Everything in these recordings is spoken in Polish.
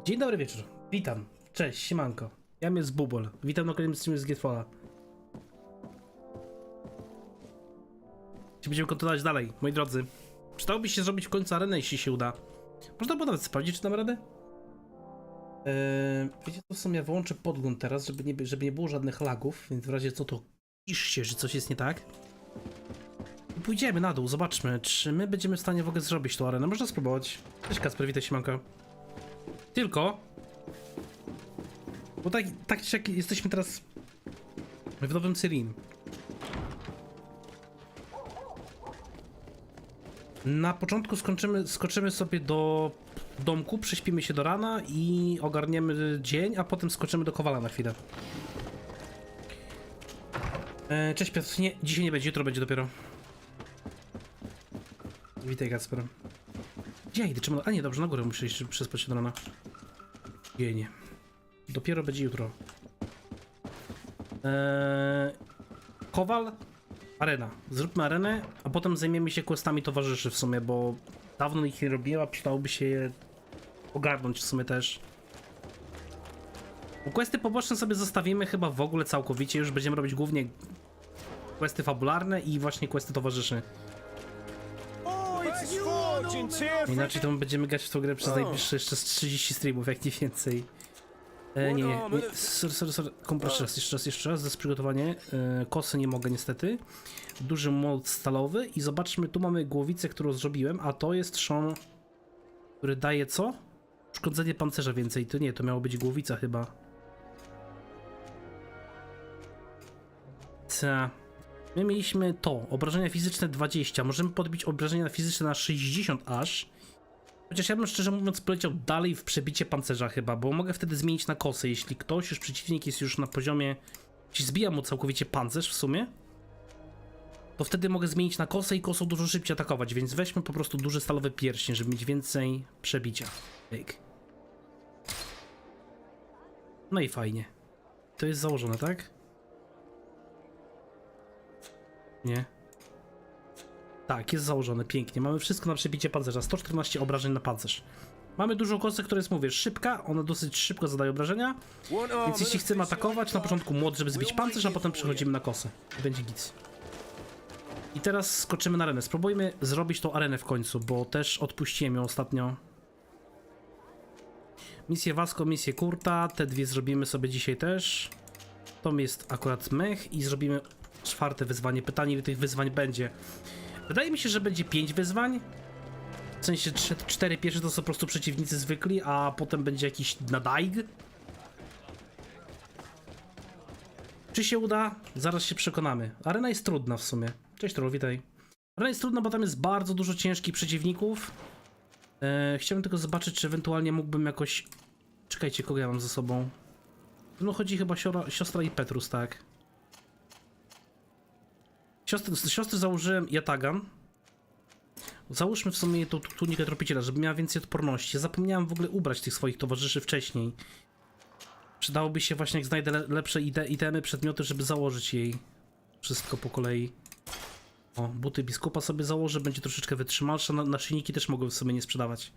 Dzień dobry wieczór, witam, cześć, siemanko. Ja jest Bubol, witam na kolejnym streamie z Greedfalla. Będziemy kontynuować dalej, moi drodzy. Przydałoby się zrobić w końcu arenę, jeśli się uda. Można było nawet sprawdzić, czy dam radę? Wiecie co, w sumie wyłączę podgląd teraz, żeby nie było żadnych lagów, więc w razie co to piszcie, że coś jest nie tak. I pójdziemy na dół, zobaczmy, czy my będziemy w stanie w ogóle zrobić tą arenę. Można spróbować. Cześć Kacper, witaj, siemanko. Tylko... Bo tak czy jak jesteśmy teraz w nowym Syrii. Na początku skoczymy sobie do domku, prześpimy się do rana i ogarniemy dzień, a potem skoczymy do Kowala na chwilę. Cześć Piotr, nie, dzisiaj nie będzie, jutro będzie dopiero. Witaj Kacper. Gdzie ja idę? Czemu? A nie, dobrze, na górę muszę jeszcze przespać się do rana. Nie. Dopiero będzie jutro. Kowal, arena. Zróbmy arenę, a potem zajmiemy się questami towarzyszy w sumie, bo dawno ich nie robiłem, a przydałoby się je ogarnąć w sumie też. Bo questy poboczne sobie zostawimy chyba w ogóle całkowicie, już będziemy robić głównie questy fabularne i właśnie questy towarzyszy. Inaczej to będziemy grać w tą grę przez najbliższe jeszcze 30 streamów, jak nie więcej. Nie. Sorry. Proszę, jeszcze raz, z przygotowanie. Kosy nie mogę niestety. Duży młot stalowy i zobaczmy, tu mamy głowicę, którą zrobiłem, a to jest szon, który daje co? Uszkodzenie pancerza więcej. To nie, to miało być głowica chyba. My mieliśmy to, obrażenia fizyczne 20, możemy podbić obrażenia fizyczne na 60 aż. Chociaż ja bym szczerze mówiąc poleciał dalej w przebicie pancerza chyba, bo mogę wtedy zmienić na kosę. Jeśli ktoś już, przeciwnik jest już na poziomie, jeśli zbija mu całkowicie pancerz w sumie, to wtedy mogę zmienić na kosę i kosą dużo szybciej atakować, więc weźmy po prostu duży stalowy pierścień, żeby mieć więcej przebicia. No i fajnie. To jest założone, tak? Nie. Tak, jest założone, pięknie. Mamy wszystko na przebicie pancerza, 114 obrażeń na pancerz. Mamy dużą kosę, która jest, mówię, szybka, ona dosyć szybko zadaje obrażenia, więc jeśli chcemy atakować, na początku młot, żeby zbić pancerz, a potem przechodzimy na kosę. Będzie git. I teraz skoczymy na arenę. Spróbujmy zrobić tą arenę w końcu, bo też odpuściłem ją ostatnio. Misję Wasko, misję Kurta, te dwie zrobimy sobie dzisiaj też. To jest akurat mech i zrobimy czwarte wyzwanie. Pytanie, ile tych wyzwań będzie. Wydaje mi się, że będzie 5 wyzwań. W sensie 4 pierwsze to są po prostu przeciwnicy zwykli, a potem będzie jakiś nadaig. Czy się uda? Zaraz się przekonamy. Arena jest trudna w sumie. Cześć Troll, witaj. Arena jest trudna, bo tam jest bardzo dużo ciężkich przeciwników. Chciałbym tylko zobaczyć, czy ewentualnie mógłbym jakoś... Czekajcie, kogo ja mam ze sobą? No chodzi chyba siostra i Petrus, tak. Siostry założyłem Jatagan. Załóżmy w sumie tą tunikę tropiciela, żeby miała więcej odporności. Ja zapomniałem w ogóle ubrać tych swoich towarzyszy wcześniej. Przydałoby się właśnie, jak znajdę lepsze itemy, przedmioty, żeby założyć jej wszystko po kolei. O, buty biskupa sobie założę, będzie troszeczkę wytrzymalsza. Naszyjniki też mogę sobie nie sprzedawać.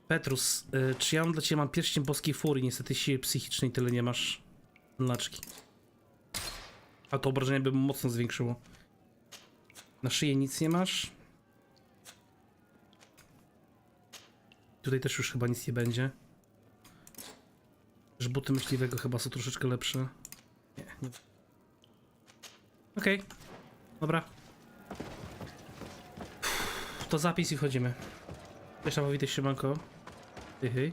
Petrus, czy ja dla ciebie mam pierścień boskiej furii? Niestety siły psychicznej tyle nie masz. Laczki. A to obrażenie by mocno zwiększyło. Na szyję nic nie masz. Tutaj też już chyba nic nie będzie. Że buty myśliwego chyba są troszeczkę lepsze. Nie. Okej. Dobra. To zapis i wchodzimy. Cześć, witaj, siemanko. Hej.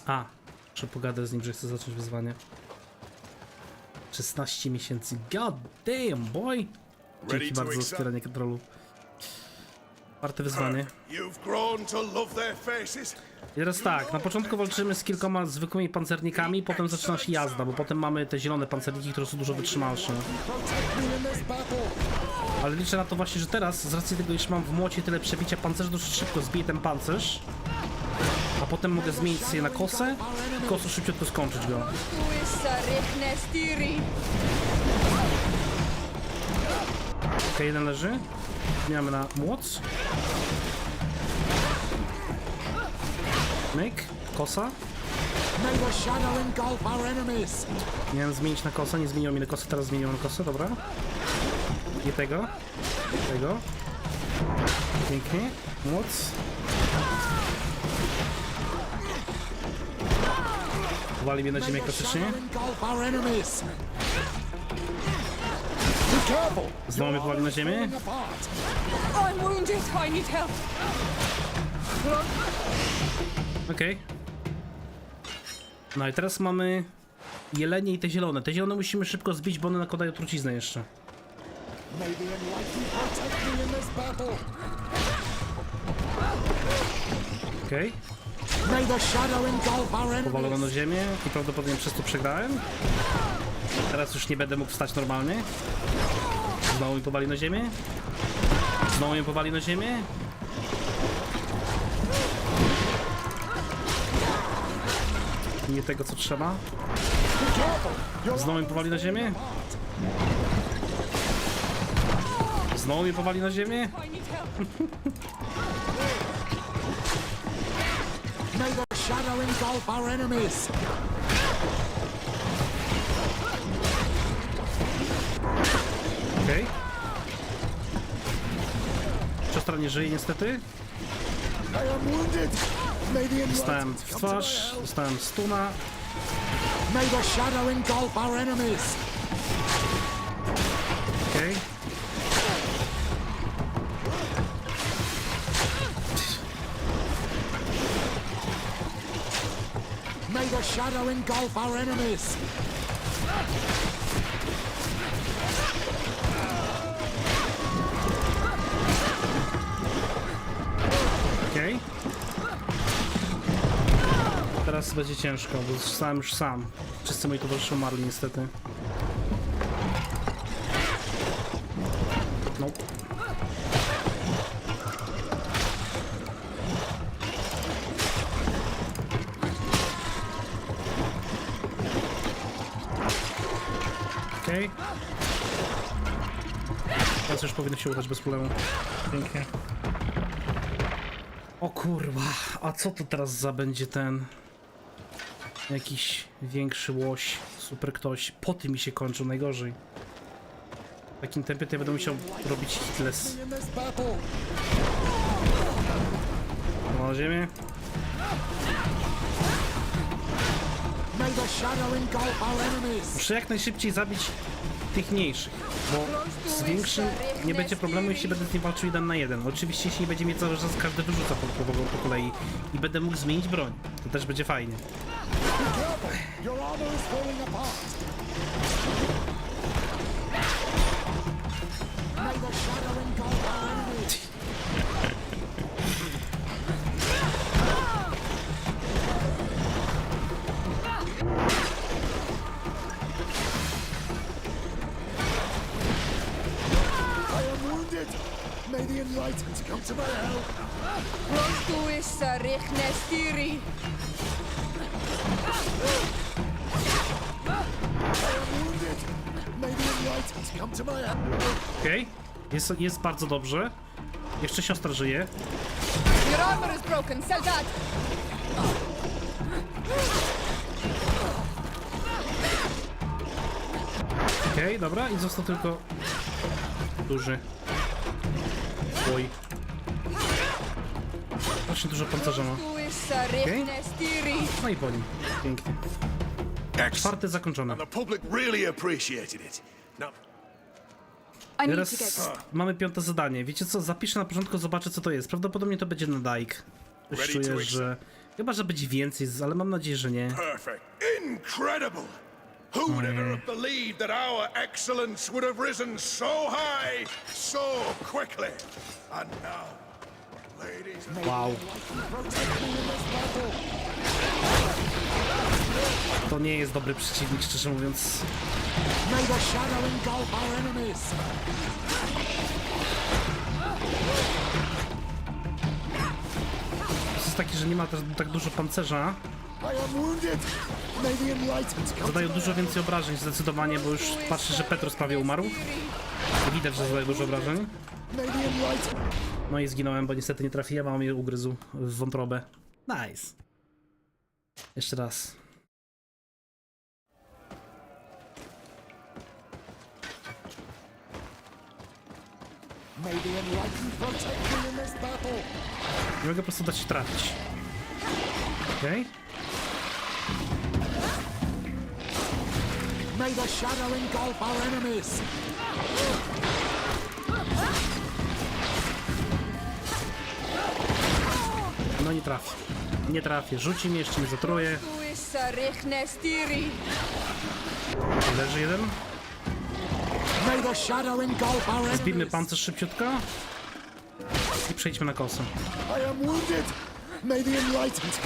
A, muszę pogadać z nim, że chcę zacząć wyzwanie. 16 miesięcy. God damn, boy! Dzięki bardzo za wspieranie kontrolu. Czwarte wyzwanie. I teraz tak, na początku walczymy z kilkoma zwykłymi pancernikami, potem zaczyna się jazda, bo potem mamy te zielone pancerniki, które są dużo wytrzymalsze. Ale liczę na to właśnie, że teraz, z racji tego, iż mam w młocie tyle przebicia pancerza, dosyć szybko zbiję ten pancerz. A potem mogę zmienić sobie na kosę i kosą szybciutko skończyć go. Okej, jeden leży. Zmieniamy na młoc. Myk. Kosa? Miałem zmienić na kosę, nie zmieniło mi na kosę, teraz zmieniło na kosę, dobra. Nie tego. Tego. Pięknie. Moc. Wali mnie na ziemię klasycznie. Znowu mnie powali na ziemię. Okej. No i teraz mamy jelenie i te zielone. Te zielone musimy szybko zbić, bo one nakładają truciznę jeszcze. Okej. Powalono na ziemię i prawdopodobnie przez to przegrałem. Teraz już nie będę mógł wstać normalnie. Znowu mi powali na ziemię. Znowu mnie powali na ziemię. Nie tego co trzeba. Znowu mi powali na ziemię. Znowu mnie powali na ziemię. Okej. Siostra nie żyje niestety. Dostałem w twarz, dostałem stuna. Okej. May the shadow engulf our enemies. Okej. Teraz będzie ciężko, bo zostałem już sam. Wszyscy moi towarzysze umarli niestety. Nope. Okej. Teraz już powinno się udać bez problemu. Pięknie. O kurwa, a co to teraz za będzie ten... Jakiś większy łoś, super ktoś. Poty mi się kończą, najgorzej. W takim tempie to ja będę musiał robić hitless. Na ziemię. Muszę jak najszybciej zabić tych mniejszych, bo z większym nie będzie problemu, jeśli będę z nim walczył 1 na 1. Oczywiście jeśli nie będzie mnie cały czas każdy wyrzuca po kolei i będę mógł zmienić broń, to też będzie fajnie. May the enlightened come to my help. May the enlightened come to my help. Okej, jest bardzo dobrze. Jeszcze siostra żyje. Your armor is broken, soldat. Okej, dobra, i został tylko duży. Oj. Właśnie dużo pancerza ma. Okay. No i po nim. Pięknie. Czwarty zakończony. Teraz mamy 5. zadanie. Wiecie co? Zapiszę na początku, zobaczę co to jest. Prawdopodobnie to będzie na dike. Już czuję, że... Chyba, że będzie więcej, ale mam nadzieję, że nie. Incredible! Who would ever have believed that our excellence would have risen so high, so quickly? And now, ladies and Wow. To nie jest dobry przeciwnik, szczerze mówiąc. may the shadow engulf our enemies. To jest taki, że nie ma też tak dużo pancerza. I am wounded. May the enlightened come. Zadają dużo więcej obrażeń zdecydowanie, bo już patrzę, że Petrus prawie umarł. Widać, że zadaje dużo obrażeń. May the enlightened. No i zginąłem, bo niestety nie trafiłem, a on mnie ugryzł w wątrobę. Nice. Jeszcze raz. Nie mogę po prostu dać się trafić. Okej. May the shadow engulf our enemies. No nie trafię. Nie trafię. Rzuci mnie, jeszcze mnie zatruje. Leży jeden. May the shadow engulf our Zbijmy enemies. pancerz szybciutko. I przejdźmy na kosę. I am wounded. May the enlightened.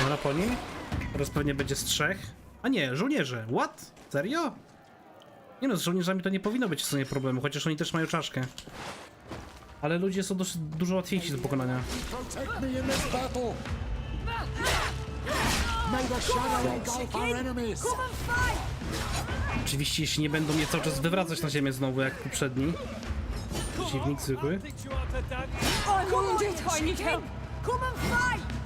Dobra, po niej. Teraz pewnie będzie z 3. A nie, żołnierze. What? Serio? Nie no, z żołnierzami to nie powinno być w sumie problemu, chociaż oni też mają czaszkę. Ale ludzie są dosyć dużo łatwiejsi do pokonania. Protect me in this battle. May the shadow engulf our enemies. Oczywiście, jeśli nie będą mnie cały czas wywracać na ziemię znowu, jak poprzedni. Przeciwnik zwykły. I'm wounded. I need help. Come and fight.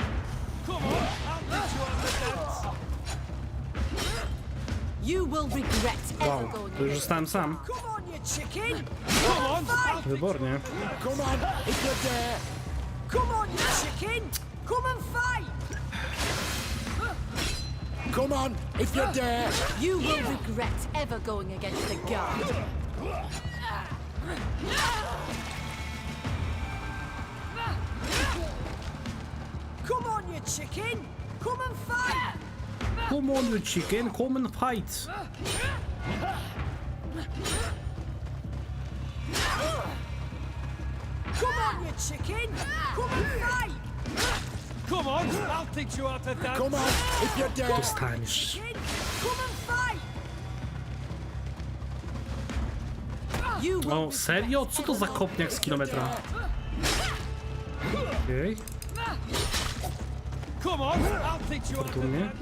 You will regret ever Wow, going to już zostałem sam. Come on, you chicken. Wybornie. Come on, if you're there. Come on, you chicken. Come and fight. Come on, if you're there. You will regret ever going against the guard. Come on, you chicken. Come and fight. Come on, you chicken, come and fight. Come on, you chicken. Come and fight. Come on, I'll teach you how to dance. Come on, if you're there. Dostaniesz. Chicken. Come and fight. You will O, serio? Co to za kopniak z kilometra? Okej, Come on, I'll teach you how to fortunnie. dance.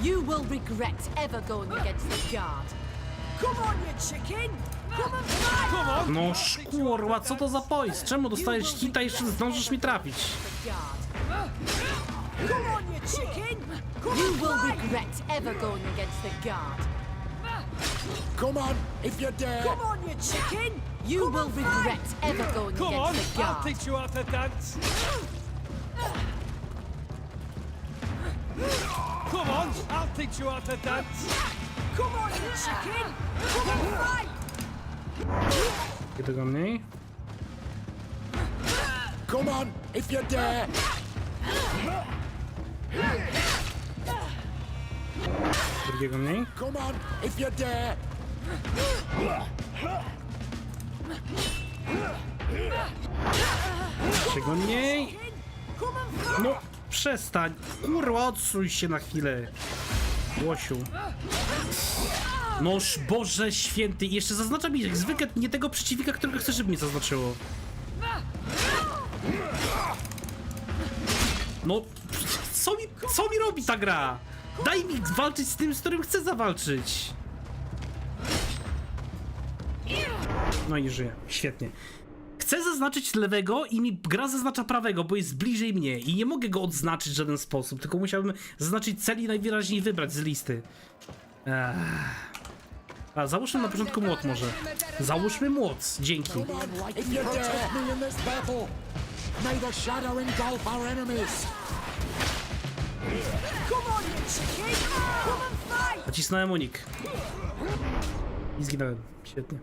You will regret ever going against the guard. Come on, you chicken. Come and fight. Come on, No szkurła, co to za pojazd? Czemu dostajesz hita i jeszcze zdążysz mi trafić? The guard. Come on, you chicken. Come You and will fight. regret ever going against the guard. Come on, if you're there. Come on, you chicken. You Come will and fight. regret ever going come on, against the I'll guard. teach you how to dance. Come on, I'll teach you how to dance. Come on, you chicken. Come and fight. I tego mniej. Come on, if you're there. Drugiego mniej. Come on, if you're there. Trzeciego mniej. Come and fight. No, przestań. Kurwa, odsuń się na chwilę. Łosiu. Noż Boże święty. I jeszcze zaznacza mi jak zwykle nie tego przeciwnika, którego chcę, żeby mi zaznaczyło. No, co mi robi ta gra? Daj mi walczyć z tym, z którym chcę zawalczyć. No i żyję. Świetnie. Chcę zaznaczyć lewego i mi gra zaznacza prawego, bo jest bliżej mnie i nie mogę go odznaczyć w żaden sposób, tylko musiałbym zaznaczyć cel i najwyraźniej wybrać z listy. A załóżmy na początku młot może. Załóżmy młot. Dzięki. Come on, if you're there. Protect me in this battle. May the shadow engulf our enemies. Come on, you chicken. Come and fight. Nacisnąłem unik. I zginąłem. Świetnie.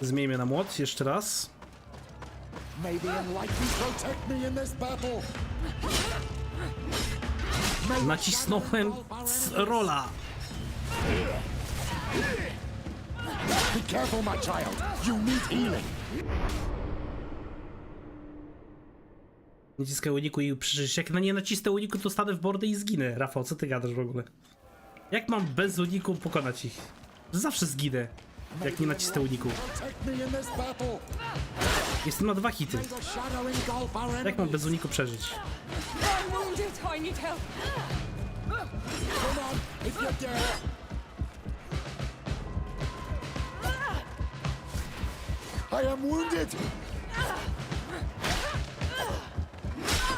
Zmieńmy na młot jeszcze raz. May the enlightened protect me in this battle. May the Nacisnąłem shadow engulf our enemies. rola. Be careful, my child. You need healing. Naciskaj uniku i przeżyć. Jak na nie nacisnę uniku, to stanę w bordę i zginę. Rafał, co ty gadasz w ogóle? Jak mam bez uniku pokonać ich? Zawsze zginę, jak nie nacisnę uniku. Protect me in this battle. Jestem na 2 hity. May the shadow engulf our Jak mam enemies. bez uniku przeżyć? I'm wounded. I need help. Come on, if you're there. I am wounded.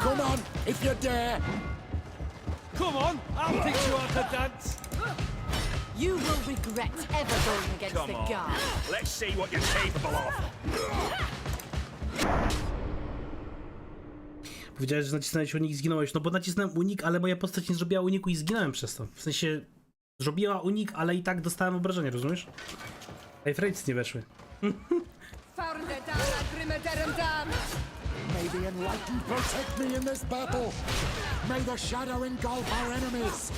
Come on, if you dare. Come on, I'll teach you how to dance. You will regret ever going against Come the on. guard. Let's see what you're capable of. Powiedziałeś, że nacisnąłeś unik i zginąłeś. No bo nacisnąłem unik, ale moja postać nie zrobiła uniku i zginąłem przez to. W sensie, zrobiła unik, ale i tak dostałem obrażenie, rozumiesz? Ej, Frejc nie weszły. May the enlightened protect me in this battle. May the shadow engulf our enemies.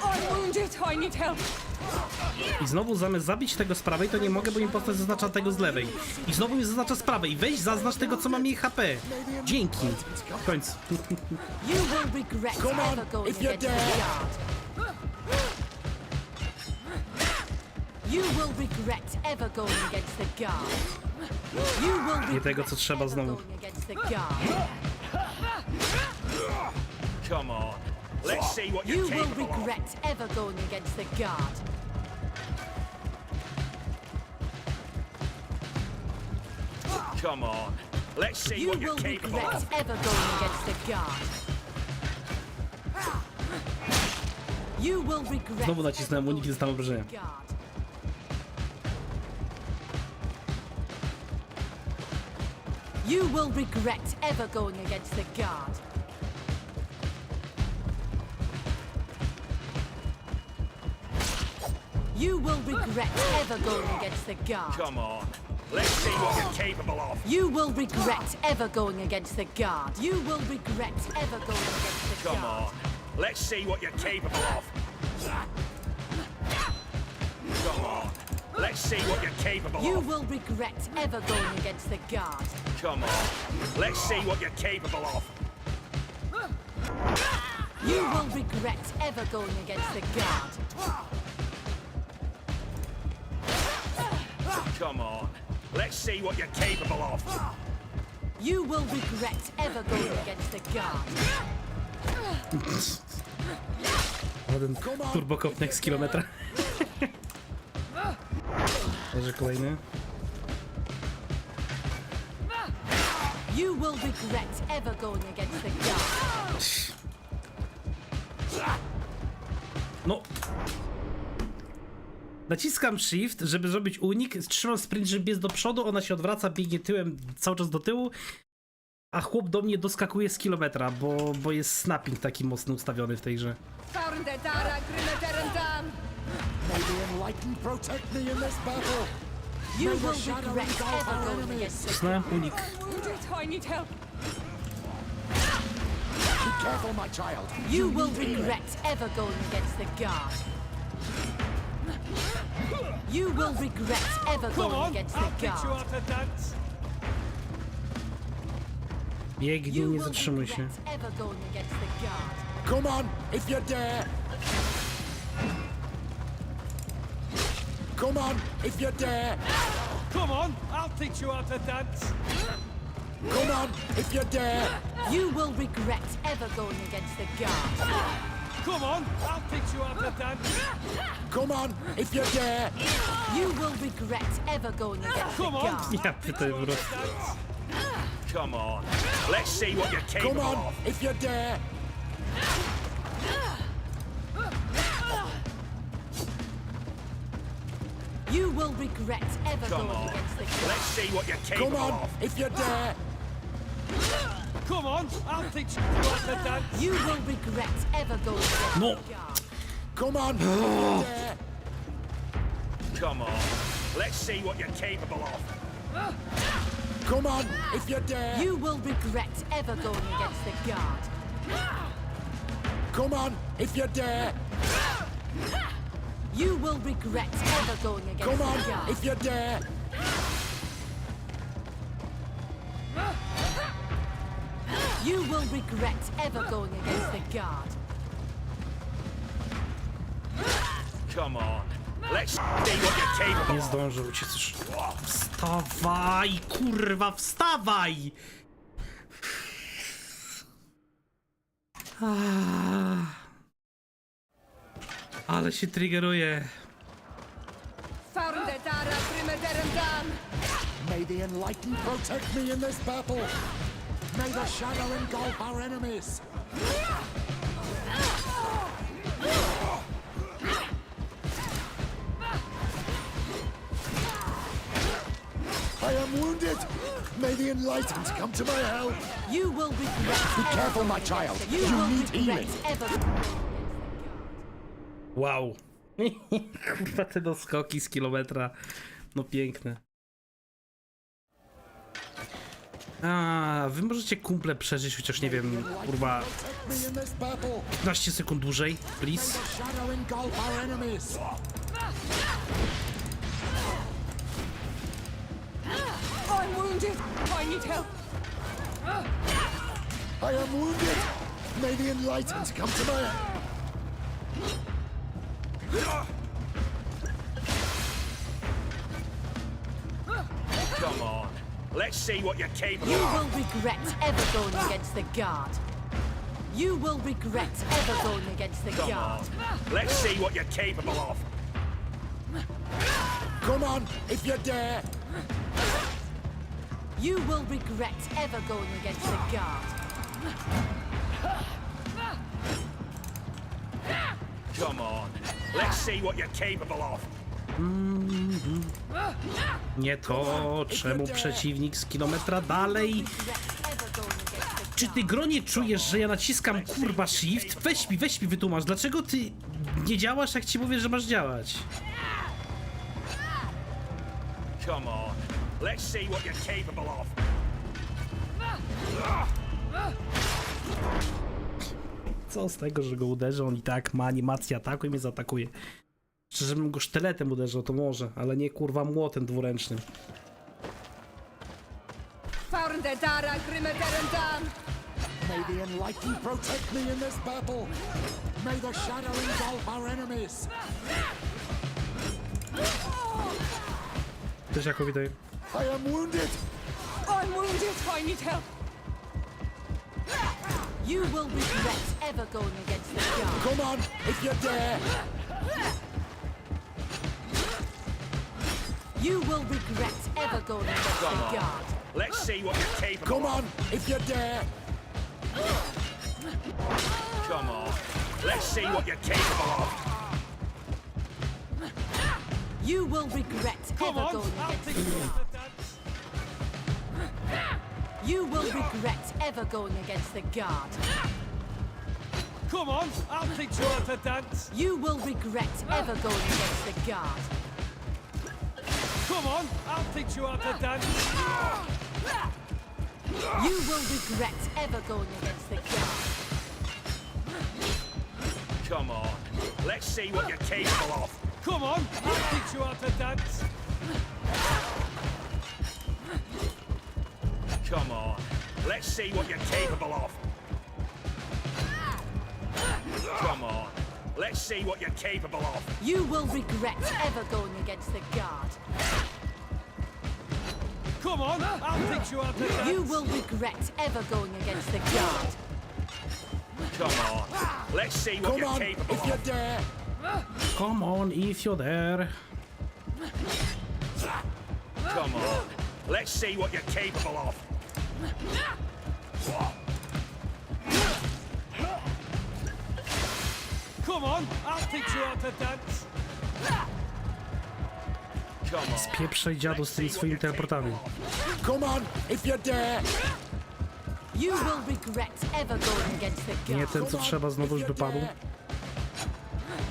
I'm wounded. I need help. I znowu zamiast zabić tego z prawej, to nie mogę, bo mi postać zaznacza tego z lewej. I znowu mi zaznacza z prawej. Weź, zaznacz tego, co ma mniej HP. Dzięki. W końcu. You will regret Come on, ever going if you against the dare. guard. You will regret ever going against the guard. You will Nie regret tego, co trzeba ever znowu. going against the guard. Come on. Let's see what You you're will capable of. regret ever going against the guard. Come on. Let's see You what will you're capable regret of. ever going against the guard. You will regret Znowu nacisnąłem unik i dostałem obrażenia. guard. You will regret ever going against the guard. You will regret ever going against the guard. Come on. Let's see what you're capable of. You will regret ever going against the guard. You will regret ever going against the Come guard. on. Let's see what you're capable of. Come on. Let's see what you're capable You of. will regret ever going against the guard. Come on. Let's see what you're capable of. You will regret ever going against the guard. Come on. Let's see what you're capable of. You will regret ever going against the guard. Jeden turbokopniak z kilometra. Leży kolejny. You will regret ever going against the guard. No. Naciskam shift, żeby zrobić unik, trzymam sprint, żeby biec do przodu, ona się odwraca, biegnie tyłem cały czas do tyłu, a chłop do mnie doskakuje z kilometra, bo jest snapping taki mocno ustawiony w tej grze. May the enlightened protect me in this battle. You May the will shadow regret engulf ever our going enemies. against the Znałem unik. Wounded. I need help. Be careful, my child. You will regret ever going against the guard. You will regret ever Come going on, against I'll the teach you how guard. to dance. Biegnij, You nie will zatrzymuj się. regret ever going against the guard. Come on, if you dare. Come on, if you dare. Come on, I'll teach you how to dance. Come on, if you dare. You will regret ever going against the guard. Come on, I'll teach you how to dance. Come on, if you dare. You will regret ever going against the Come on. guard. Ja pytam po prostu. Dance. Come on. Let's see what you're Come capable on, of. if you dare. You will regret ever Come going on. against the guard. Let's see what you're Come capable on, of. if you dare. Come on, I'll teach you how to dance. You will regret ever going against No. the guard. Come on, if you dare. Come on. Let's see what you're capable of. Come on, if you dare. You will regret ever going against the guard. Come on, if you dare. You will regret ever going against Come the on, guard. if you dare. You will regret ever going against the guard. Come on. Let's see what you're capable Nie of. zdążę uciec już. Wstawaj, kurwa, wstawaj! Ale się triggeruje. May the enlightened protect me in this battle. May the shadow engulf our enemies. I am wounded. May the enlightened come to my help. You will regret. Be careful, my child. You You will need healing. regret ever. Wow. Kurwa, te doskoki z kilometra. No piękne. A, wy możecie kumple przeżyć chociaż, nie wiem, kurwa, Protect me in this battle. 15 sekund dłużej, please. The shadow engulf our enemies. I'm wounded. I need help. I am wounded. May the enlightened come to my help. Come on. Let's see what you're capable You of. will regret ever going against the guard. You will regret ever going against the Come guard. on. Let's see what you're capable of. Come on, if you dare. You will regret ever going against the guard. Come on. Let's see what you're capable of. Nie to, czemu przeciwnik z kilometra dalej? Regret ever going against the Czy ty, Gronie, czujesz, że ja naciskam, kurwa, shift? Weź mi wytłumacz, dlaczego ty nie działasz, jak ci mówię, że masz działać? Come on. Let's see what you're capable of. Co z tego, że go uderzę, on i tak ma animację ataku i mnie zaatakuje. Szczerze, bym go sztyletem uderzył, to może, ale nie, kurwa, młotem dwuręcznym. Found dara grimeterem dan. May the enlightened protect me in this battle. May the shadow engulf our enemies. Też jako widać. I am wounded. I'm wounded. I need help. You will regret ever going against the guard. Come on, if you dare. You will regret ever going against Come the on. guard. Let's see what you're capable Come of. on, if you dare. Come on. Let's see what you're capable of. You will regret Come ever on, going I'll against take the you guard. off the dance. You will regret ever going against the guard. Come on, I'll teach you how to dance. You will regret ever going against the guard. Come on, I'll teach you how to dance. You will regret ever going against the guard. Come on. Let's see what you're capable of. Come on, I'll teach you how to dance. Come on. Let's see what you're capable of. Come on. Let's see what you're capable of. You will regret ever going against the guard. Come on, I'll teach you how to dance. You will regret ever going against the guard. Come on. Let's see what Come you're on, capable if you of. dare. Come on, if you're there. Come on. Let's see what you're capable of. Come on, I'll teach you how to dance. Come on. Spieprzaj, dziadu, z tymi swoimi teleportami. Come on, if you dare. You will regret ever going against the Nie guard. ten, co trzeba, znowu już wypadł.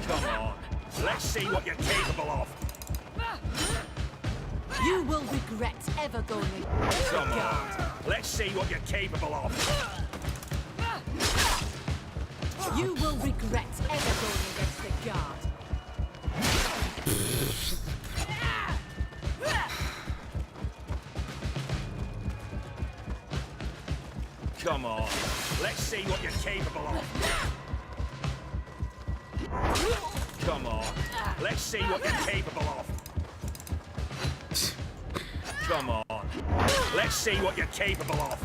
Come on. Let's see what you're capable of. You will regret ever going against the Come guard. on. Let's see what you're capable of. You will regret ever going against the guard. Come on. Let's see what you're capable of. Come on. Let's see what you're capable of. Come on. Let's see what you're capable of.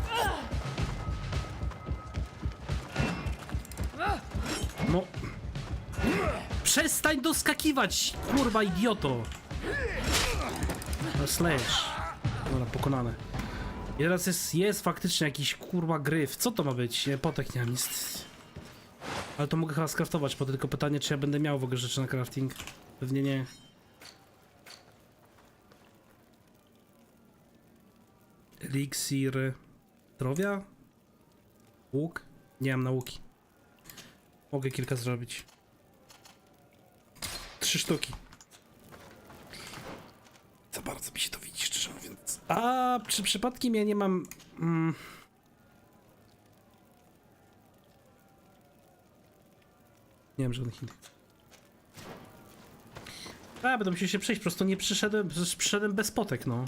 No. Przestań doskakiwać, kurwa idioto. No slash. Dobra, pokonane. I teraz jest faktycznie jakiś kurwa gryf. Co to ma być? Nie, potek nie mam nic. Ale to mogę chyba skraftować, bo tylko pytanie, czy ja będę miał w ogóle rzeczy na crafting. Pewnie nie. Eliksir zdrowia? Łuk? Nie mam nauki. Mogę kilka zrobić. 3 sztuki. Za bardzo mi się to widzi, szczerze mówiąc. A czy przypadkiem ja nie mam... Nie mam żadnych innych. A, będę musiał się przejść, po prostu nie przyszedłem bez potek, no.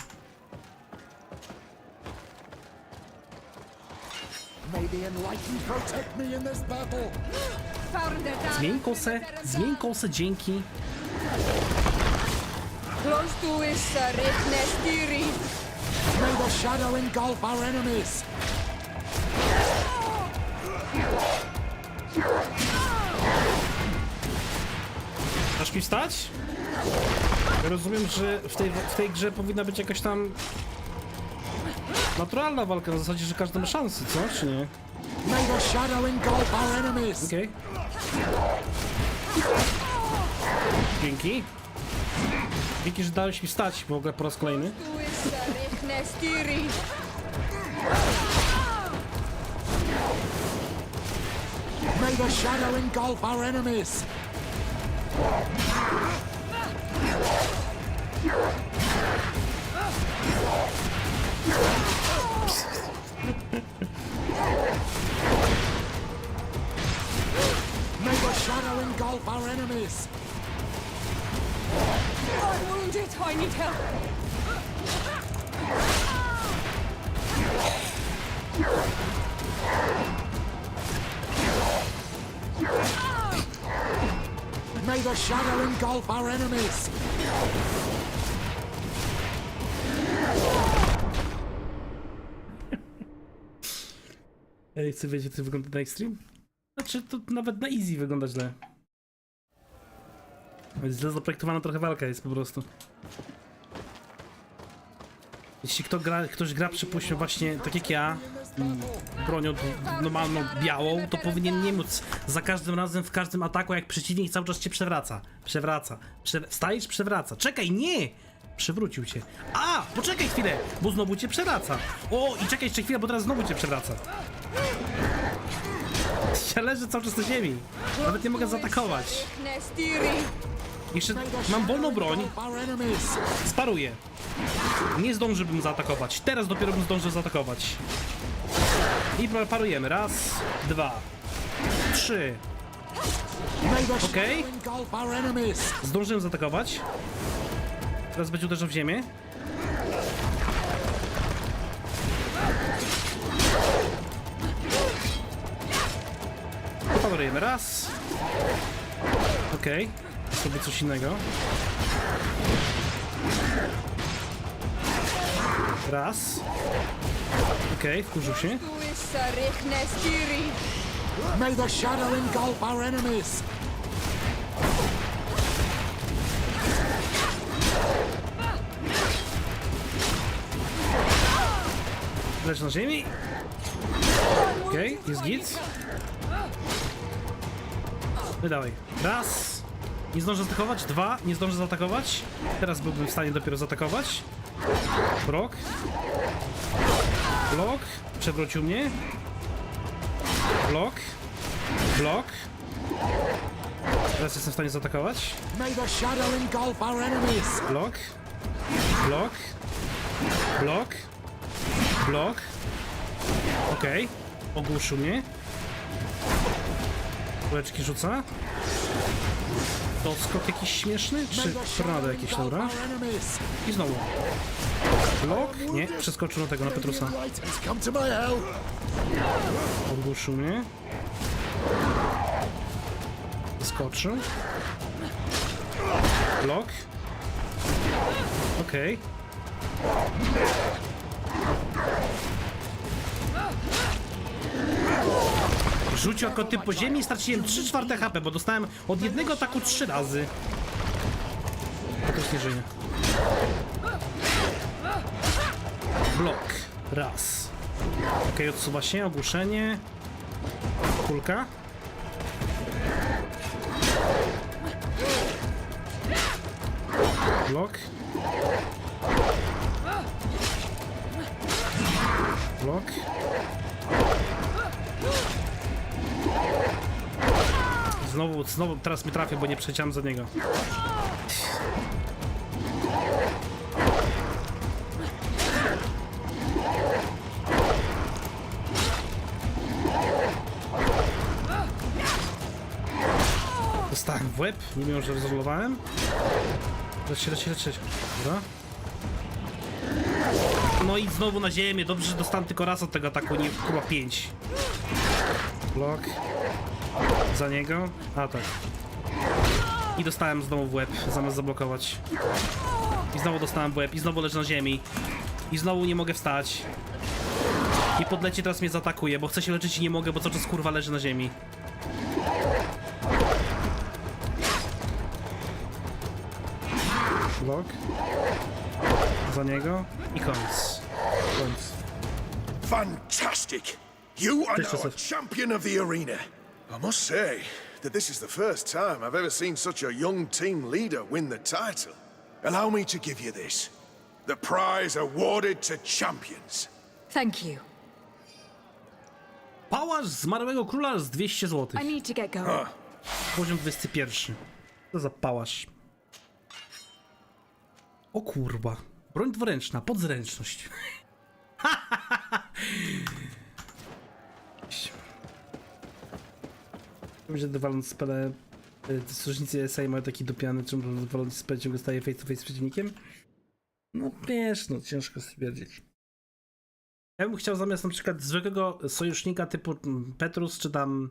May the enlightened protect me in this battle. Zmień kosę, dzięki. May the shadow engulf our enemies. Dasz mi wstać? Ja rozumiem, że w tej grze powinna być jakaś tam naturalna walka, na zasadzie, że każdy ma szansę, co? Czy nie? May the shadow engulf our enemies. Okej. Dzięki. Dzięki, że dałeś mi wstać w ogóle po raz kolejny. May the shadow engulf our enemies. May the shadow engulf our enemies. I'm wounded. I need help. May the shadow engulf our enemies. Ja nie chcę wiedzieć, jak to wygląda na extreme. Znaczy, to nawet na easy wygląda źle. Źle zaprojektowana trochę walka jest po prostu. Jeśli ktoś gra, przypuśćmy właśnie tak jak ja, bronią normalną białą, to powinien nie móc za każdym razem, w każdym ataku, jak przeciwnik cały czas cię przewraca. Wstajesz, przewraca. Czekaj, nie! Przewrócił cię. A! Poczekaj chwilę, bo znowu cię przewraca. O! I czekaj jeszcze chwilę, bo teraz znowu cię przewraca. Ja leżę cały czas na ziemi. Nawet nie mogę zaatakować. Jeszcze mam wolną broń. Sparuję. Nie zdążyłbym zaatakować. Teraz dopiero bym zdążył zaatakować. I parujemy. Raz, 2, 3. Okej. Zdążyłem zaatakować. Teraz będzie uderzał w ziemię. Parujemy. Raz. Okej. Sobie coś innego. Raz. Okej, wkurzył się. May the shadow engulf our enemies. Leży na ziemi. Okej, jest git. Wydawaj. Raz. Nie zdążę zaatakować. 2. Nie zdążę zaatakować. Teraz byłbym w stanie dopiero zaatakować. Blok. Blok. Przewrócił mnie. Blok. Blok. Teraz jestem w stanie zaatakować. May the shadow engulf our enemies. Blok. Blok. Blok. Blok. Okej. Ogłuszył mnie. Bułeczki rzuca. To skok jakiś śmieszny? Czy tornado jakieś, dobra? I znowu. Blok? Nie, przeskoczył na tego, na Petrusa. Ogłuszył mnie. Skoczył. Blok. Okej. Rzucił jako typ po ziemi i straciłem 3/4 HP, bo dostałem od jednego ataku 3 razy. To też nie żyje. Blok. Raz. Okej, odsuwa się, ogłuszenie. Kulka. Blok. Blok. Znowu, teraz mi trafię, bo nie przeciąłem za niego. Dostałem w łeb, mimo że rozrolowałem. Leć. Dobra. No i znowu na ziemię. Dobrze, że dostałem tylko raz od tego ataku, nie chyba 5. Blok. Za niego. A tak. I dostałem znowu w łeb, zamiast zablokować. I znowu dostałem w łeb, i znowu leżę na ziemi. I znowu nie mogę wstać. I podleci teraz mnie zaatakuje, bo chcę się leczyć i nie mogę, bo cały czas kurwa leży na ziemi. Blok. Za niego. I koniec. Fantastic! You are now a champion of the arena. I must say that this is the first time I've ever seen such a young team leader win the title. Allow me to give you this. The prize awarded to champions. Thank you. Pałac zmarłego króla z 200 zł. I need to get going. Poziom 21. Co za pałasz. O kurwa. Broń dwuręczna, podzręczność. Wiem, że dowaląc spele strażnicy SI mają taki dopiany, czym dowaląc spele ciągle staje face to face z przeciwnikiem. No wiesz, no ciężko stwierdzić. Ja bym chciał zamiast na przykład zwykłego sojusznika typu Petrus, czy tam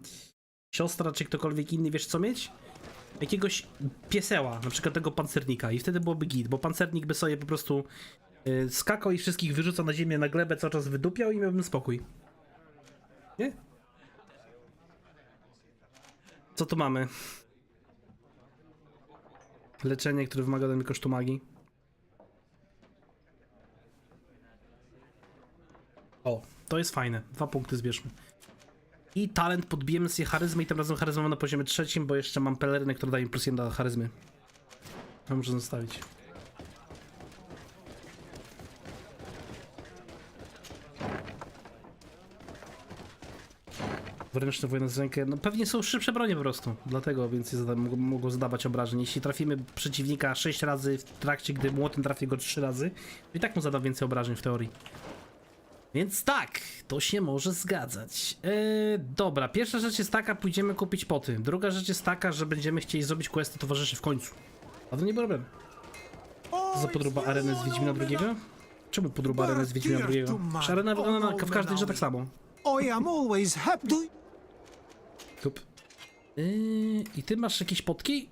siostra, czy ktokolwiek inny, wiesz co mieć? Jakiegoś pieseła, na przykład tego pancernika, i wtedy byłoby git, bo pancernik by sobie po prostu skakał i wszystkich wyrzucał na ziemię, na glebę, cały czas wydupiał i miałbym spokój. Nie? Co tu mamy? Leczenie, które wymaga ode mnie kosztu magii. O, to jest fajne. 2 punkty zbierzmy. I talent podbijemy sobie charyzmę i tym razem charyzmę mam na poziomie 3, bo jeszcze mam pelerynę, która daje mi plus 1 do charyzmy. To muszę zostawić. Wręczne wojny z rękę, no pewnie są szybsze bronie po prostu, dlatego więcej mogą zadawać obrażeń. Jeśli trafimy przeciwnika 6 razy w trakcie, gdy młotem trafi go 3 razy, to i tak mu zada więcej obrażeń w teorii. Więc tak, to się może zgadzać. Dobra, pierwsza rzecz jest taka, pójdziemy kupić poty. Druga rzecz jest taka, że będziemy chcieli zrobić questy towarzyszy w końcu. A to nie problem. Co za podróba areny z Wiedźmina drugiego? Czemu podróba areny z Wiedźmina drugiego? Przecież arena wygląda w każdej grze tak samo. I am always happy. Kup. I ty masz jakieś potki?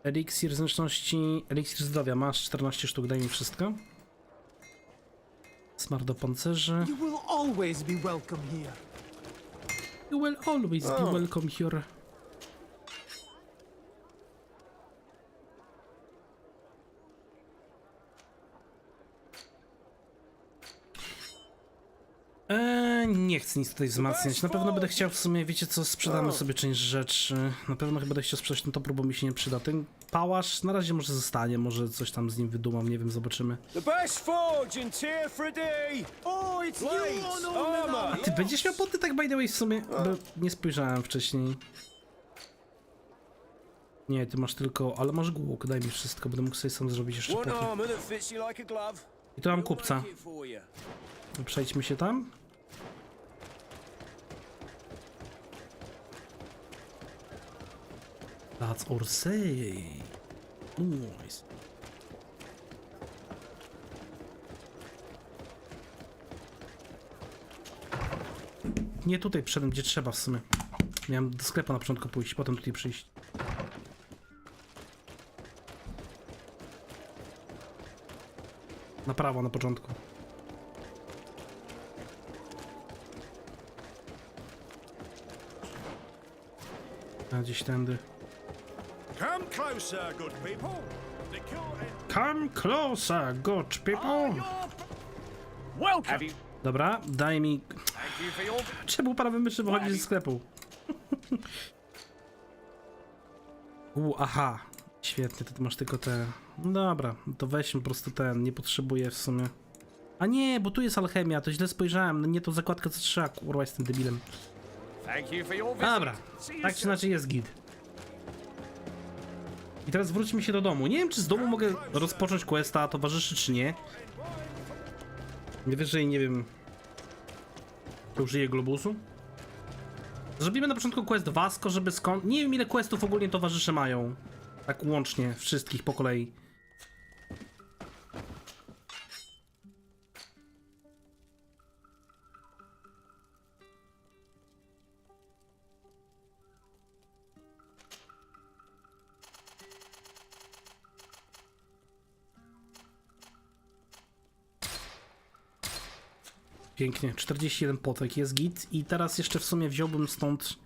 Eliksir zręczności, eliksir zdrowia. Masz 14 sztuk, daj mi wszystko. Smar do pancerzy. You will always be welcome here. You will always be welcome here. Nie chcę nic tutaj wzmacniać. Na pewno będę chciał w sumie, wiecie co, sprzedamy sobie część rzeczy. Na pewno chyba będę chciał sprzedać ten topór, bo mi się nie przyda. Ten pałasz na razie może zostanie, może coś tam z nim wydumam, nie wiem, zobaczymy. The best forge in tier for a day. Oh, it's you! A ty będziesz miał poty tak by the way w sumie? Bo nie spojrzałem wcześniej. Nie, ty masz tylko, ale masz głuk, daj mi wszystko, będę mógł sobie sam zrobić jeszcze poty. I tu mam kupca. Przejdźmy się tam. That's our say. Nice. Nie tutaj przyszedłem, gdzie trzeba w sumie. Miałem do sklepu na początku pójść, potem tutaj przyjść. Na prawo na początku. A gdzieś tędy. Come closer, good people. Come closer, good people. Have you? Dobra, daj mi... Thank you for your... Czemu prawym myszy wychodzi ze sklepu? Aha. Świetnie, to ty masz tylko te... No dobra, to weźmy po prostu ten, nie potrzebuję w sumie. A nie, bo tu jest alchemia, to źle spojrzałem, no nie tą zakładkę co trzeba, kurwa, jestem debilem. Thank you for your visit. Dobra, tak czy inaczej jest git. I teraz wróćmy się do domu. Nie wiem, czy z domu mogę rozpocząć questa towarzyszy, czy nie. Najwyżej, nie wiem... To użyję globusu. Zrobimy na początku quest Vasco, żeby skąd... Nie wiem, ile questów ogólnie towarzysze mają. Tak łącznie, wszystkich po kolei. Pięknie, 41 potek, jest git. I teraz jeszcze w sumie wziąłbym stąd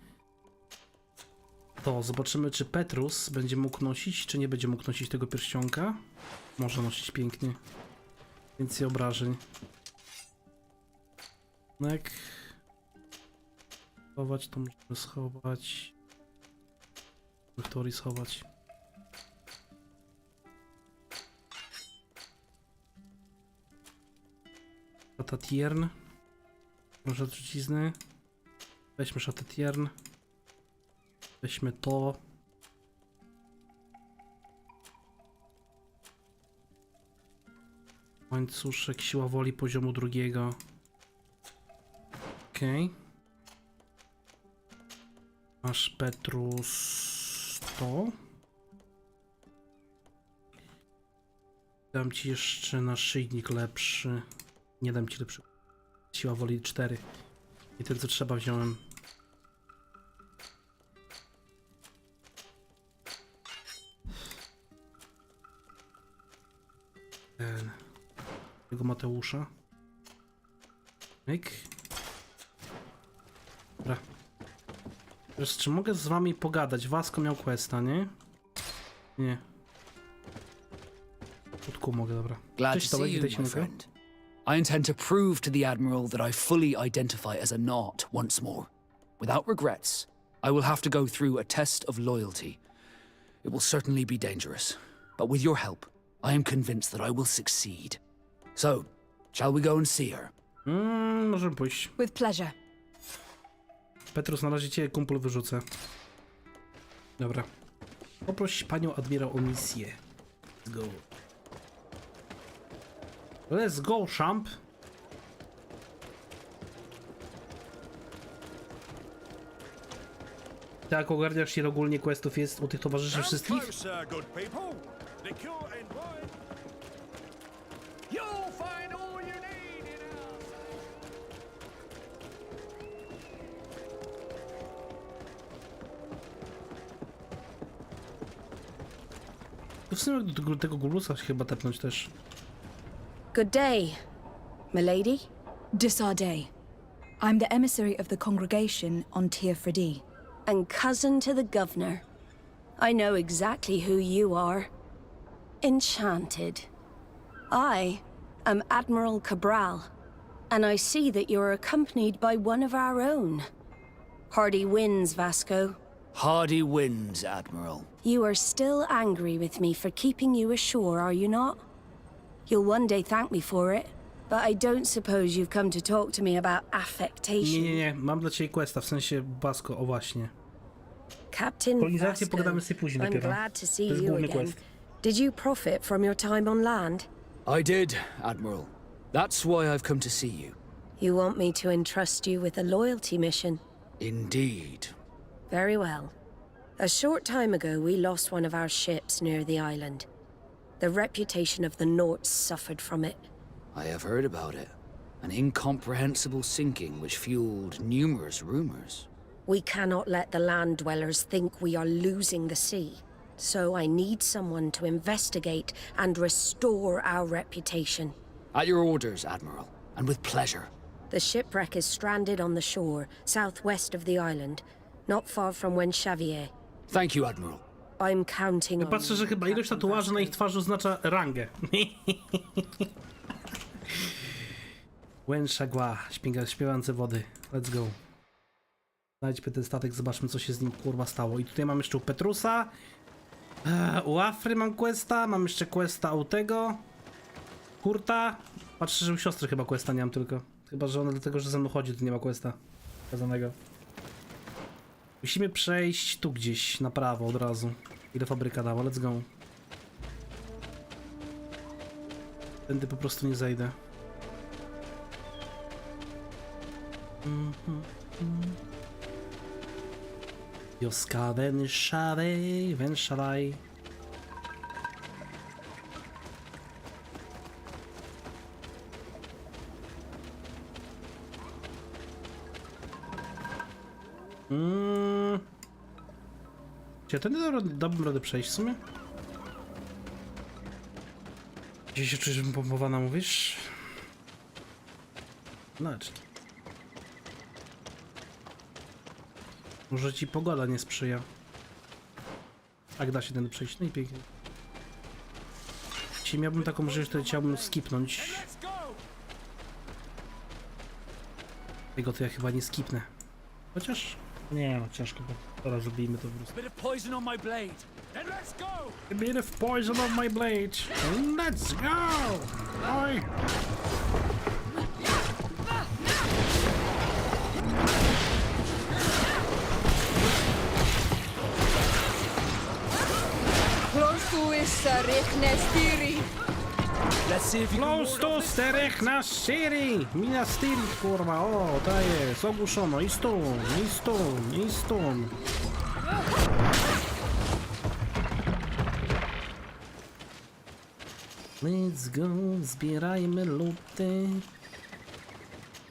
to. Zobaczymy, czy Petrus będzie mógł nosić, czy nie będzie mógł nosić tego pierścionka. Może nosić pięknie. Więcej obrażeń. No jak schować, to możemy schować. W teorii schować. Szata tiern. Może trucizny. Weźmy szatę tiern. Weźmy to. Łańcuszek, siła woli poziomu 2. Okej. Masz Petrus to. Dam ci jeszcze naszyjnik lepszy. Nie dam ci lepszy. Siła woli 4. I ten co trzeba wziąłem. Tego Mateusza. Myk. Dobra. Teraz, czy mogę z wami pogadać? Vasco miał questa, nie? Nie. Krótko mogę, dobra. Glad to Cześć, see Tomek, you, witaj się, my mogę? friend. I intend to prove to the Admiral that I fully identify as a Nart once more. Without regrets, I will have to go through a test of loyalty. It will certainly be dangerous, but with your help, I am convinced that I will succeed. So, shall we go and see her? Możemy pójść. With pleasure. Petrus, na razie cię kumpel wyrzucę. Dobra. Poproś panią admirał o misję. Let's go. Let's go, champ. Tak, ogarniasz się ogólnie questów jest u tych towarzyszy wszystkich? Closer, good people. The cure and wine. You'll find all you need in our... To w sumie do tego gulusa chyba tepnąć też. Good day, milady. Disarday. I'm the emissary of the congregation on Tir Fredi. And cousin to the governor. I know exactly who you are. Enchanted. I am Admiral Cabral, and I see that you're accompanied by one of our own. Hardy wins, Vasco. Hardy wins, Admiral. You are still angry with me for keeping you ashore, are you not? You'll one day thank me for it, but I don't suppose you've come to talk to me about affectation. Nie. Mam dla ciebie questa, w sensie Vasco, o właśnie. Captain Kolonizację Vasco, pogadamy sobie później I'm dopiero. glad to see To jest you główny again. quest. Did you profit from your time on land? I did, Admiral. That's why I've come to see you. You want me to entrust you with a loyalty mission? Indeed. Very well. A short time ago, we lost one of our ships near the island. The reputation of the Norts suffered from it. I have heard about it. An incomprehensible sinking which fueled numerous rumors. We cannot let the land dwellers think we are losing the sea. So I need someone to investigate and restore our reputation. At your orders, Admiral, and with pleasure. The shipwreck is stranded on the shore, southwest of the island, not far from Xavier. Thank you, Admiral. I'm counting on Patrzę, że you, chyba ilość tatuaży na ich twarzy oznacza rangę. Łęszagła, śpiewające wody. Let's go. Znajdźmy ten statek, zobaczmy co się z nim kurwa stało. I tutaj mam jeszcze u Petrusa. U Afry mam questa, mam jeszcze questa u tego. Kurta. Patrzę, że u siostry chyba questa nie mam tylko. Chyba, że ona dlatego, że ze mną chodzi, to nie ma questa kazanego. Musimy przejść tu gdzieś, na prawo od razu. Ile fabryka dała, let's go. Tędy po prostu nie zejdę. Wioska węszawej, węszawaj. Czy ja tędy dałbym radę przejść w sumie? Gdzie się czujesz wypompowana, mówisz? Znaczy. Może ci pogoda nie sprzyja. Tak da się tędy przejść, no i pięknie. Jeśli miałbym taką możliwość, to chciałbym skipnąć. Tego to ja chyba nie skipnę. Chociaż... Nie no, ciężko, bo teraz zrobimy to po prostu. Bit of poison on my blade. Then let's go. A bit of poison on my blade. Let's go! Oj! Let's see if you can Close ward to off this sterech na Syrii! Mina Styrii, kurwa, o, to jest, ogłuszono, i stun, i stun, i stun. Let's go, zbierajmy luty.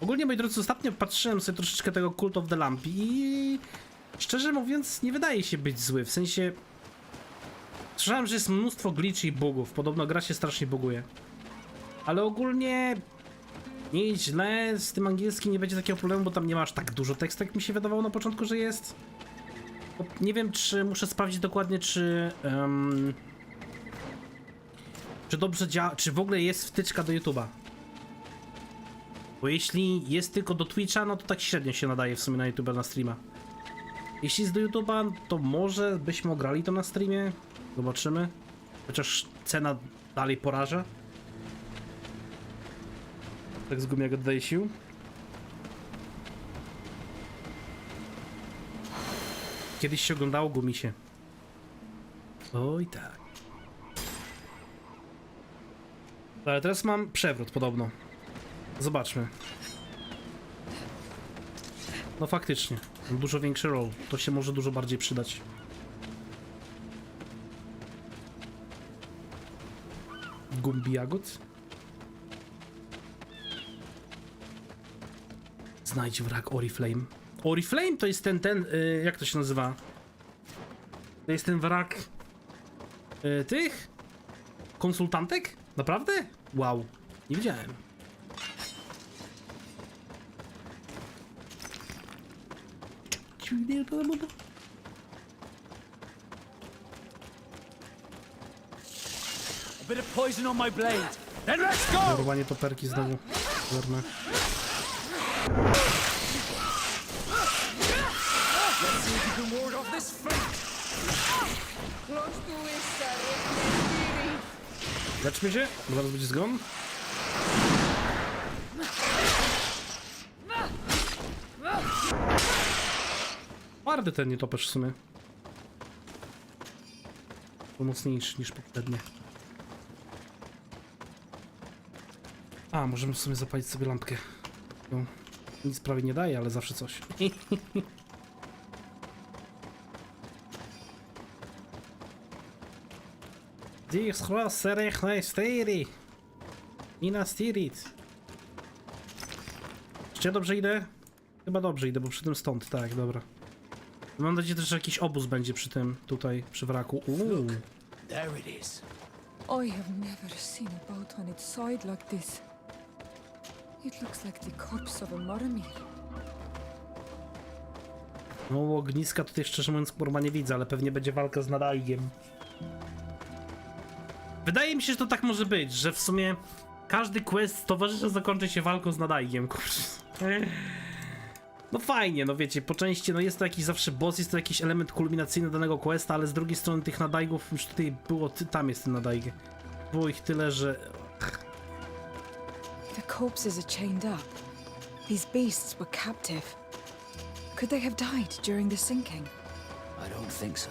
Ogólnie, moi drodzy, ostatnio patrzyłem sobie troszeczkę tego Cult of the Lamp i szczerze mówiąc nie wydaje się być zły, w sensie słyszałem, że jest mnóstwo glitchy i bugów, podobno gra się strasznie buguje. Ale ogólnie nie jest źle, z tym angielskim nie będzie takiego problemu, bo tam nie masz tak dużo tekstu, jak mi się wydawało na początku, że jest. Nie wiem, czy muszę sprawdzić dokładnie, czy dobrze działa, czy w ogóle jest wtyczka do YouTube'a. Bo jeśli jest tylko do Twitcha, no to tak średnio się nadaje w sumie na YouTube'a, na streama. Jeśli jest do YouTube'a, to może byśmy ograli to na streamie. Zobaczymy. Chociaż cena dalej poraża. Tak z gumiak oddaje sił. Kiedyś się oglądało Gumisie. Oj tak. Ale teraz mam przewrót podobno. Zobaczmy. No faktycznie. Mam dużo większy roll. To się może dużo bardziej przydać. Gumbi jagód. Znajdź wrak Oriflame. Oriflame to jest ten, jak to się nazywa? To jest ten wrak tych konsultantek? Naprawdę? Wow, nie wiedziałem. A bit of poison on my blade. Then let's go. Zorowanie toperki znowu. Zerne. Let's see if you can ward off this fate. Leczmy się, bo zaraz będzie zgon. Twardy ten nietoperz w sumie. Był mocniejszy niż poprzednie. A, możemy w sumie zapalić sobie lampkę. No, nic prawie nie daje, ale zawsze coś. Dich serech na steri. I na stirit. Czy ja dobrze idę? Chyba dobrze idę, bo przy tym stąd, tak, dobra. Mam nadzieję też, że jakiś obóz będzie przy tym, tutaj, przy wraku. There it is. I have never seen a boat on its side like this. It looks like the corpse of a mermaid. No, ogniska tutaj szczerze mówiąc kurwa nie widzę, ale pewnie będzie walka z Nadajgiem. Wydaje mi się, że to tak może być, że w sumie każdy quest towarzysza zakończy się walką z nadajkiem, kurczę. No fajnie, no wiecie, po części no jest to jakiś zawsze boss, jest to jakiś element kulminacyjny danego questa, ale z drugiej strony tych nadajków już tutaj było, tam jest ten nadajk. Było ich tyle, że... The corpses are chained up. These beasts were captive. Could they have died during the sinking? I don't think so.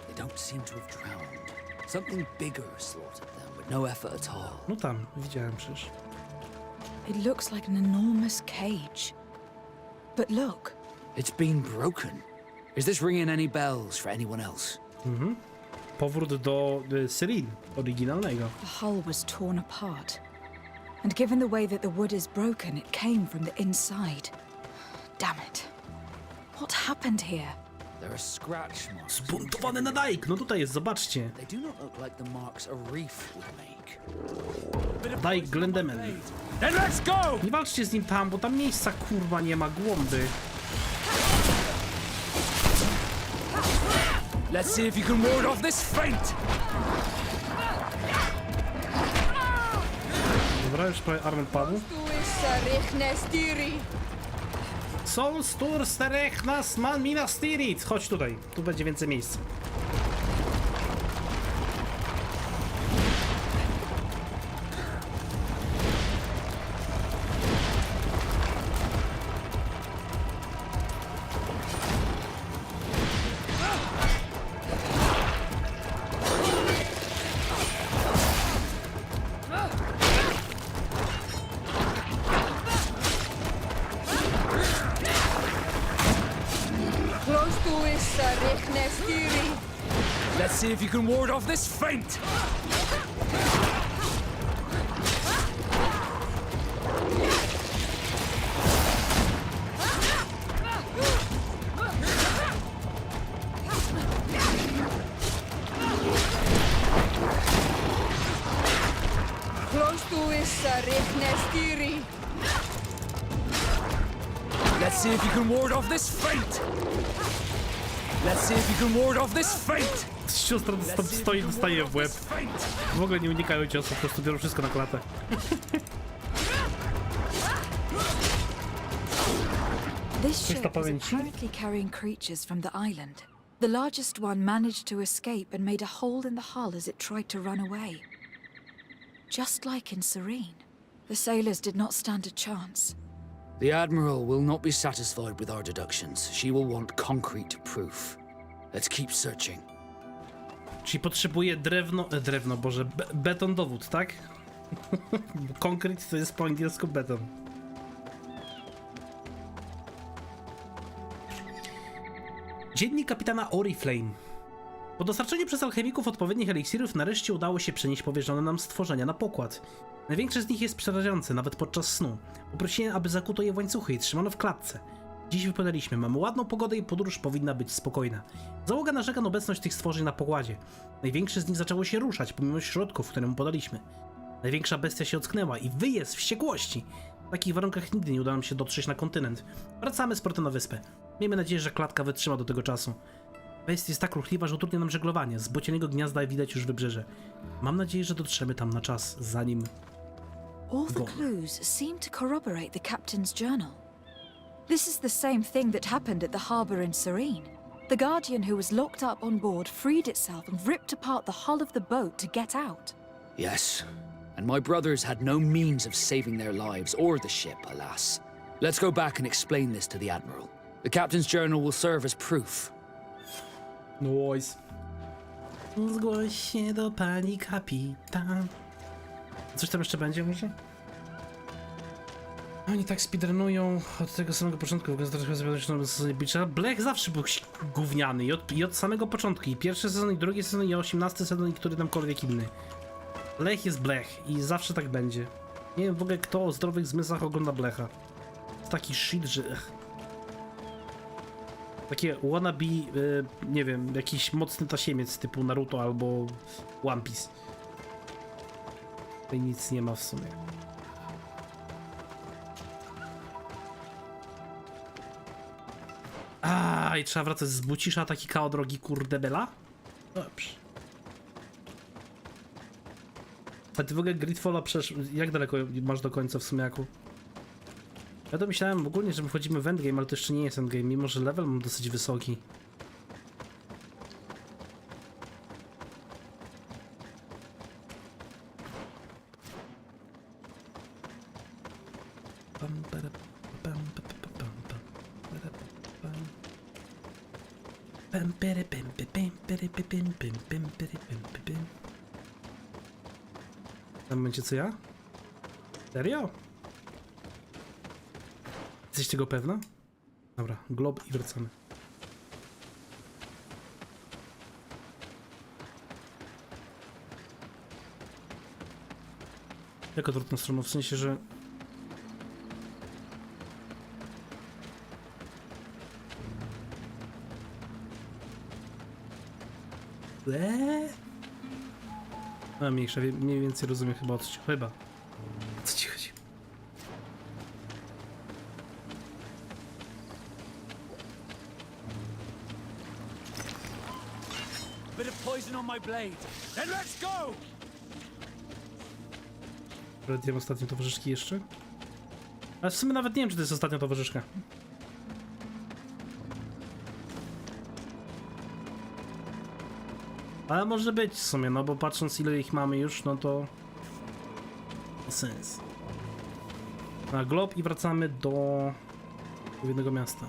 They don't seem to have drowned. Something bigger slaughtered them with no effort at all. No tam, widziałem przecież. It looks like an enormous cage. But look, It's been broken. Is this ringing any bells for anyone else? Powrót do Syrin oryginalnego. the hull was torn apart. And given the way that the wood is broken, it came from the inside. Damn it. What happened here? There are scratch marks. Zbuntowany nadajk, no tutaj jest, zobaczcie. They do not look like the marks a reef would make. Nadajk Glendemen. Then let's go! Nie walczcie z nim tam, bo tam miejsca kurwa nie ma, głąby. Let's see if you can ward off this feint! Dobra, już prawie armor padł. Sol stur sterech nas man mina stirit. Chodź tutaj, tu będzie więcej miejsca. Let's see if you can ward off this feint! Let's see if you can ward off this feint! Let's see if you can ward off this feint! Siostra tam stoi i dostaje w łeb. W ogóle nie unikają ciosu, po prostu biorą wszystko na klatę. This ship is pamięci? apparently carrying creatures from the island. The largest one managed to escape and made a hole in the hull as it tried to run away. Just like in Serene. The sailors did not stand a chance. The Admiral will not be satisfied with our deductions. She will want concrete proof. Let's keep searching. Czyli potrzebuje drewno, boże, beton dowód, tak? Konkret to jest po angielsku beton. Dziennik kapitana Oriflame. Po dostarczeniu przez alchemików odpowiednich eliksirów nareszcie udało się przenieść powierzone nam stworzenia na pokład. Największe z nich jest przerażające, nawet podczas snu. Poprosiłem, aby zakuto je w łańcuchy i trzymano w klatce. Dziś wypowiadaliśmy, mamy ładną pogodę i podróż powinna być spokojna. Załoga narzeka na obecność tych stworzeń na pokładzie. Największe z nich zaczęło się ruszać, pomimo środków, które mu podaliśmy. Największa bestia się ocknęła i wyje z wściekłości. W takich warunkach nigdy nie uda nam się dotrzeć na kontynent. Wracamy z portem na wyspę. Miejmy nadzieję, że klatka wytrzyma do tego czasu. Bestia jest tak ruchliwa, że utrudnia nam żeglowanie. Z bocianego gniazda widać już wybrzeże. Mam nadzieję, że dotrzemy tam na czas, zanim... All the clues seem to corroborate the captain's journal. This is the same thing that happened at the harbour in Serene. The Guardian who was locked up on board freed itself and ripped apart the hull of the boat to get out. Yes. And my brothers had no means of saving their lives or the ship, alas. Let's go back and explain this to the Admiral. The captain's journal will serve as proof. Noise. Zgłoś się do pani kapitan. Coś tam jeszcze będzie może? Oni tak speedrunują od tego samego początku. Blech zawsze był gówniany i od samego początku. I pierwszy sezon, i drugi sezon, i 18 sezon, i który tamkolwiek inny. Blech jest blech i zawsze tak będzie. Nie wiem w ogóle kto o zdrowych zmysłach ogląda blecha. To taki shit, że... Takie wannabe, nie wiem, jakiś mocny tasiemiec typu Naruto albo One Piece. Tutaj nic nie ma w sumie. I trzeba wracać z Bucisza, taki kao drogi kurde bela? Dobrze. A ty w ogóle Greedfalla przecież jak daleko masz do końca w sumie, Jakub? Ja to myślałem ogólnie, że my wchodzimy w endgame, ale to jeszcze nie jest endgame, mimo że level mam dosyć wysoki. Tam będzie co ja? Serio? Jesteś tego pewna? Dobra, glob i wracamy. Jak odwrotną stroną, w sensie, że... A mniejsza, mniej więcej rozumiem chyba o co ci chodzi. O co ci chodzi? Bit of poison on my blade. Then let's go! Wiem ostatnie towarzyszki jeszcze. Ale w sumie nawet nie wiem, czy to jest ostatnia towarzyszka. Ale może być w sumie, no bo patrząc ile ich mamy już, no to... ma sens. Na glob i wracamy do jednego miasta.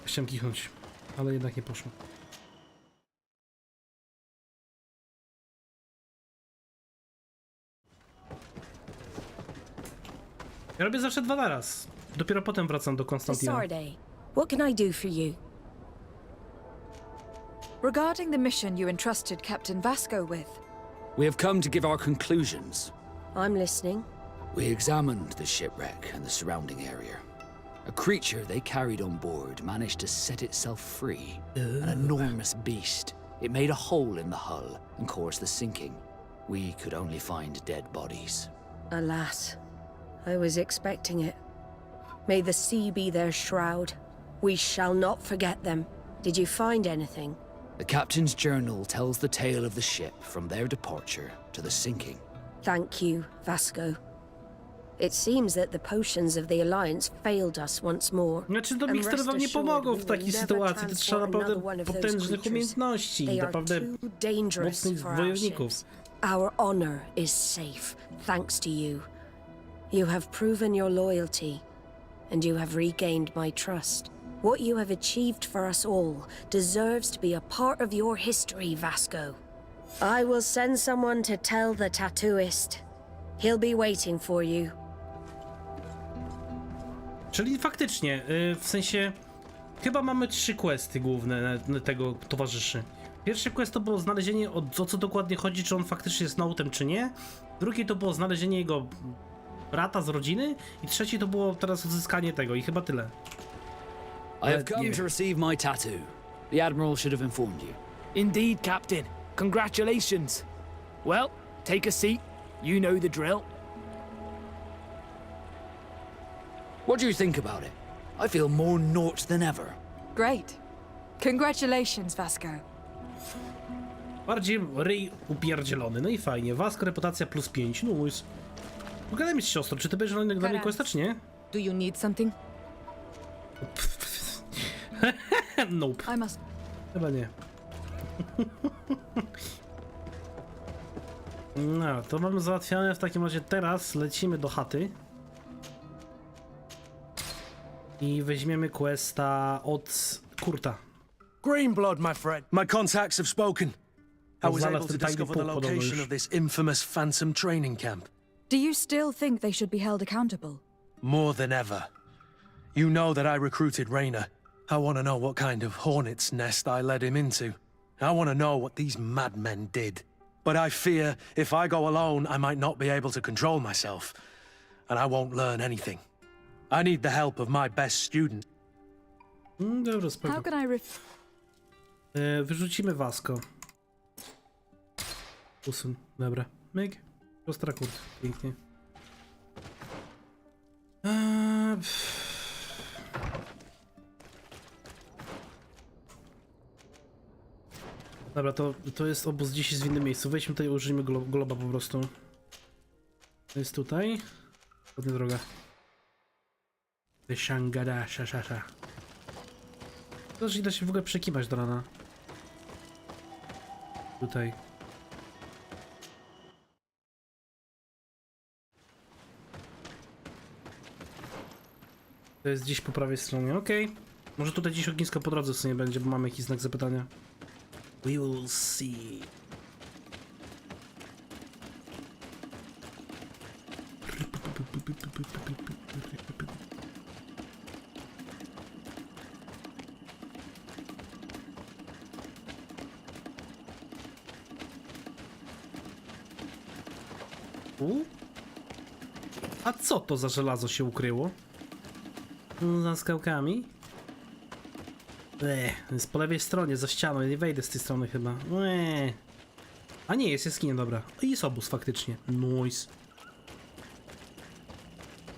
Chciałem kichnąć, ale jednak nie poszło. Ja robię zawsze dwa naraz. Dopiero potem wracam do Konstantina. Sarday, what can I do for you? Regarding the mission you entrusted Captain Vasco with, We have come to give our conclusions. I'm listening. We examined the shipwreck and the surrounding area. A creature they carried on board managed to set itself free. An enormous beast. It made a hole in the hull and caused the sinking. We could only find dead bodies. Alas, I was expecting it. May the sea be their shroud. We shall not forget them. Did you find anything? The captain's journal tells the tale of the ship from their departure to the sinking. Thank you, Vasco. It seems that the potions of the Alliance failed us once more. Znaczy to mikstury wam nie pomogą w takiej sytuacji, to trzeba naprawdę potężnych umiejętności, naprawdę mocnych wojowników. Our honor is safe, thanks to you. You have proven your loyalty, and you have regained my trust. What you have achieved for us all deserves to be a part of your history, Vasco. I will send someone to tell the tattooist. He'll be waiting for you. Czyli faktycznie, w sensie, chyba mamy 3 questy główne na tego towarzyszy. Pierwszy quest to było znalezienie, o co dokładnie chodzi, czy on faktycznie jest nautem, czy nie. Drugi to było znalezienie jego brata z rodziny. I trzeci to było teraz odzyskanie tego i chyba tyle. I have come to receive my tattoo. The Admiral should have informed you. Indeed, Captain. Congratulations. Well, take a seat. You know the drill. What do you think about it? I feel more Nort than ever. great. Congratulations, Vasco. Bardziej ryj upierdzielony, no i fajnie. Vasco, reputacja +5, no jest. Pogadaj mi z siostrą, czy ty będziesz na mnie questa, czy nie? Do you need something? Nope. I must. Chyba nie. No, to mamy załatwione. W takim razie teraz lecimy do chaty. I weźmiemy questa od Kurta. Greenblood, my friend. My contacts have spoken. I was able to discover the location of this infamous Phantom training camp. Do you still think they should be held accountable? More than ever. You know that I recruited Rayner. I want to know what kind of hornet's nest I led him into. I want to know what these madmen did. But I fear if I go alone, I might not be able to control myself. And I won't learn anything. I need the help of my best student. Dobra, spoko. How can I Wyrzucimy Vasco. Usun, dobra. Myk. Siostra Kurt, pięknie. Dobra, to jest obóz gdzieś jest w innym miejscu. Wejdźmy tutaj, użyjmy globa po prostu. To jest tutaj. Ładna droga. Shangada, szaszasza. To że da się w ogóle przekimać do rana. Tutaj. To jest gdzieś po prawej stronie, okej. Może tutaj gdzieś ognisko po drodze w sumie będzie, bo mamy jakiś znak zapytania. We will see. A co to za żelazo się ukryło? Za skałkami? Jest po lewej stronie, za ścianą. Ja nie wejdę z tej strony chyba. A nie, jest jaskinia, dobra. I jest obóz faktycznie. Nice.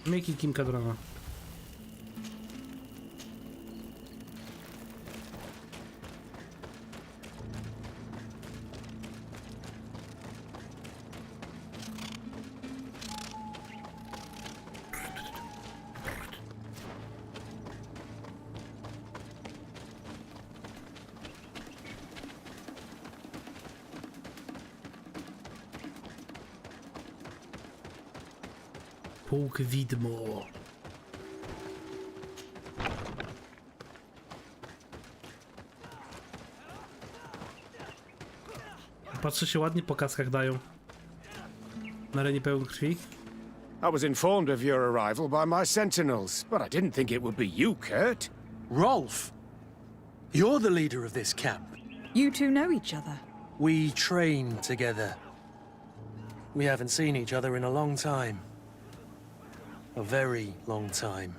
Mieki Kimka droga. Pułk widmo. Patrzę się ładnie po kaskach dają. Na arenie pełen krwi. I was informed of your arrival by my sentinels, but I didn't think it would be you, Kurt. Rolf! You're the leader of this camp. You two know each other. We train together. We haven't seen each other in a long time. A very long time.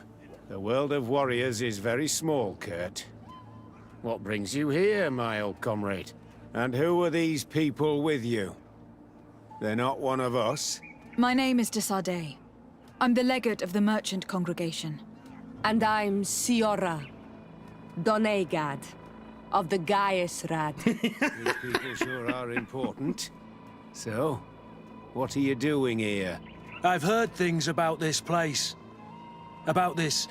The world of warriors is very small, Kurt. What brings you here, my old comrade? And who are these people with you? They're not one of us? My name is Desade. I'm the legate of the merchant congregation. And I'm Siora Donegad of the Gaiusrad. These people sure are important. So, what are you doing here? I've heard things about this place. About this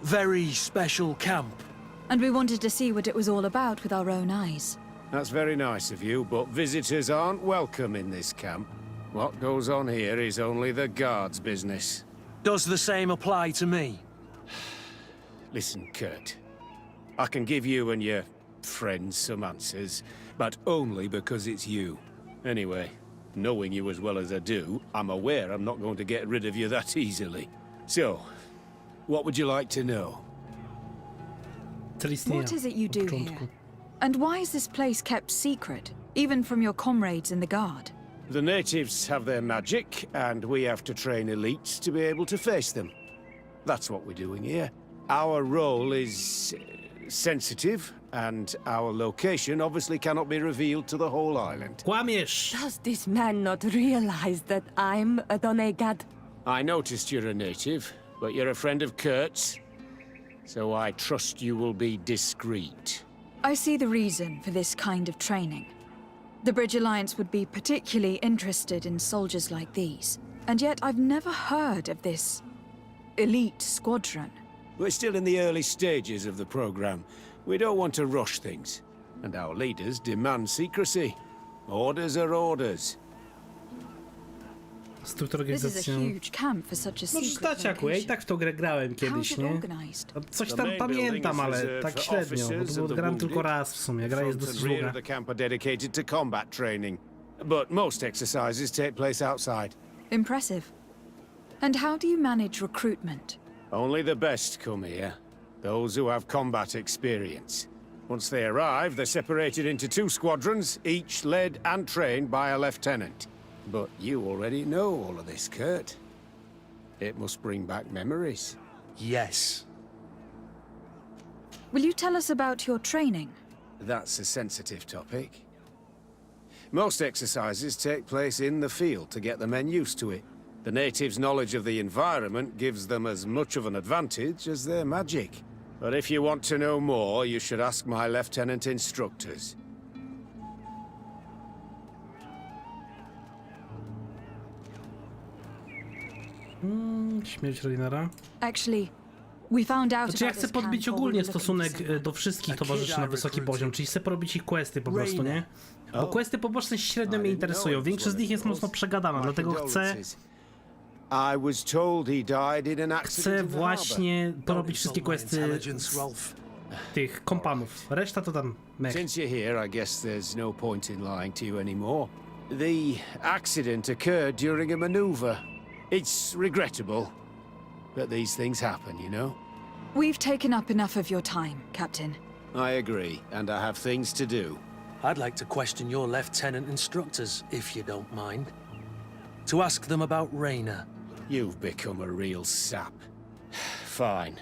very special camp. And we wanted to see what it was all about with our own eyes. That's very nice of you, but visitors aren't welcome in this camp. What goes on here is only the guards' business. Does the same apply to me? Listen, Kurt. I can give you and your friends some answers, but only because it's you. Anyway, knowing you as well as I do, I'm aware I'm not going to get rid of you that easily. So, what would you like to know? What is it you do here? And why is this place kept secret, even from your comrades in the guard? The natives have their magic, and we have to train elites to be able to face them. That's what we're doing here. Our role is sensitive, and our location obviously cannot be revealed to the whole island. Kłamiesz! Does this man not realize that I'm a Donegad? I noticed you're a native, but you're a friend of Kurt's, so I trust you will be discreet. I see the reason for this kind of training. The Bridge Alliance would be particularly interested in soldiers like these, and yet I've never heard of this elite squadron. We're still in the early stages of the program. We don't want to rush things, and our leaders demand secrecy. Orders are orders. This is a huge camp for such a Możesz secret dać, Jakub, ja i tak w to grę grałem kiedyś, How's it nie? organized? No, coś tam pamiętam, ale tak średnio, bo to było grałem tylko raz w sumie, gra jest dosyć długa. The camp are dedicated to combat training, but most exercises take place outside. Impressive. And how do you manage recruitment? Only the best come here. Those who have combat experience. Once they arrive, they're separated into 2 squadrons, each led and trained by a lieutenant. But you already know all of this, Kurt. It must bring back memories. Yes. Will you tell us about your training? That's a sensitive topic. Most exercises take place in the field to get the men used to it. The natives' knowledge of the environment gives them as much of an advantage as their magic. But if you want to know more, you should ask my lieutenant instructors. Śmierć Rainera. Actually, we found out Znaczy ja about chcę this camp podbić while we ogólnie were looking stosunek for some- do wszystkich towarzyszy na wysoki poziom, czyli chcę porobić ich questy po prostu, nie? Bo questy poboczne średnio mnie interesują, większość z nich jest mocno przegadana, dlatego chcę właśnie porobić wszystkie questy tych kompanów. Reszta to tam mech. Since you're here, I guess there's no point in lying to you anymore. The accident occurred during a maneuver. It's regrettable, but these things happen, you know? We've taken up enough of your time, Captain. I agree, and I have things to do. I'd like to question your lieutenant instructors, if you don't mind. To ask them about Raina. You've become a real sap. Fine,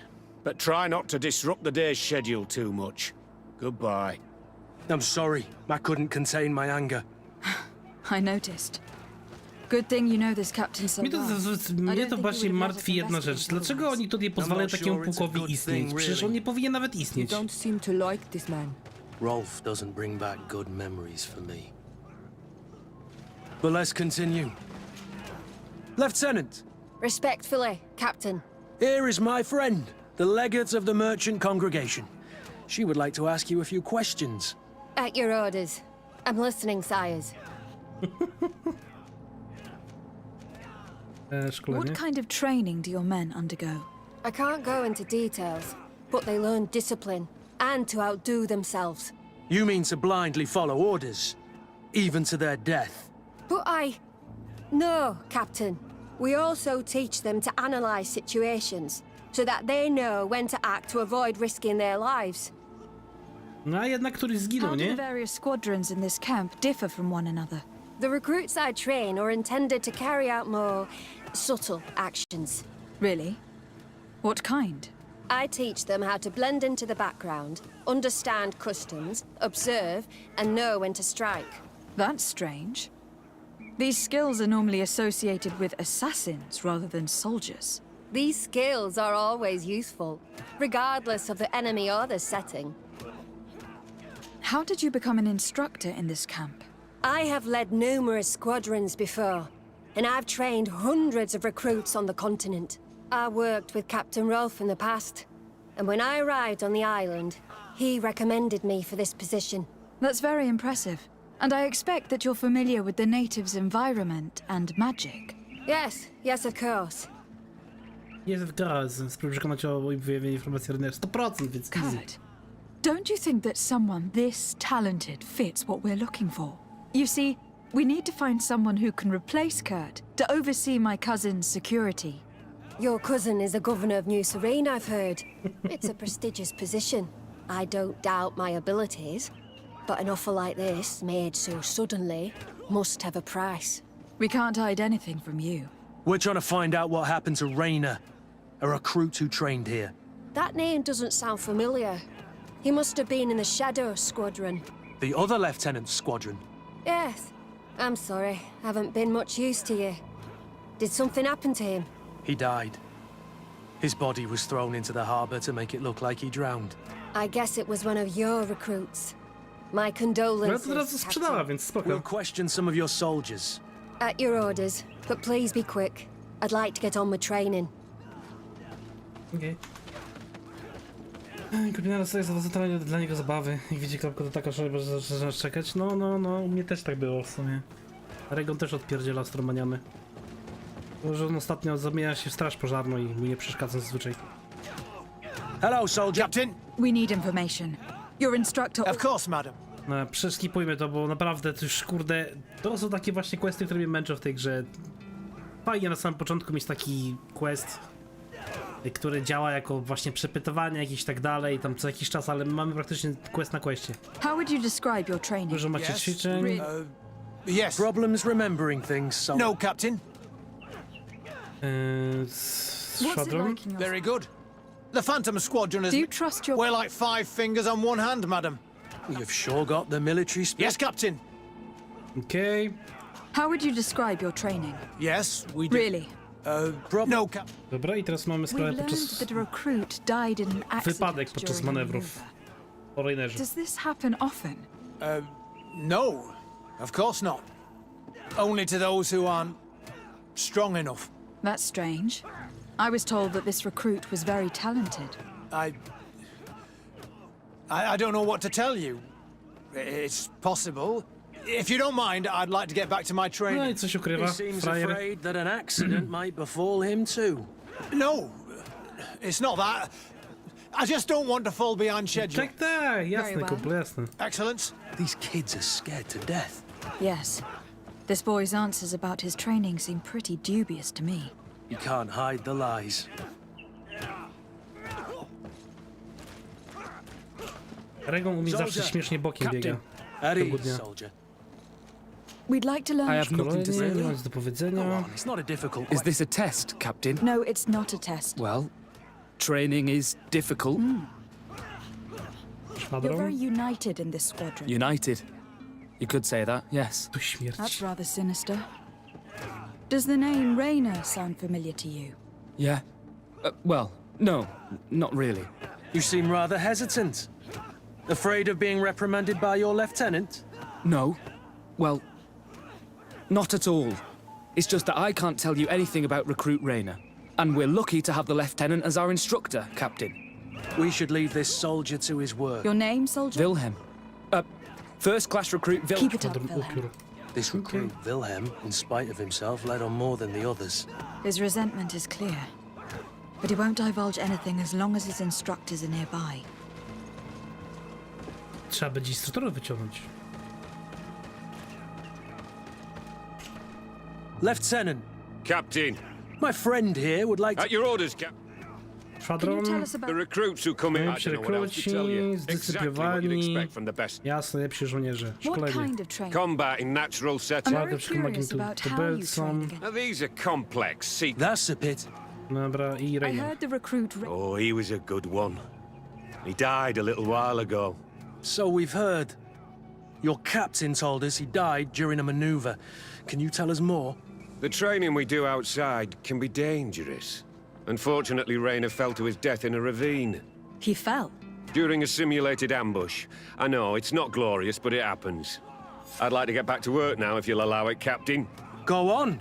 but try not to disrupt the day's schedule too much. Goodbye. I'm sorry, I couldn't contain my anger. I noticed. Good thing you know this captain so Mnie to bardziej martwi jedna rzecz. Dlaczego oni tutaj pozwalają takiemu pułkowi istnieć? Przecież on nie powinien nawet istnieć. You don't seem to like this man. Rolf doesn't bring back good memories for me. But let's continue. Lieutenant! Respectfully, Captain. Here is my friend, the legate of the merchant congregation. She would like to ask you a few questions. At your orders. I'm listening, sires. What kind of training do your men undergo? I can't go into details, but they learn discipline and to outdo themselves. You mean to blindly follow orders, even to their death? But No, Captain. We also teach them to analyze situations, so that they know when to act to avoid risking their lives. No a jednak któryś zginął, How do the nie? various squadrons in this camp differ from one another? The recruits I train are intended to carry out more subtle actions. Really? What kind? I teach them how to blend into the background, understand customs, observe, and know when to strike. That's strange. These skills are normally associated with assassins rather than soldiers. These skills are always useful, regardless of the enemy or the setting. How did you become an instructor in this camp? I have led numerous squadrons before, and I've trained hundreds of recruits on the continent. I worked with Captain Rolf in the past, and when I arrived on the island, he recommended me for this position. That's very impressive. And I expect that you're familiar with the natives' environment and magic. Yes, of course. Jest w gaz, spróbuj przekonać o wyjawieniu informacji Rainera 100%, więc easy. Kurt, don't you think that someone this talented fits what we're looking for? You see, we need to find someone who can replace Kurt to oversee my cousin's security. Your cousin is a governor of New Serene, I've heard. It's a prestigious position. I don't doubt my abilities, but an offer like this, made so suddenly, must have a price. We can't hide anything from you. We're trying to find out what happened to Raina, a recruit who trained here. That name doesn't sound familiar. He must have been in the Shadow Squadron. The other lieutenant's squadron. Yes. I'm sorry, haven't been much use to you. Did something happen to him? He died. His body was thrown into the harbor to make it look like he drowned. I guess it was one of your recruits. My No to condolences, teraz to sprzedała, Captain. więc spoko. We'll question some of your soldiers. At your orders, but please be quick. I'd like to get on with training. Okej. Kapitana dostaje zadanie dla niego zabawy. Jak widzi kropkę to taka, że zaczynasz czekać. No, u mnie też tak było w sumie. Regon też odpierdziela stromaniany. Może on ostatnio zamienia się w straż pożarną i mi nie przeszkadza zazwyczaj. Hello, soldier. Captain? We need information. Your instructor... Of course, madam. No, przeskipujmy to, bo naprawdę to już kurde... To są takie właśnie questy, które mnie męczą w tej grze. Fajnie na samym początku mieć taki quest, który działa jako właśnie przepytowanie jakieś tak dalej, tam co jakiś czas, ale mamy praktycznie quest na questie. How would you describe your training? Dużo macie ćwiczeń. Yes. Problems remembering things, so... No, Captain. What's it Squadron? like in your... Very good. The Phantom Squadron is... Do you trust your... We're like 5 fingers on one hand, madam. You've sure got the military spirit. Yes, Captain. Okej. How would you describe your training? Yes, we do. Really? No, Cap... Dobra, i teraz mamy We sprawę learned podczas... that a recruit died in an accident Wypadek podczas during a manewrów maneuver. o Rainerze. Does this happen often? No, of course not. Only to those who aren't strong enough. That's strange. I was told that this recruit was very talented. I don't know what to tell you. It's possible. If you don't mind, I'd like to get back to my No i training. coś ukrywa, He seems frajer. afraid that an accident might befall him too. No, it's not that. I just don't want to fall behind schedule. Tak, jasne, Very well. kumpel, jasne. Excellence. These kids are scared to death. Yes. This boy's answers about his training seem pretty dubious to me. You can't hide the lies. Regon u mnie zawsze Soldier, śmiesznie bokiem Captain. biega. At Tego ease, dnia. soldier. We'd like to learn. I have nothing to say. Szkolenie, nie ma nic do Go powiedzenia. on, it's not a difficult Is this a test, Captain? No, it's not a test. Well, training is difficult. You're Szwadron. very united in this squadron. United. You could say that, yes. Tu śmierć. That's rather sinister. Does the name Rayner sound familiar to you? Yeah. Well, no, not really. You seem rather hesitant. Afraid of being reprimanded by your lieutenant? No. Well, not at all. It's just that I can't tell you anything about Recruit Rayner. And we're lucky to have the Lieutenant as our instructor, Captain. We should leave this soldier to his work. Your name, soldier? Wilhelm. First-class recruit Keep it up, Szwadron Wilhelm. upiór. This recruit, Wilhelm, in spite of himself, led on more than the others. His resentment is clear. But he won't divulge anything as long as his instructors are nearby. Trzeba będzie instruktorów wyciągnąć. Lieutenant, Captain, my friend here would like to... at your orders, Cap. Can you tell Szwadron. us about... The recruits who come in, I Lepsi don't know what else to tell you. rekruci, Exactly what you'd zdyscyplinowani. expect from the best. Jasne, lepsi żołnierze. What Szkolenie. kind of training? Combat in natural I'm setting. very Przede wszystkim curious magiem about tu how you train tubylcom. again. Now these are complex secrets. That's a pit. Dobra, i I Regon. heard the recruit... Oh, he was a good one. He died a little while ago. So we've heard. Your captain told us he died during a maneuver. Can you tell us more? The training we do outside can be dangerous. Unfortunately, Rayner fell to his death in a ravine. He fell. During a simulated ambush. I know, it's not glorious, but it happens. I'd like to get back to work now, if you'll allow it, Captain. Go on.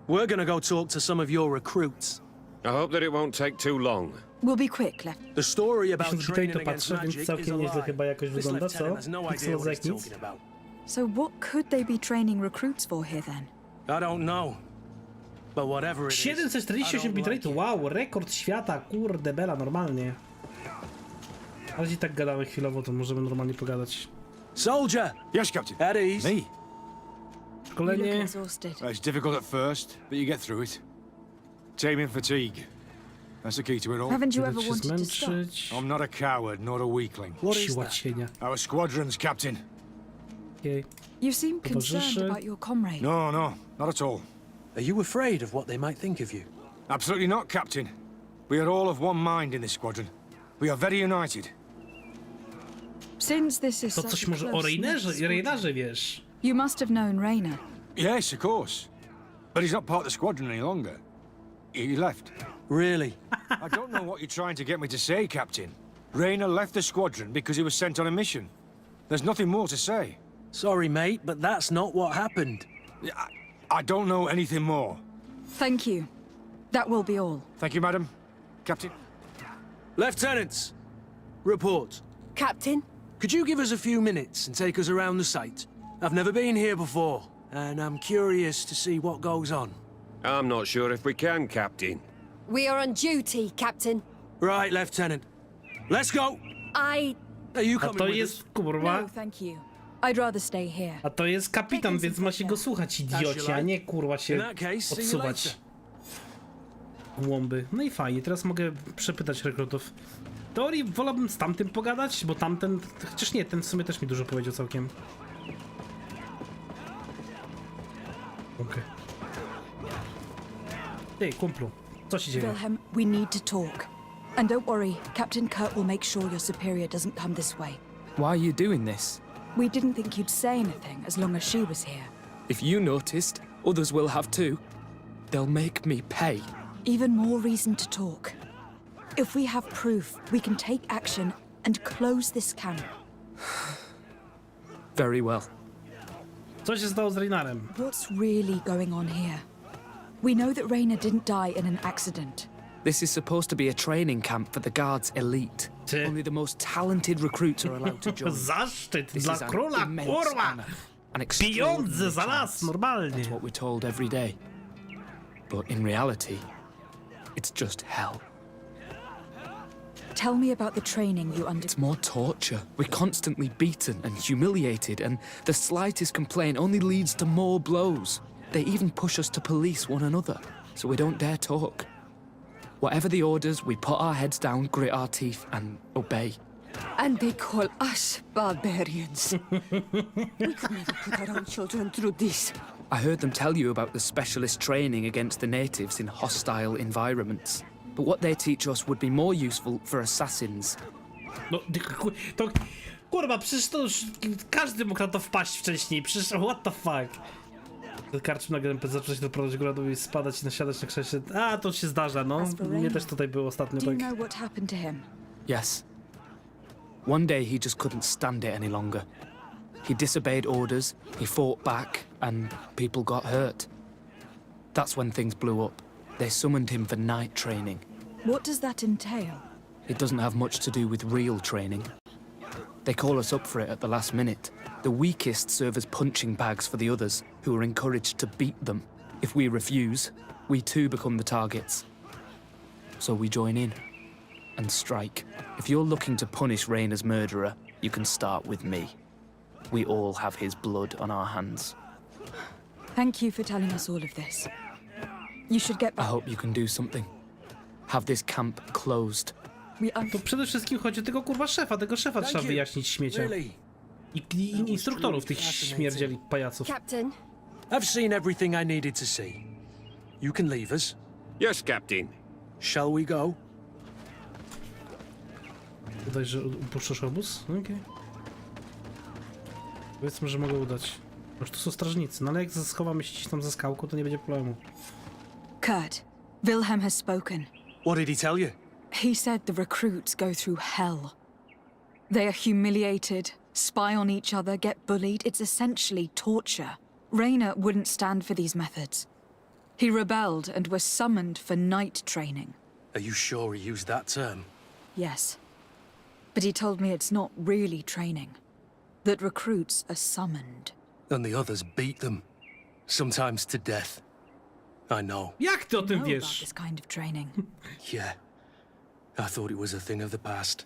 We're gonna go talk to some of your recruits. I hope that it won't take too long. We'll be quick, Left. The story about Jeśli tutaj training to against patrzę, więc magic is całkiem a nieźle lie. chyba jakoś This wygląda, lieutenant co? has no idea Pixel what he's jak nic. talking about. So what could they be training recruits for here then? I don't know. But whatever it is, I 748 don't like bitrate'u, it. wow, rekord świata, kurde bela, normalnie. Ale i tak gadamy chwilowo, to możemy normalnie pogadać. Soldier! Yes, Captain. At ease. Me? You look Szkolenie. exhausted. It's difficult at first, but you get through it. Taming fatigue. That's the key to it all. Haven't you Nie ever dać się wanted to stop? zmęczyć. I'm not a coward, nor a weakling. What is Siła that? cienia. Our squadron's captain. Okej. You seem concerned Towarzyszy. about your comrade. No, not at all. Are you afraid of what they might think of you? Absolutely not, Captain. We are all of one mind in this squadron. We are very united. Since this is To such coś a może o close-knit Raynerze squadron, wiesz. you must have known Rayner. Yes, of course. But he's not part of the squadron any longer. He left. Really? I don't know what you're trying to get me to say, Captain. Rayner left the squadron because he was sent on a mission. There's nothing more to say. Sorry, mate, but that's not what happened. I don't know anything more. Thank you. That will be all. Thank you, madam. Captain. Lieutenants, report. Captain? Could you give us a few minutes and take us around the site? I've never been here before, and I'm curious to see what goes on. I'm not sure if we can, Captain. We are on duty, Captain. Right, Lieutenant. Let's go! I... Are you A coming to with jest, us? kurwa, No, thank you. I'd rather stay here. a to jest kapitan, więc ma się go słuchać, idiocie, a nie kurwa In się that case, see you odsuwać. later. Głąby. No i fajnie, teraz mogę przepytać rekrutów. W teorii wolałbym z tamtym pogadać, bo tamten, chociaż nie, ten w sumie też mi dużo powiedział całkiem. Okej. Ej, kumplu, co się dzieje? Wilhelm, we need to talk. And don't worry, Captain Kurt will make sure your superior doesn't come this way. Why are you doing this? We didn't think you'd say anything as long as she was here. If you noticed, others will have too. They'll make me pay. Even more reason to talk. If we have proof, we can take action and close this camp. Very well. Co się stało z Raynarem? What's really going on here? We know that Raina didn't die in an accident. This is supposed to be a training camp for the Guard's elite. Only the most talented recruits are allowed to join. Zaszczyt This dla is an króla, immense kurwa! honor, an Pieniądze extraordinary za las, chance. normalnie. That's what we're told every day. But in reality, it's just hell. Tell me about the training you undertook. It's more torture. We're constantly beaten and humiliated, and the slightest complaint only leads to more blows. They even push us to police one another, so we don't dare talk. Whatever the orders, we put our heads down, grit our teeth, and obey. And they call us barbarians. We could never put our own children through this. I heard them tell you about the specialist training against the natives in hostile environments. But what they teach us would be more useful for assassins. No, to... Kurwa, przecież to już... Każdy mógł na to wpaść wcześniej, przecież what the fuck? Karczmy na gębę, zacząć doprowadzić góra dół i spadać i nasiadać na krześle. A, to się zdarza, no. Mnie też tutaj było ostatnio, Do you tak. know what happened to him? Yes. One day he just couldn't stand it any longer. He disobeyed orders, he fought back, and people got hurt. That's when things blew up. They summoned him for night training. What does that entail? It doesn't have much to do with real training. They call us up for it at the last minute. The weakest serve as punching bags for the others, who are encouraged to beat them. If we refuse, we too become the targets. So we join in and strike. If you're looking to punish Raina's murderer, you can start with me. We all have his blood on our hands. Thank you for telling us all of this. You should get I back. hope you can do something. Have this camp closed. To przede wszystkim chodzi o tego kurwa szefa, tego szefa trzeba wyjaśnić śmiecia. I instruktorów tych śmierdzieli pajaców. Captain, I've seen everything I needed to see. You can leave us. Yes, Captain. Shall we go? Udaj, że upuszczasz obóz? Okej. Powiedzmy, że mogę udać. Już tu są strażnicy, no ale jak schowamy się tam za skałką, to nie będzie problemu. Kurt, Wilhelm has spoken. What did he tell you? He said the recruits go through hell. They are humiliated, spy on each other, get bullied. It's essentially torture. Raina wouldn't stand for these methods. He rebelled and was summoned for night training. Are you sure he used that term? Yes. But he told me it's not really training. That recruits are summoned. And the others beat them. Sometimes to death. I know. Jak ty o tym Know about wiesz? this kind of training. Yeah. I thought it was a thing of the past.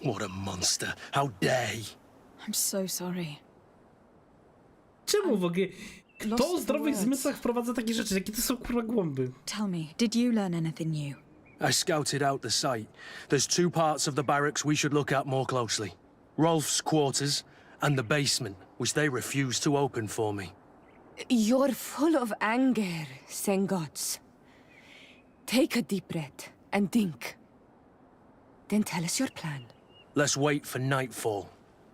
What a monster. How dare he? I'm so sorry. Czemu w ogóle? Kto Lost o the zdrowych words. zmysłach wprowadza takie rzeczy? Jakie to są kurwa głąby? Tell me, did you learn anything new? I scouted out the site. There's two parts of the barracks we should look at more closely. Rolf's quarters and the basement, which they refuse to open for me. You're full of anger, Sengots. Take a deep breath and think. Then tell us your plan. Let's wait for nightfall.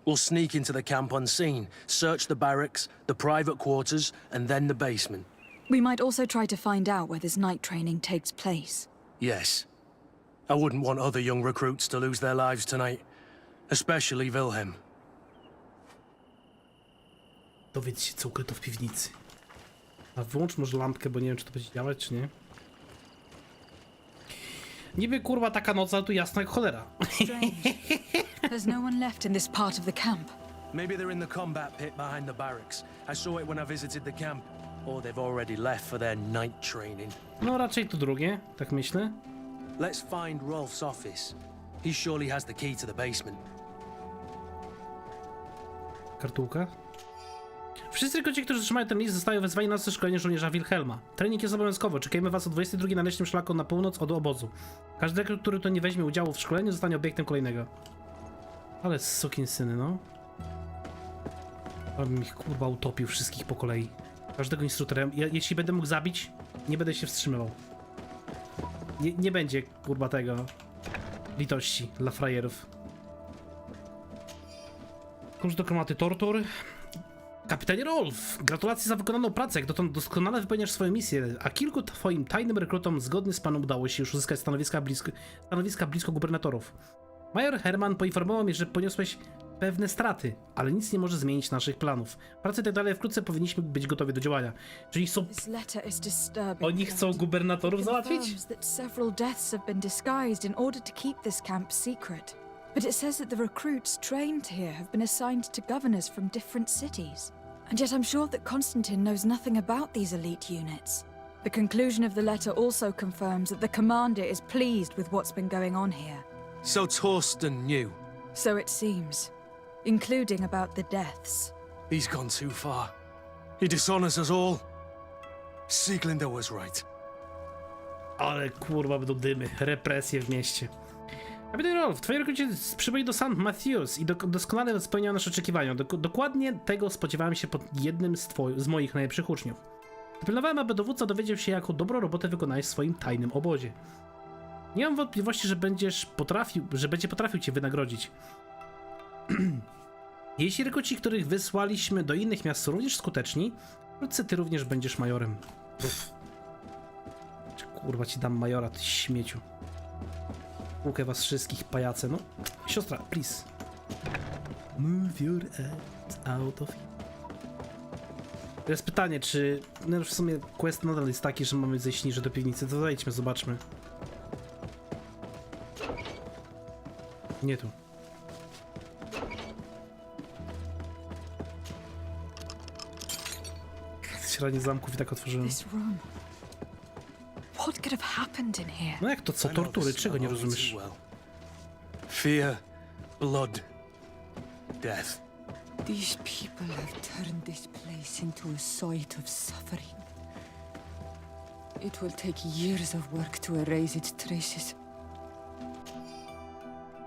We'll sneak into the camp unseen, search the barracks, the private quarters, and then the basement. We might also try to find out where this night training takes place. Yes. I wouldn't want other young recruits to lose their lives tonight. Especially Wilhelm. Dowiedz się, co ukryto w piwnicy. A wyłącz może lampkę, bo nie wiem, czy to będzie działać, czy nie. Niby kurwa taka noc, ale tu jasno jak cholera. There's no one left in this part of the camp. Maybe they're in the combat pit behind the barracks. I saw it when I visited the camp. Or they've already left for their night training. No raczej to drugie, tak myślę. Let's find Rolf's office. He surely has the key to the basement. Kartułka. Wszyscy rekruci, którzy trzymają ten list, zostają wezwani na szkolenie żołnierza Wilhelma. Trening jest obowiązkowy. Czekajmy was o 22 na leśnym szlaku na północ od obozu. Każdy rekrut, który tu nie weźmie udziału w szkoleniu, zostanie obiektem kolejnego. Ale sukinsyny, no. Abym ich kurwa utopił wszystkich po kolei. Każdego instruktora. Jeśli będę mógł zabić, nie będę się wstrzymywał. Nie będzie kurwa tego litości dla frajerów. Klucz do komnaty tortur. Kapitanie Rolf, gratulacje za wykonaną pracę, jak dotąd doskonale wypełniasz swoją misję, a kilku twoim tajnym rekrutom zgodnie z panem udało się już uzyskać stanowiska blisko gubernatorów. Major Herman poinformował mnie, że poniosłeś pewne straty, ale nic nie może zmienić naszych planów. Prace i tak dalej, wkrótce powinniśmy być gotowi do działania. Czyli są... This letter is disturbing. Oni chcą gubernatorów It załatwić? confirms that several deaths have been disguised in order to keep this camp secret. But it says that the recruits trained here have been assigned to governors from different cities. And yet I'm sure that Constantine knows nothing about these elite units. The conclusion of the letter also confirms that the commander is pleased with what's been going on here. So Torsten knew. So it seems, including about the deaths. He's gone too far. He dishonors us all. Sieglinder was right. Ale kurwa, będą dymy, represje w mieście. Kapitanie Rolf, twoi rekruci przybyli do St. Matthews i doskonale spełniają nasze oczekiwania. Dokładnie tego spodziewałem się pod jednym z moich najlepszych uczniów. Pilnowałem, aby dowódca dowiedział się, jaką dobrą robotę wykonałeś w swoim tajnym obozie. Nie mam wątpliwości, że będzie potrafił cię wynagrodzić. Jeśli rekruci, których wysłaliśmy do innych miast, są również skuteczni, wkrótce ty również będziesz majorem. Kurwa, ci dam majora, ty śmieciu. Łukę was wszystkich, pajace, no. Siostra, please. Move your ass out of here. To jest pytanie, czy... No w sumie quest nadal jest taki, że mamy zejść niżej do piwnicy, to zejdźmy, zobaczmy. Nie tu. Średnie zamków i tak otworzyłem. What could have happened in here? No jak to co? Tortury? Czego nie rozumiesz? Fear, blood, death. These people have turned this place into a site of suffering. It will take years of work to erase its traces.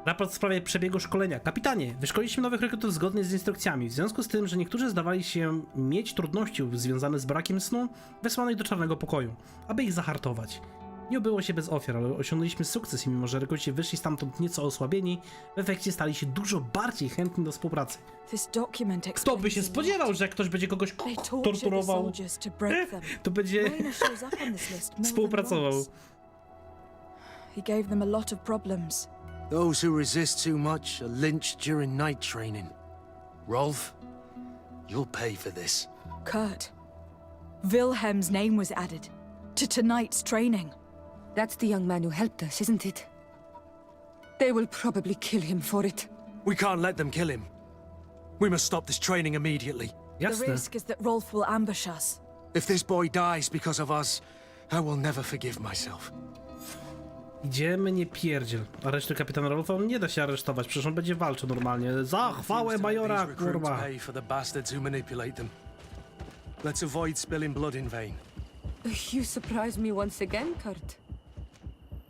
Raport w sprawie przebiegu szkolenia. Kapitanie, wyszkoliliśmy nowych rekrutów zgodnie z instrukcjami. W związku z tym, że niektórzy zdawali się mieć trudności związane z brakiem snu, wysłano ich do czarnego pokoju, aby ich zahartować. Nie obyło się bez ofiar, ale osiągnęliśmy sukces i mimo, że rekruci wyszli stamtąd nieco osłabieni, w efekcie stali się dużo bardziej chętni do współpracy. Kto by się spodziewał, że jak ktoś będzie kogoś torturował, to będzie współpracował. He gave them a lot of problems. Those who resist too much are lynched during night training. Rolf, you'll pay for this. Kurt, Wilhelm's name was added to tonight's training. That's the young man who helped us, isn't it? They will probably kill him for it. We can't let them kill him. We must stop this training immediately. The risk is that Rolf will ambush us. If this boy dies because of us, I will never forgive myself. Idziemy, nie pierdziel. Aresztuj kapitana Rolfa, on nie da się aresztować, przecież on będzie walczył normalnie. Za chwałę majora, kurwa. Let's avoid spilling blood in vain. You surprise me once again, Kurt.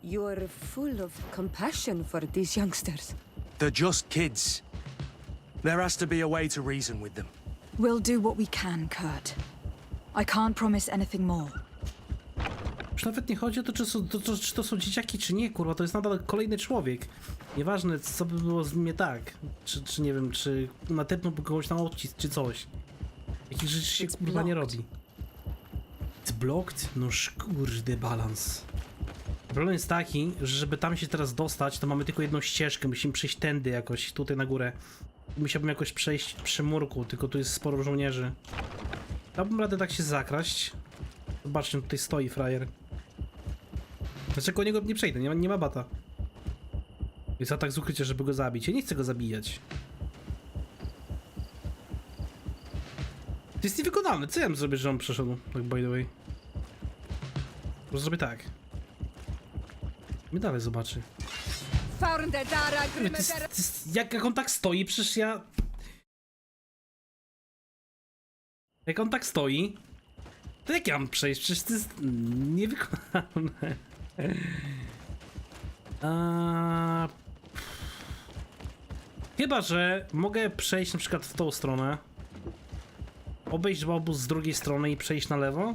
You're full of compassion for these youngsters. They're just kids. There has to be a way to reason with them. We'll do what we can, Kurt. I can't promise anything more. Już nawet nie chodzi o to, czy to są dzieciaki, czy nie, kurwa, to jest nadal kolejny człowiek. Nieważne, co by było z nim nie tak. Czy nie wiem, czy natepnąłby kogoś na odcisk, czy coś. Jakich rzeczy się, kurwa, nie robi. It's blocked? No kurde, balans. Problem jest taki, że żeby tam się teraz dostać, to mamy tylko jedną ścieżkę, musimy przejść tędy jakoś, tutaj na górę. Musiałbym jakoś przejść przy murku, tylko tu jest sporo żołnierzy. Dałbym radę tak się zakraść. Zobaczcie, tutaj stoi frajer. Dlaczego niego nie przejdę? Nie ma bata. Jest atak z ukrycia, żeby go zabić. Ja nie chcę go zabijać. To jest niewykonalne. Co ja bym zrobił, że on przeszedł? Tak, by the way. Po zrobię tak. My dalej zobaczy. Jak on tak stoi, przecież ja... Jak on tak stoi, to jak ja mam przejść? Przecież to jest niewykonalne. Chyba że mogę przejść na przykład w tą stronę, obejść obóz z drugiej strony i przejść na lewo.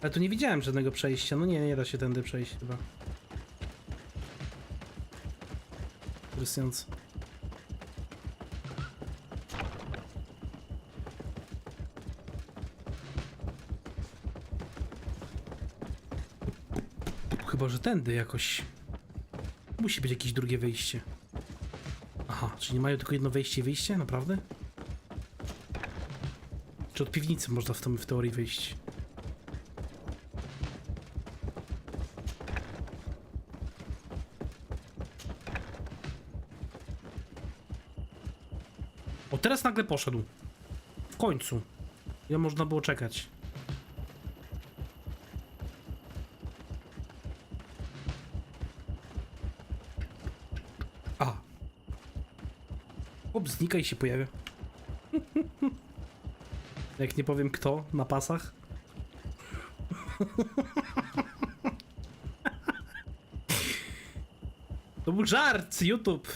Ale tu nie widziałem żadnego przejścia. No nie da się tędy przejść chyba. Interesujące. Chyba że tędy jakoś. Musi być jakieś drugie wyjście. Aha, czyli nie mają tylko jedno wejście i wyjście? Naprawdę? Czy od piwnicy można w teorii wyjść? O, teraz nagle poszedł. W końcu. Ile można było czekać? A. Hop, znika i się pojawia. Jak nie powiem kto na pasach. To był żart, YouTube.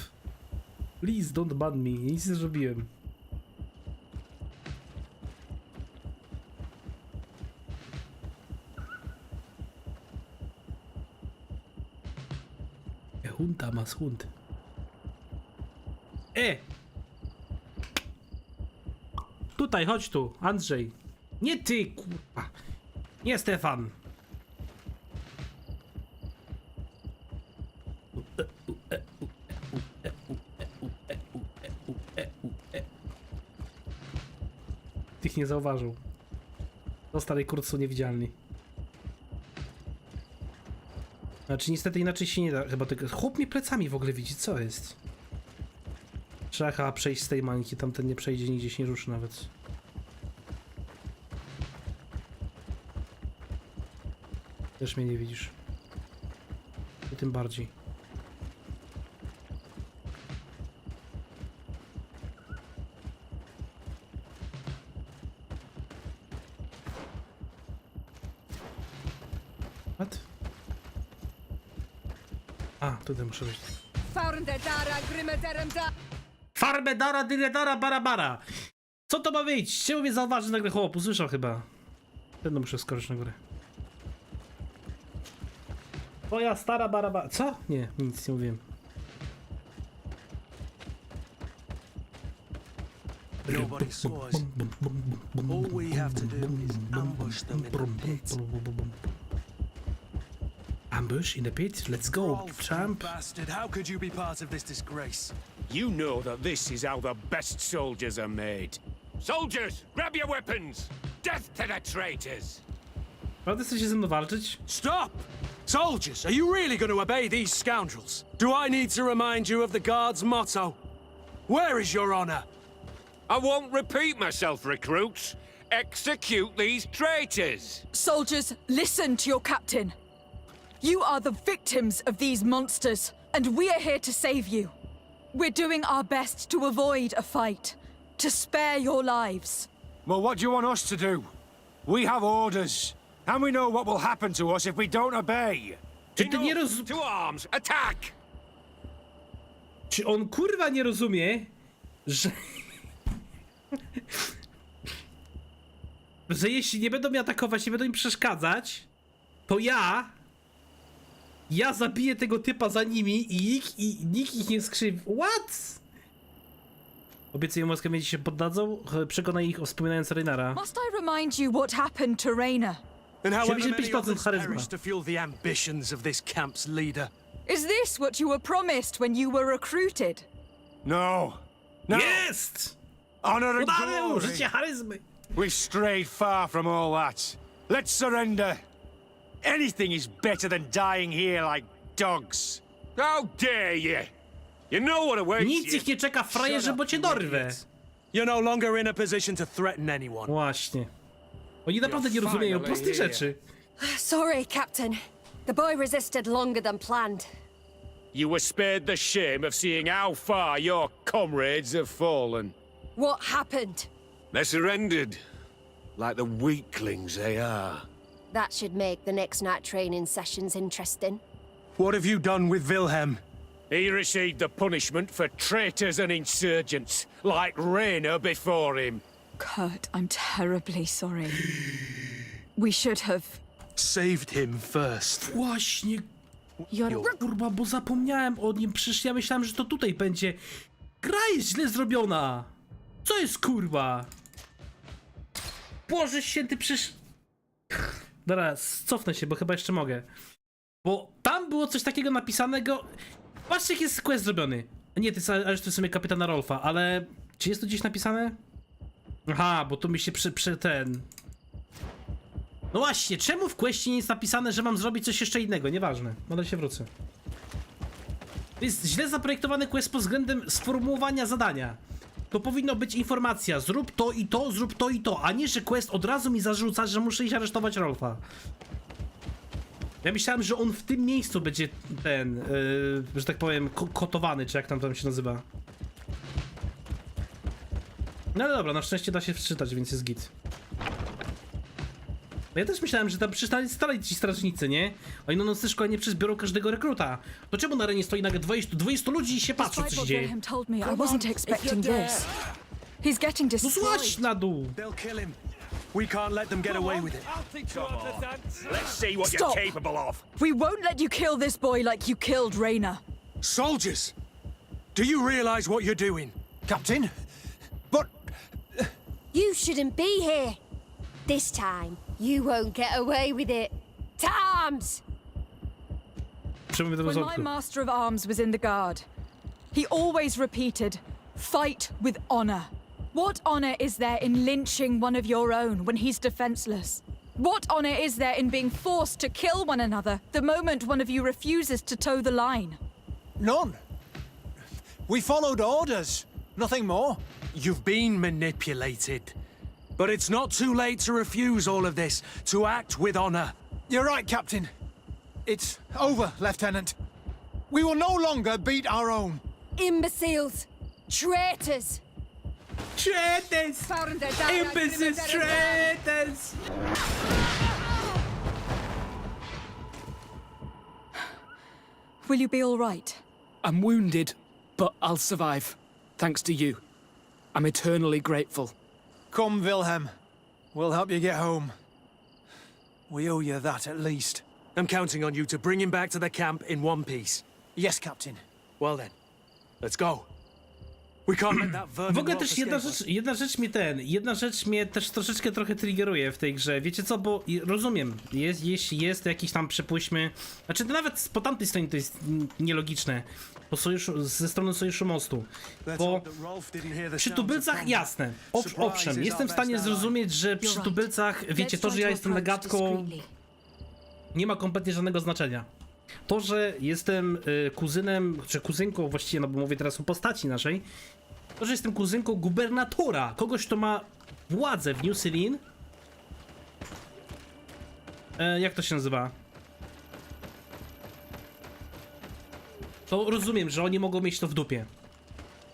Please don't ban me. Nic nie zrobiłem. Hunta mas hund. Tutaj, chodź tu, Andrzej. Nie ty, kurwa. Nie Stefan. Tych nie zauważył. Do starej kurcu niewidzialni. Znaczy niestety inaczej się nie da chyba tego. Chłop mnie plecami w ogóle widzi, co jest? Trzeba chyba przejść z tej mańki, tamten nie przejdzie, nigdzie się nie ruszy nawet. Też mnie nie widzisz. I tym bardziej. What? A, tutaj muszę być. Farbę dara, dyredara, barabara. Co to ma być? Czemu mnie zauważy nagle chłop? Usłyszał chyba. Będę muszę skoczyć na górę. Twoja stara barabara. Co? Nie, nic nie mówiłem. Nobody saw us. All we have to do is ambush them in the pit. Ambush in the pit? Let's go, champ. Bastard, how could you be part of this disgrace? You know that this is how the best soldiers are made. Soldiers, grab your weapons! Death to the traitors! Prawda chcecie ze mną walczyć? Stop! Soldiers, are you really going to obey these scoundrels? Do I need to remind you of the Guard's motto? Where is your honor? I won't repeat myself, recruits. Execute these traitors! Soldiers, listen to your captain. You are the victims of these monsters, and we are here to save you. We're doing our best to avoid a fight, to spare your lives. Well, what do you want us to do? We have orders, and we know what will happen to us if we don't obey. Czy ty nie To arms! Attack! Czy on kurwa nie rozumie, że... że jeśli nie będą mnie atakować, nie będą im przeszkadzać, to ja zabiję tego typa za nimi i nikt ich nie skrzywi. What? Obiecuję Moskwie, się poddadzą, przekonaj ich o wspominając Raynara. Must I remind you what happened to Raynor? And however many 75% others charisma. perish to fuel the ambitions of this camp's leader. Is this what you were promised when you were recruited? No. No. Jest! Honor and Udane glory. użycie charyzmy. We've strayed far from all that. Let's surrender. Anything is better than dying here like dogs. How dare you! You know what awaits Nic you. ich nie czeka, frajerze, bo cię dorwę. You're no longer in a position to threaten anyone. Właśnie. Oni naprawdę nie rozumieją prostych rzeczy. Sorry, Captain. The boy resisted longer than planned. You were spared the shame of seeing how far your comrades have fallen. What happened? They surrendered, like the weaklings they are. That should make the next night training sessions interesting. What have you done with Wilhelm? He received the punishment for traitors and insurgents, like Reyna before him. Kurt, I'm terribly sorry. We should have... Saved him first. Właśnie, You're... kurwa, bo zapomniałem o nim, przecież ja myślałem, że to tutaj będzie. Gra jest źle zrobiona. Co jest, kurwa? Boże święty, przecież... Dobra, cofnę się, bo chyba jeszcze mogę. Bo tam było coś takiego napisanego... Patrzcie, jak jest quest zrobiony. Nie, to jest w sumie kapitana Rolfa, ale... Czy jest to gdzieś napisane? Aha, bo tu mi się ten... No właśnie, czemu w questie nie jest napisane, że mam zrobić coś jeszcze innego? Nieważne, ale się wrócę. To jest źle zaprojektowany quest pod względem sformułowania zadania. To powinno być informacja, zrób to i to, zrób to i to, a nie, że quest od razu mi zarzuca, że muszę iść aresztować Rolfa. Ja myślałem, że on w tym miejscu będzie ten, że tak powiem, kotowany, czy jak tam się nazywa. No ale dobra, na szczęście da się wczytać, więc jest git. Ja też myślałem, że tam stali ci strażnicy, nie? Oni na nocne szkolenie przecież biorą każdego rekruta. To czemu na arenie stoi nagle 20 ludzi i się patrzą, co się dzieje? No złaź na dół! They'll kill him. We can't let them get away with it. Come on. Let's see what you're capable of. We won't let you kill this boy like you killed Reyna. Soldiers! Do you realize what you're doing? Captain? But... You shouldn't be here. This time, you won't get away with it. Times! When my master of arms was in the guard, he always repeated, fight with honor. What honor is there in lynching one of your own when he's defenseless? What honor is there in being forced to kill one another the moment one of you refuses to toe the line? None. We followed orders. Nothing more. You've been manipulated. But it's not too late to refuse all of this, to act with honor. You're right, Captain. It's over, Lieutenant. We will no longer beat our own. Imbeciles! Traitors! Traitors! Imbeciles! Traitors! Will you be all right? I'm wounded, but I'll survive. Thanks to you. I'm eternally grateful. Come, Wilhelm. We'll help you get home. We owe you that at least. I'm counting on you to bring him back to the camp in one piece. Yes, Captain. Well then, let's go. We can't let that W ogóle też jedna rzecz mnie też trochę triggeruje w tej grze. Wiecie co, bo rozumiem, jeśli jest jakiś tam, przypuśćmy, znaczy nawet po tamtej stronie to jest nielogiczne, ze strony Sojuszu Mostu, bo przy tubylcach jasne, owszem, jestem w stanie zrozumieć, że przy tubylcach, wiecie, to, że ja jestem legatką, nie ma kompletnie żadnego znaczenia. To, że jestem kuzynem, czy kuzynką właściwie, no bo mówię teraz o postaci naszej, to, że jestem kuzynką gubernatora, kogoś, kto ma władzę w New Celine. Jak to się nazywa? To rozumiem, że oni mogą mieć to w dupie.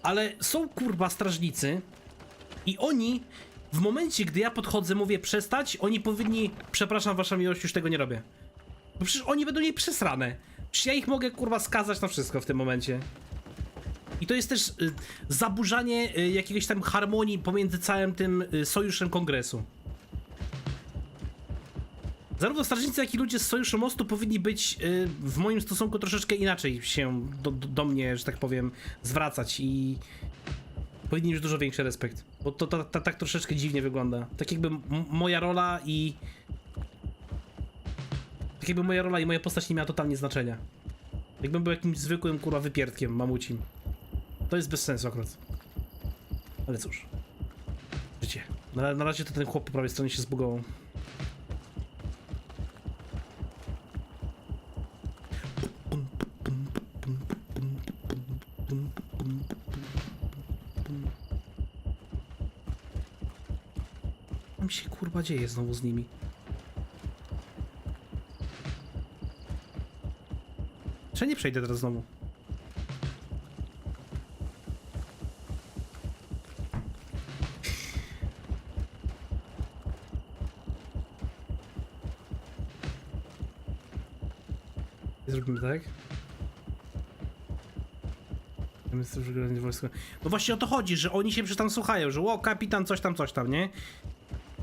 Ale są kurwa strażnicy i oni w momencie, gdy ja podchodzę, mówię przestać, oni powinni, przepraszam wasza miłość, już tego nie robię. Bo przecież oni będą jej przesrane. Przecież ja ich mogę kurwa skazać na wszystko w tym momencie. I to jest też zaburzanie jakiegoś tam harmonii pomiędzy całym tym sojuszem kongresu. Zarówno strażnicy, jak i ludzie z Sojuszu Mostu powinni być w moim stosunku troszeczkę inaczej się do mnie, że tak powiem, zwracać i powinni mieć dużo większy respekt. Bo to tak troszeczkę dziwnie wygląda. Tak jakby moja rola i moja postać nie miała totalnie znaczenia. Jakbym był jakimś zwykłym kurwa wypierdkiem mamucim. To jest bez sensu akurat. Ale cóż. Życie. Na razie to ten chłop po prawej stronie się zbugował. Co mi się kurwa dzieje znowu z nimi? Czy nie przejdę teraz znowu? Zrobimy tak? No właśnie o to chodzi, że oni się przecież tam słuchają, że o, kapitan coś tam, nie?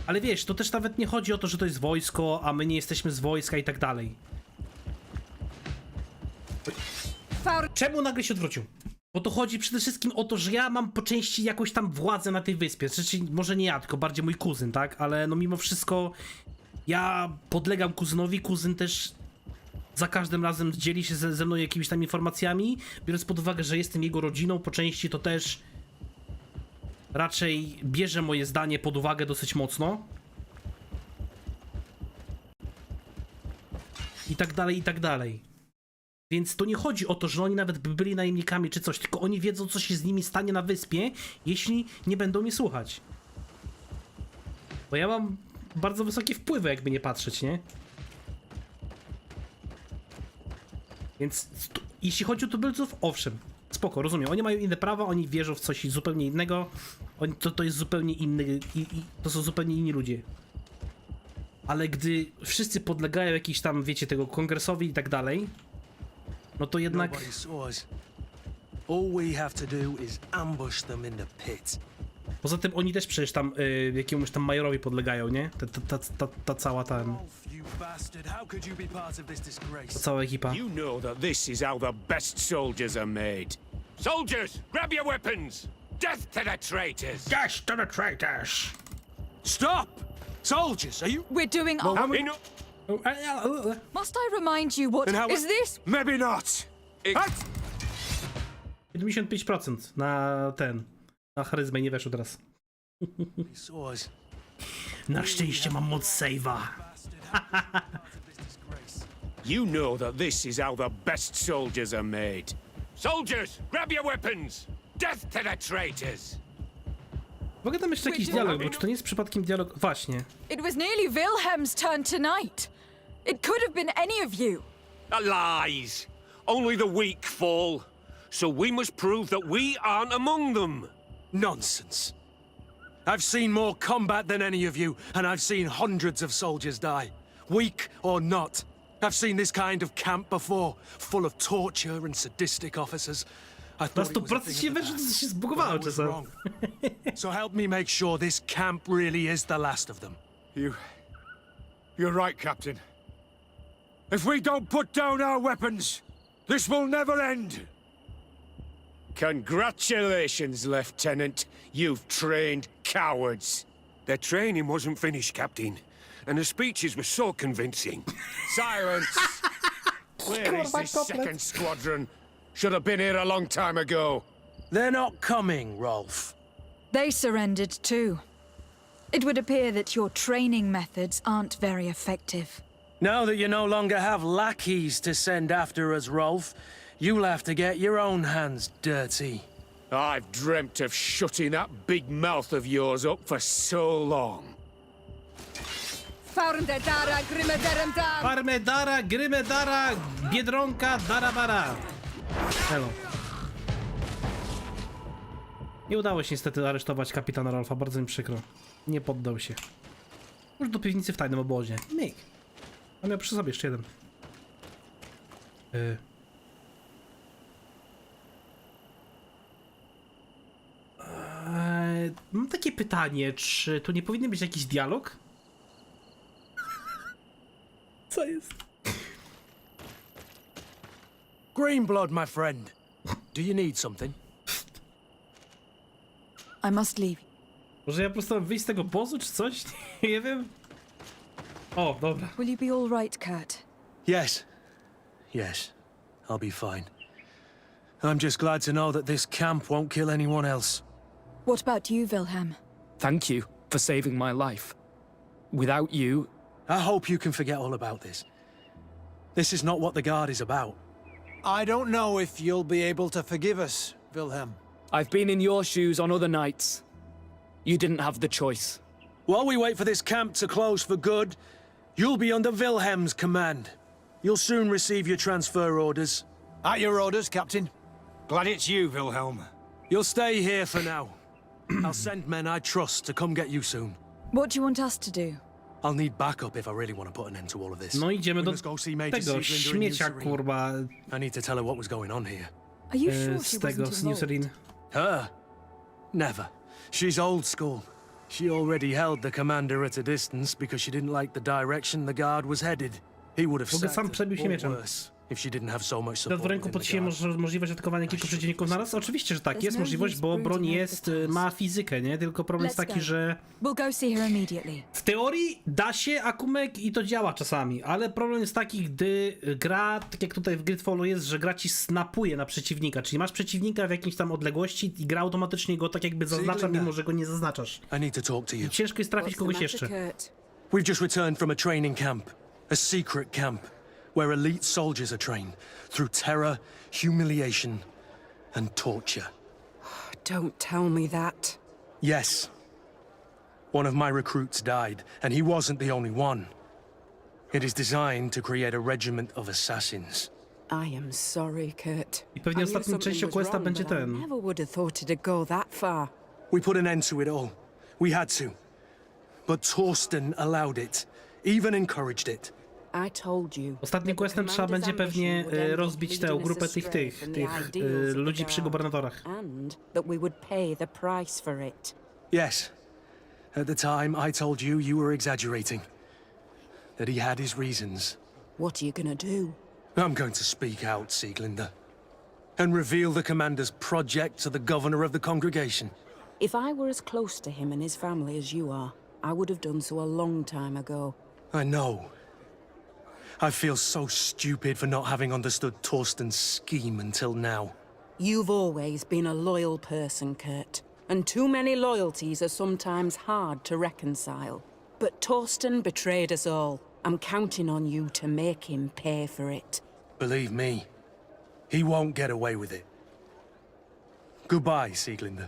Ale wiesz, to też nawet nie chodzi o to, że to jest wojsko, a my nie jesteśmy z wojska i tak dalej. Czemu nagle się odwrócił? Bo to chodzi przede wszystkim o to, że ja mam po części jakąś tam władzę na tej wyspie. Znaczy, może nie ja, tylko bardziej mój kuzyn, tak? Ale no mimo wszystko ja podlegam kuzynowi, kuzyn też za każdym razem dzieli się ze mną jakimiś tam informacjami, biorąc pod uwagę, że jestem jego rodziną po części, to też raczej bierze moje zdanie pod uwagę dosyć mocno. I tak dalej, i tak dalej. Więc to nie chodzi o to, że oni nawet by byli najemnikami czy coś, tylko oni wiedzą, co się z nimi stanie na wyspie, jeśli nie będą mnie słuchać. Bo ja mam bardzo wysokie wpływy, jakby nie patrzeć, nie? Więc jeśli chodzi o tubylców, owszem, spoko, rozumiem. Oni mają inne prawa, oni wierzą w coś zupełnie innego. To jest zupełnie inny, to są zupełnie inni ludzie. Ale gdy wszyscy podlegają jakiś tam, wiecie, tego kongresowi i tak dalej, no to jednak... Poza tym oni też przecież tam jakiemuś tam majorowi podlegają, nie? Ta cała ta cała ekipa. You know that this is how the best soldiers are made. Soldiers, grab your weapons! Death to the traitors! Death to the traitors! Stop! Soldiers, are you... We're doing Well, our... Must I remind you what is this? Maybe not. 75% na ten. Na charyzmę nie weszło teraz. Na szczęście mam moc save'a. You know that this is how the best soldiers are made. Soldiers, grab your weapons! Death to the traitors! Mogę tam jeszcze jakiś dialog, bo czy to nie jest przypadkiem dialog... Właśnie. It was nearly Wilhelm's turn tonight. It could have been any of you. Lies! Only the weak fall. So we must prove that we aren't among them. Nonsense. I've seen more combat than any of you, and I've seen hundreds of soldiers die. Weak or not. I've seen this kind of camp before, full of torture and sadistic officers. I thought it was a thing of the past, but I was wrong. So help me make sure this camp really is the last of them. You're right, Captain. If we don't put down our weapons, this will never end. Congratulations, Lieutenant. You've trained cowards. Their training wasn't finished, Captain, and the speeches were so convincing. Silence! Where is this second squadron? Should have been here a long time ago. They're not coming, Rolf. They surrendered too. It would appear that your training methods aren't very effective. Now that you no longer have lackeys to send after us, Rolf, you'll have to get your own hands dirty. I've dreamt of shutting that big mouth of yours up for so long. Farmedara, Grymedara, Biedronka, Darabara. Hello. Nie udało się niestety aresztować kapitana Rolfa, bardzo mi przykro. Nie poddał się. Już do piwnicy w tajnym obozie. Myk. A miał przy sobie jeszcze jeden. Mam takie pytanie, czy tu nie powinien być jakiś dialog? Co jest? Greenblood, my friend. Do you need something? I must leave. Może ja po prostu mam wyjść z tego obozu, czy coś? Nie wiem. O, dobra. Will you be all right, Kurt? Yes. Yes. I'll be fine. I'm just glad to know that this camp won't kill anyone else. What about you, Wilhelm? Thank you for saving my life. Without you... I hope you can forget all about this. This is not what the Guard is about. I don't know if you'll be able to forgive us, Wilhelm. I've been in your shoes on other nights. You didn't have the choice. While we wait for this camp to close for good, you'll be under Wilhelm's command. You'll soon receive your transfer orders. At your orders, Captain. Glad it's you, Wilhelm. You'll stay here for now. I'll send men I trust to come get you soon. What do you want us to do? I'll need backup if I really want to put an end to all of this. No idziemy do We must go see Major tego Sieglander in New śmiecia, Serene. kurwa, I need to tell her what was going on here. Are you sure she z tego, wasn't z New Serene. involved? Her? Never. She's old school. She already held the commander at a distance because she didn't like the direction the Guard was headed. He would have W ogóle sacked sam her, przebił się or mieczem. worse, if she didn't have so much W support ręku within pod the siebie guard. możliwość atakowania kilku przeciwników naraz? Oczywiście, że tak, jest możliwość, bo broń jest, ma fizykę, nie? Tylko problem jest taki, że We'll go see her immediately. w teorii da się akumek i to działa czasami, ale problem jest taki, gdy gra, tak jak tutaj w Greedfallu jest, że gra ci snapuje na przeciwnika, czyli masz przeciwnika w jakiejś tam odległości i gra automatycznie go tak jakby zaznacza, mimo że go nie zaznaczasz. I need to talk to you. I ciężko jest trafić kogoś jeszcze. We've just returned from a training camp, a secret camp, where elite soldiers are trained through terror, humiliation, and torture. Don't tell me that. Yes. One of my recruits died, and he wasn't the only one. It is designed to create a regiment of assassins. I am sorry, Kurt. I pewnie I knew ostatnią częścią something was questa wrong, będzie but I ten. never would have thought it'd go that far. We put an end to it all. We had to. But Torsten allowed it, even encouraged it. I told you. Ostatnim questem trzeba będzie pewnie rozbić tę grupę tych ludzi przy gubernatorach. And that we would pay the price for it. Yes. At the time, I told you you were exaggerating. That he had his reasons. What are you gonna do? I'm going to speak out, Sieglinde. And reveal the commander's project to the governor of the congregation. If I were as close to him and his family as you are, I would have done so a long time ago. I know. I feel so stupid for not having understood Torsten's scheme until now. You've always been a loyal person, Kurt. And too many loyalties are sometimes hard to reconcile. But Torsten betrayed us all. I'm counting on you to make him pay for it. Believe me, he won't get away with it. Goodbye, Sieglinde.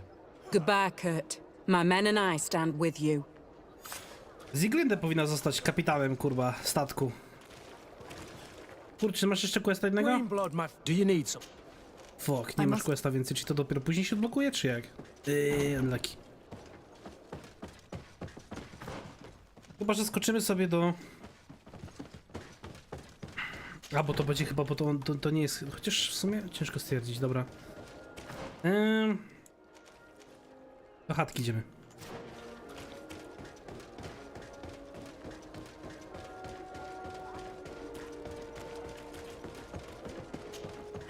Goodbye, Kurt. My men and I stand with you. Sieglinde powinna zostać kapitanem, kurwa, statku. Kurczę, masz jeszcze questa jednego? Do you need some? Fuck, nie masz questa więcej, czy to dopiero później się odblokuje, czy jak? Unlucky. Chyba, że skoczymy sobie do... A, bo to będzie chyba, bo to nie jest... Chociaż w sumie ciężko stwierdzić, dobra. Do chatki idziemy.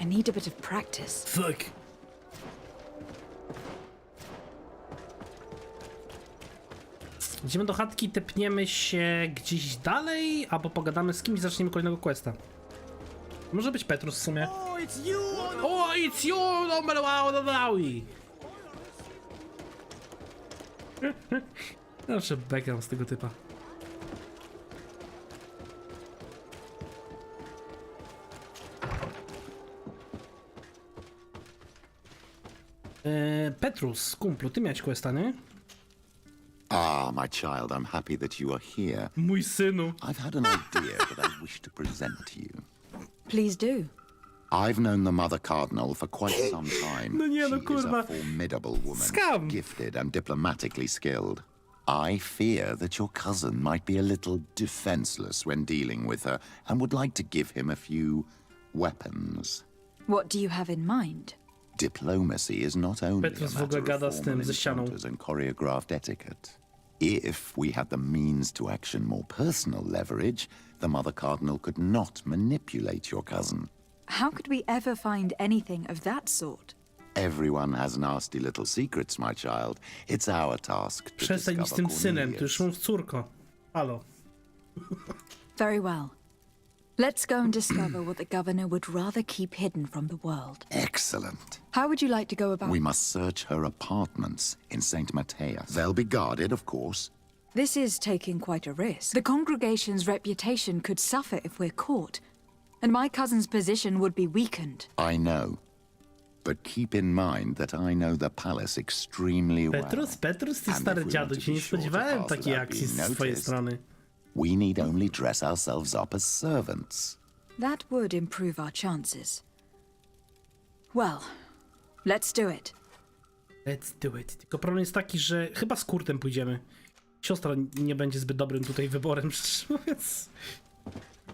I need a bit of practice. Fuck. Idziemy do chatki, tepniemy się gdzieś dalej, albo pogadamy z kimś i zaczniemy kolejnego questa. Może być Petrus w sumie. Oh, it's you! O, it's you! Number one, Zawsze bekam z tego typa. Petrus, kumplu, ty miałeś questa, nie? Ah, my child, I'm happy that you are here. Mój synu. I've had an idea that I wish to present to you. Please do. I've known the Mother Cardinal for quite some time. No nie, no She is kurwa. a formidable woman, Scam. gifted and diplomatically skilled. I fear that your cousin might be a little defenseless when dealing with her and would like to give him a few weapons. What do you have in mind? Diplomacy is not only Petrus a w ogóle matter gada of z formal tym, ze ścianą. encounters and choreographed etiquette. If we had the means to action more personal leverage, the Mother Cardinal could not manipulate your cousin. How could we ever find anything of that sort? Everyone has nasty little secrets, my child. It's our task to Przestań mi z discover tym synem, Cornelius. ty już mów córko. Halo. Very well. Let's go and discover what the governor would rather keep hidden from the world. Excellent. How would you like to go about We must search her apartments in St. Matthias. They'll be guarded, of course. This is taking quite a risk. The congregation's reputation could suffer if we're caught, and my cousin's position would be weakened. I know. But keep in mind that I know the palace extremely well. Petrus, ty And stary if we dziadu, want to cię be nie sure to spodziewałem pass takiej without akcji being z twojej noticed, strony. we need only dress ourselves up as servants. That would improve our chances. Well, let's do it. Let's do it. Tylko problem jest taki, że chyba z Kurtem pójdziemy. Siostra nie będzie zbyt dobrym tutaj wyborem, szczerze mówiąc.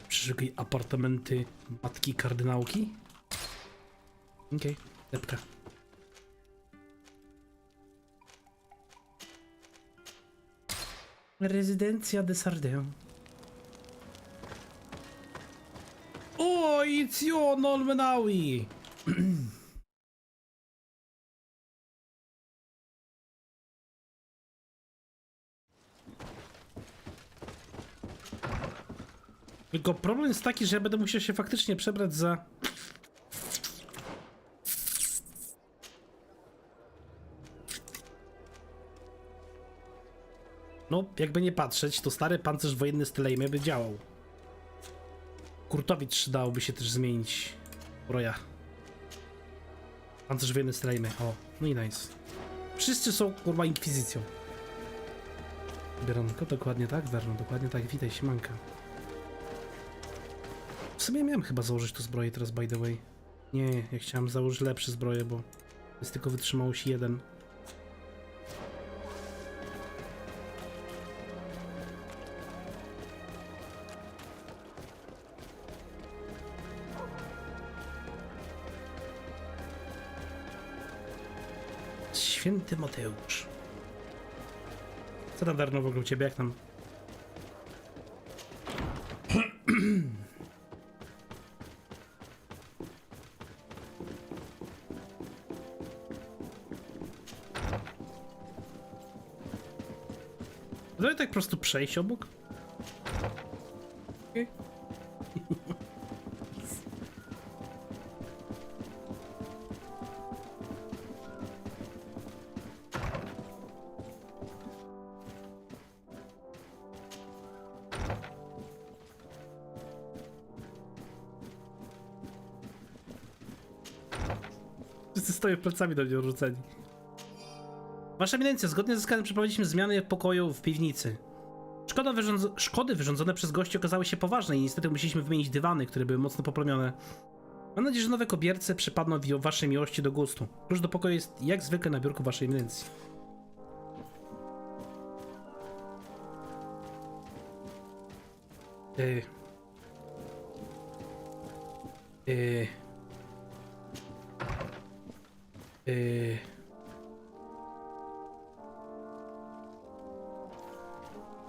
Przeszukaj apartamenty matki kardynałki. Okej, lepka. Rezydencja de Sardin. Oj, cio, non menawi. Tylko problem jest taki, że ja będę musiał się faktycznie przebrać za... No, jakby nie patrzeć, to stary pancerz wojenny z Telejmy by działał. Kurtowicz dałoby się też zmienić. Broja. Pancerz wojenny z Telejmy. O, no i nice. Wszyscy są kurwa inkwizycją. Bieronko, dokładnie tak, Verno, dokładnie tak. Witaj, siemanka. W sumie miałem chyba założyć tu zbroję teraz, by the way. Nie, ja chciałem założyć lepsze zbroje, bo jest tylko wytrzymałość 1. Święty Mateusz. Co tam, Darno, w ogóle u ciebie? Jak tam? Daj tak po prostu przejść obok? Okay. Wszyscy stoją plecami do mnie rzuceni. Wasza eminencja, zgodnie ze skanem przeprowadziliśmy zmiany w pokoju w piwnicy. Szkody wyrządzone przez gości okazały się poważne i niestety musieliśmy wymienić dywany, które były mocno poplamione. Mam nadzieję, że nowe kobierce przypadną waszej miłości do gustu. Klucz do pokoju jest jak zwykle na biurku waszej eminencji.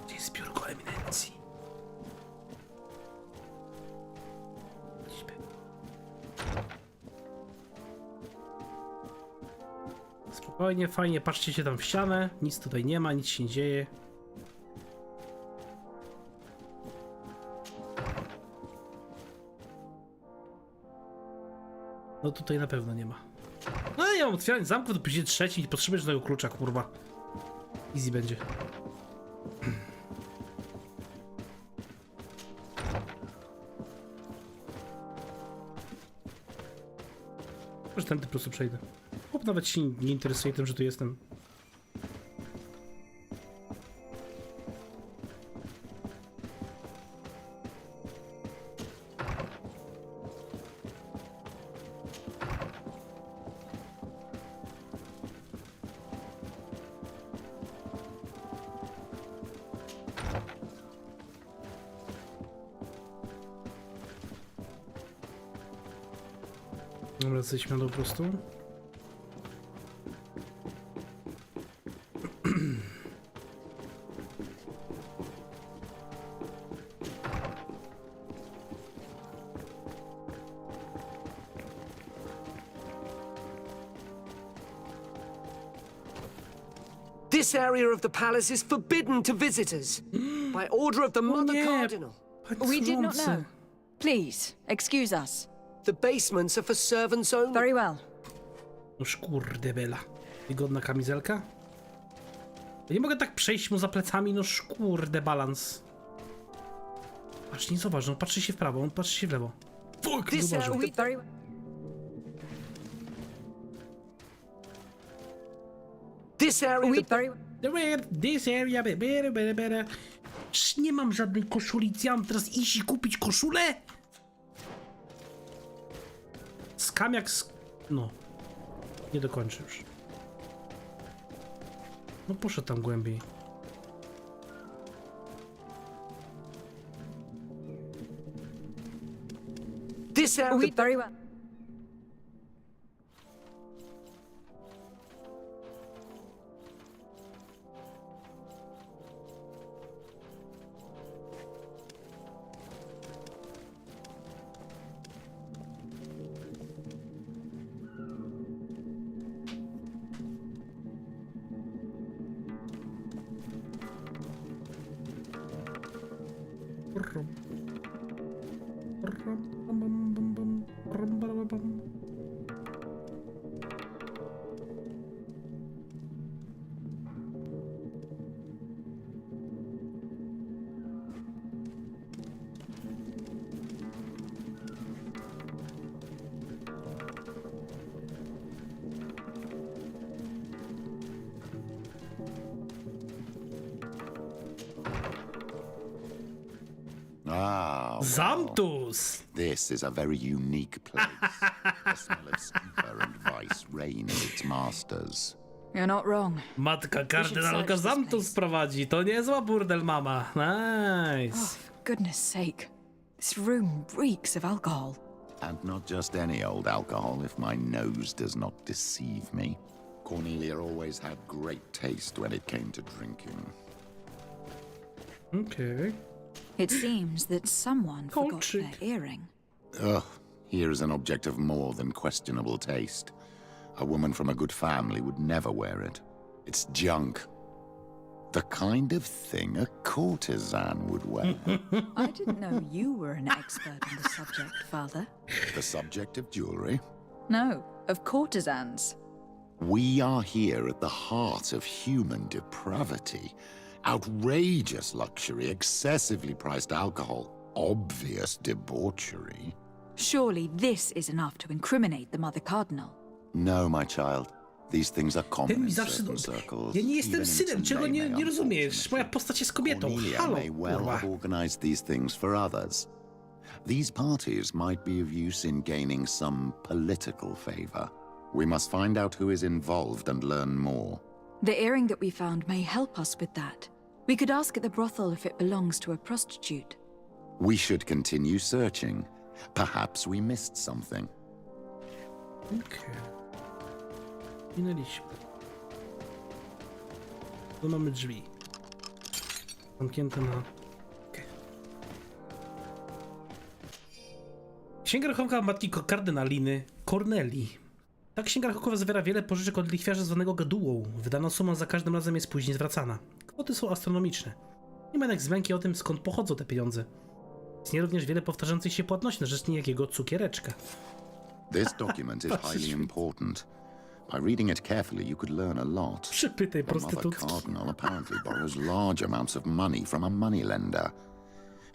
Gdzie jest biurko eminencji? Spokojnie, fajnie, patrzcie się tam w ścianę. Nic tutaj nie ma, nic się nie dzieje. No tutaj na pewno nie ma. No ja mam otwieranie zamków, to później trzeci i potrzebujesz tego klucza, kurwa. Easy będzie. Może tędy po prostu przejdę. Chłop nawet się nie interesuje tym, że tu jestem. Dobra, zejdźmy po prostu. This area of the palace is forbidden to visitors by order of the Mother Cardinal. We did not know. Please, excuse us. The basements are for servants only. Very well. Noż kurde bela. Wygodna kamizelka? Ja nie mogę tak przejść mu za plecami, noż kurde balans. Patrz, nie zauważ, on patrzy się w prawo, on patrzy się w lewo. Fuck, nie zauważył. This area... This area... Nie mam żadnej koszuli, ja mam teraz iść i kupić koszulę? Skam jak no. Nie dokończę już. No poszedł tam głębiej. This area... Very well. Ah, well, Zamtus! this is a very unique place. The smell of sulfur and vice reign in its masters. You're not wrong. Matka kardynalka Zamtus prowadzi. To niezła burdel mama. Nice. Oh, for goodness sake. This room reeks of alcohol. And not just any old alcohol, if my nose does not deceive me. Cornelia always had great taste when it came to drinking. Okay. It seems that someone forgot their earring. Ugh, here is an object of more than questionable taste. A woman from a good family would never wear it. It's junk. The kind of thing a courtesan would wear. I didn't know you were an expert on the subject, Father. The subject of jewelry? No, of courtesans. We are here at the heart of human depravity. Outrageous luxury, excessively priced alcohol, obvious debauchery. Surely this is enough to incriminate the Mother Cardinal. No, my child. These things are common Ten mi in zawsze... certain circles. Ja nie jestem even in synem, some czego they nie may rozumiesz? Moja postać jest kobietą. Cornelia Halo, may well kurwa. have organized these things for others. These parties might be of use in gaining some political favor. We must find out who is involved and learn more. The earring that we found may help us with that. We could ask at the brothel if it belongs to a prostitute. We should continue searching. Perhaps we missed something. Okay. Minęliśmy. Tu mamy drzwi. Zamknięte na... Okay. Księga rachunkowa matki kardynaliny Cornelii. Ta księga rachunkowa zawiera wiele pożyczek od lichwiarza zwanego gadułą. Wydana suma za każdym razem jest później zwracana. Kwoty są astronomiczne. Nie ma jednak wzmianki o tym, skąd pochodzą te pieniądze. Istnieje również wiele powtarzających się płatności na rzecz niejakiego cukiereczka. This document is highly important. By reading it carefully, you could learn a lot. Przypytaj The Mother prostytutki. Cardinal apparently borrows large amounts of money from a moneylender.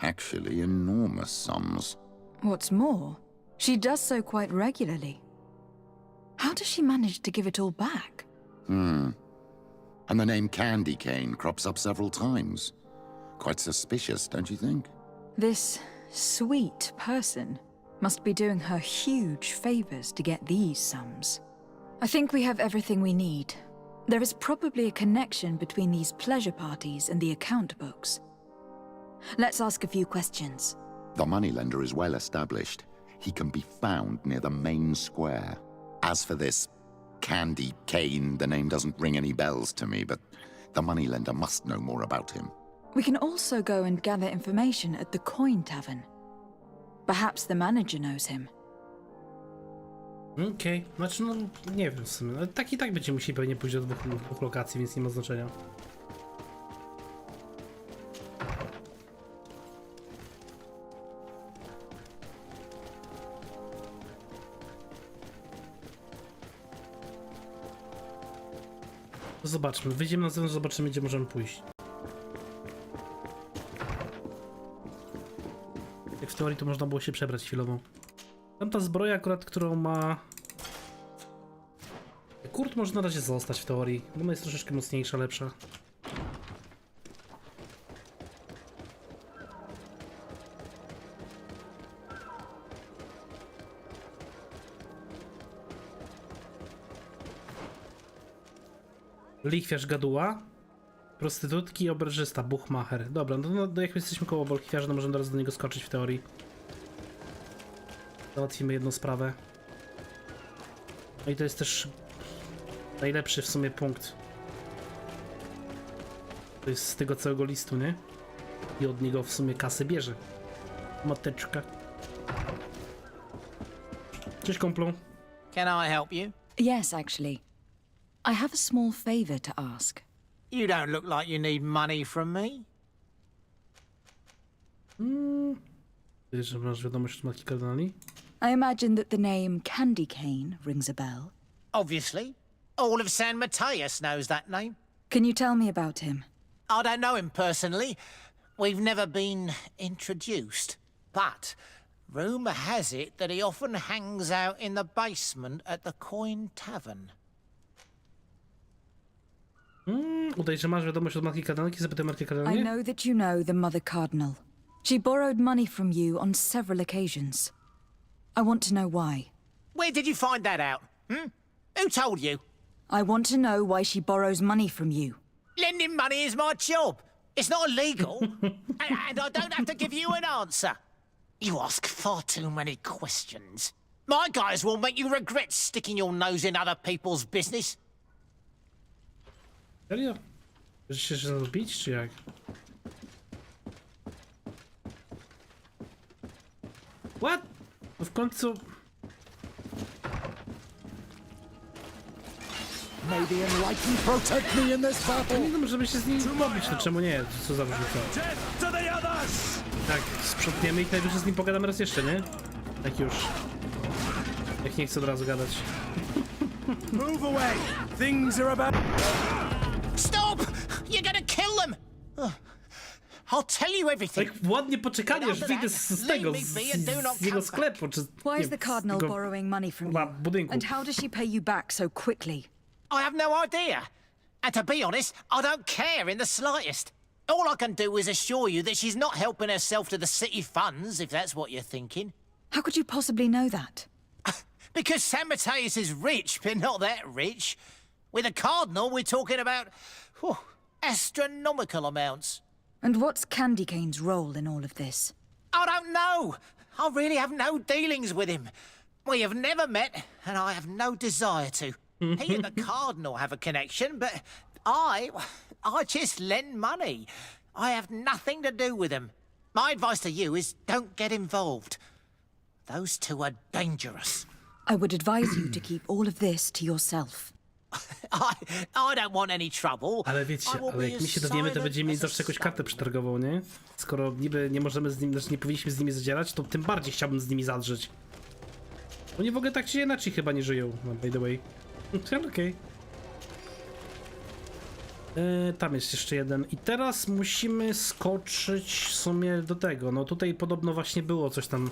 Actually, enormous sums. What's more, she does so quite regularly. How does she manage to give it all back? And the name Candy Cane crops up several times. Quite suspicious, don't you think? This sweet person must be doing her huge favors to get these sums. I think we have everything we need. There is probably a connection between these pleasure parties and the account books. Let's ask a few questions. The moneylender is well established. He can be found near the main square. As for this Candy Cane, the name doesn't ring any bells to me, but the moneylender must know more about him. We can also go and gather information at the Coin Tavern. Perhaps the manager knows him. Okej, znaczy no nie wiem w sumie, ale tak i tak będziemy musieli pewnie pójść do dwóch lokacji, więc nie ma znaczenia. Zobaczmy, wyjdziemy na zewnątrz, zobaczymy gdzie możemy pójść. Jak w teorii to można było się przebrać chwilowo. Tamta zbroja akurat, którą ma... Kurt może na razie zostać w teorii, bo ona jest troszeczkę mocniejsza, lepsza. Lichwiarz gaduła, prostytutki, oberżysta, buchmacher. Dobra, no jak jesteśmy koło lichwiarza, to możemy teraz do niego skoczyć w teorii. Załatwimy jedną sprawę. No i to jest też najlepszy w sumie punkt. To jest z tego całego listu, nie? I od niego w sumie kasę bierze. Mateczka. Cześć kumplu. Can I help you? Yes, actually. I have a small favor to ask. You don't look like you need money from me. Że masz wiadomość od matki kardynali? I imagine that the name Candy Cane rings a bell. Obviously. All of San Mateus knows that name. Can you tell me about him? I don't know him personally. We've never been introduced. But rumour has it that he often hangs out in the basement at the Coin Tavern. Udaj, że masz wiadomość od matki kardynalki, zapytaj matkę I kardynalnie. know that you know the Mother Cardinal. She borrowed money from you on several occasions. I want to know why. Where did you find that out? Who told you? I want to know why she borrows money from you. Lending money is my job. It's not illegal. and I don't have to give you an answer. You ask far too many questions. My guys will make you regret sticking your nose in other people's business. Serio? Chcesz się zbić, czy jak? What? No w końcu... May the enlightened protect me in this battle. Nie wiem, żeby się z nim pobić, no czemu nie? Co za różnica? Tak, sprzątniemy i najwyżej z nim pogadamy raz jeszcze, nie? Jak już. Jak nie chcę od razu gadać. Move away! Things are about... Stop! You're gonna kill them! I'll tell you everything. Tak ładnie poczekali, aż wyjdę z tego, z jego sklepu, czy... Why is the Cardinal borrowing money from you? Budynku. And how does she pay you back so quickly? I have no idea. And to be honest, I don't care in the slightest. All I can do is assure you that she's not helping herself to the city funds, if that's what you're thinking. How could you possibly know that? Because San Mateus is rich, but not that rich. With a cardinal, we're talking about astronomical amounts. And what's Candy Cane's role in all of this? I don't know. I really have no dealings with him. We have never met, and I have no desire to. He and the cardinal have a connection, but I just lend money. I have nothing to do with him. My advice to you is don't get involved. Those two are dangerous. I would advise you to keep all of this to yourself. I don't want any trouble. Ale wiecie, ale jak my się dowiemy, to będziemy mieć zawsze jakąś kartę przetargową, nie? Skoro niby nie możemy z nim, znaczy nie powinniśmy z nimi zadzierać, to tym bardziej chciałbym z nimi zadrzeć. Oni w ogóle tak czy inaczej chyba nie żyją, by the way. Ale okej. Tam jest jeszcze jeden. I teraz musimy skoczyć w sumie do tego. No tutaj podobno właśnie było coś tam.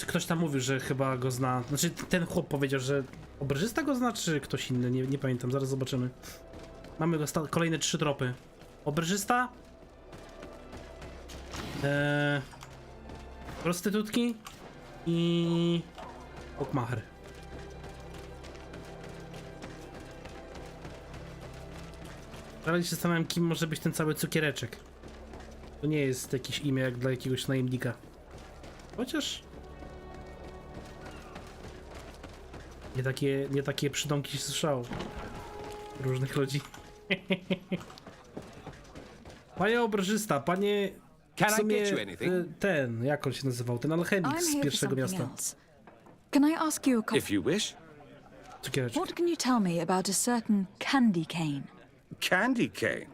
Ktoś tam mówił, że chyba go zna. Znaczy ten chłop powiedział, że oberżysta go zna, czy ktoś inny? Nie pamiętam, zaraz zobaczymy. Mamy go kolejne 3 tropy. Oberżysta? Prostytutki? I... Okmacher. Ale się zastanawiam, kim może być ten cały cukiereczek. To nie jest jakieś imię jak dla jakiegoś najemnika. Chociaż... Nie takie przydomki się słyszało. Różnych ludzi. Panie obrażysta, panie... W sumie, ten, jak on się nazywał? Ten alchemik z pierwszego miasta. Can I ask you a question? If you wish. Cukiereczek. What can you tell me about a certain Candy Cane? Candy Cane.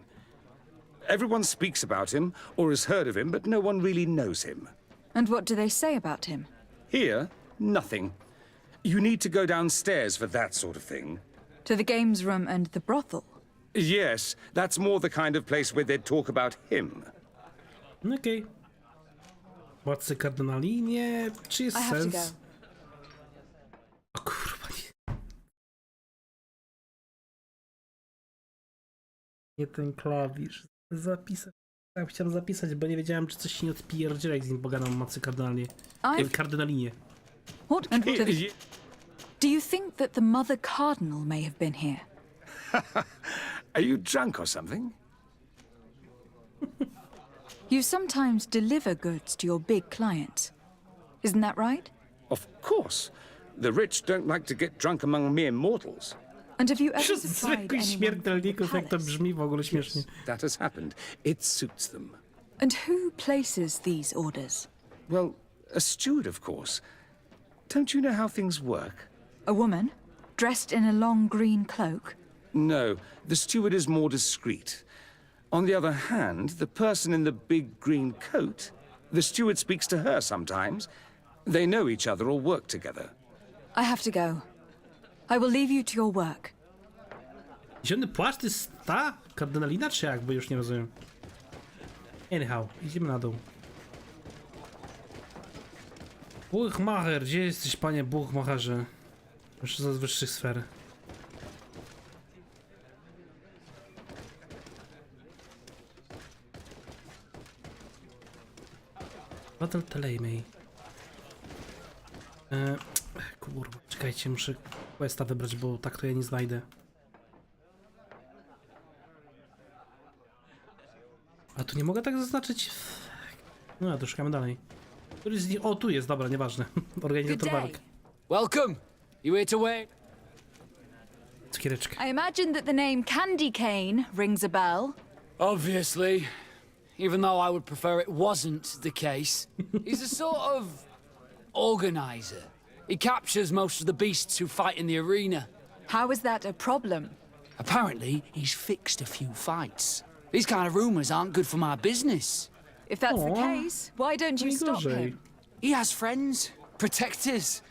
Everyone speaks about him or has heard of him, but no one really knows him. And what do they say about him? Here, nothing. You need to go downstairs for that sort of thing. To the games room and the brothel? Yes, that's more the kind of place where they'd talk about him. Okej. Władcy kardynali? Nie, czy jest sens? O kurwa, nie ten klawisz. Zapisać. Ja chciałem zapisać, bo nie wiedziałem, czy coś się nie odpierdziela, jak z nim pogadam o matce kardynalnie. Kardynalinie. Do you think that the Mother Cardinal may have been here? Are you drunk or something? You sometimes deliver goods to your big clients. Isn't that right? Of course. The rich don't like to get drunk among mere mortals. And have you ever supplied anyone śmiertelników, jak to brzmi w ogóle śmiesznie. That has happened. It suits them. And who places these orders? Well, a steward, of course. Don't you know how things work? A woman? Dressed in a long green cloak? No, the steward is more discreet. On the other hand, the person in the big green coat, the steward speaks to her sometimes. They know each other or work together. I have to go. I will leave you to your work. Zielony płaszcz to jest ta kardynalina, czy jak? Bo już nie rozumiem. Anyhow, idziemy na dół. Buchmacher, gdzie jesteś, panie Buchmacherze? Już z wyższych sfer. Battle Telemej. Kurwa, czekajcie, muszę questa wybrać, bo tak to ja nie znajdę. A tu nie mogę tak zaznaczyć? No, to szukamy dalej. Który z nich... O, tu jest, dobra, nieważne. Organizator walk. Welcome. You here to wait? Cukiereczka. I imagine that the name Candy Cane rings a bell. Obviously. Even though I would prefer it wasn't the case. He's a sort of organizer. He captures most of the beasts who fight in the arena. How is that a problem? Apparently, he's fixed a few fights. These kind of rumors aren't good for my business. If that's the case, why don't you stop him? He has friends, protectors.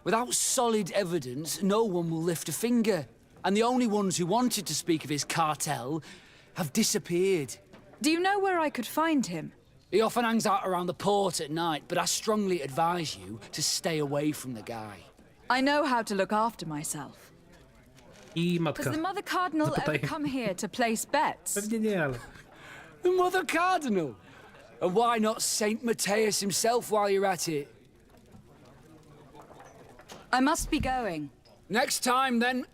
Without solid evidence, no one will lift a finger. And the only ones who wanted to speak of his cartel have disappeared. Do you know where I could find him? He often hangs out around the port at night, but I strongly advise you to stay away from the guy. I know how to look after myself. I matka. Has the Mother Cardinal ever Zapytaj. come here to place bets? Pewnie nie, ale... The Mother Cardinal? And why not Saint Matthias himself while you're at it? I must be going. Next time, then.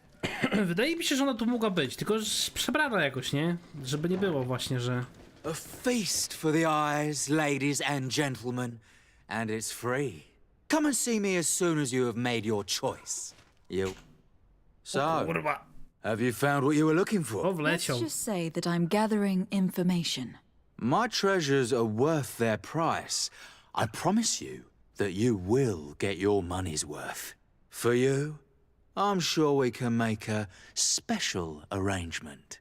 Wydaje mi się, że ona tu mogła być, tylko że przebrana jakoś, nie? Żeby nie było właśnie, że... A feast for the eyes, ladies and gentlemen, and it's free. Come and see me as soon as you have made your choice. So, have you found what you were looking for? Let's just say that I'm gathering information. My treasures are worth their price. I promise you that you will get your money's worth. For you, I'm sure we can make a special arrangement.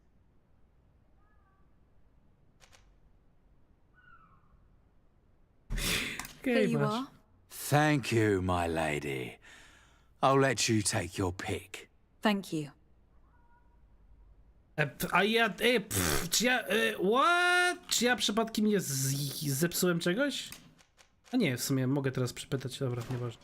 Here you are. Thank you, my lady. I'll let you take your pick. Thank you. A ja... czy ja... what? Czy ja przypadkiem nie zepsułem czegoś? A nie, w sumie mogę teraz przypytać, dobra, nieważne.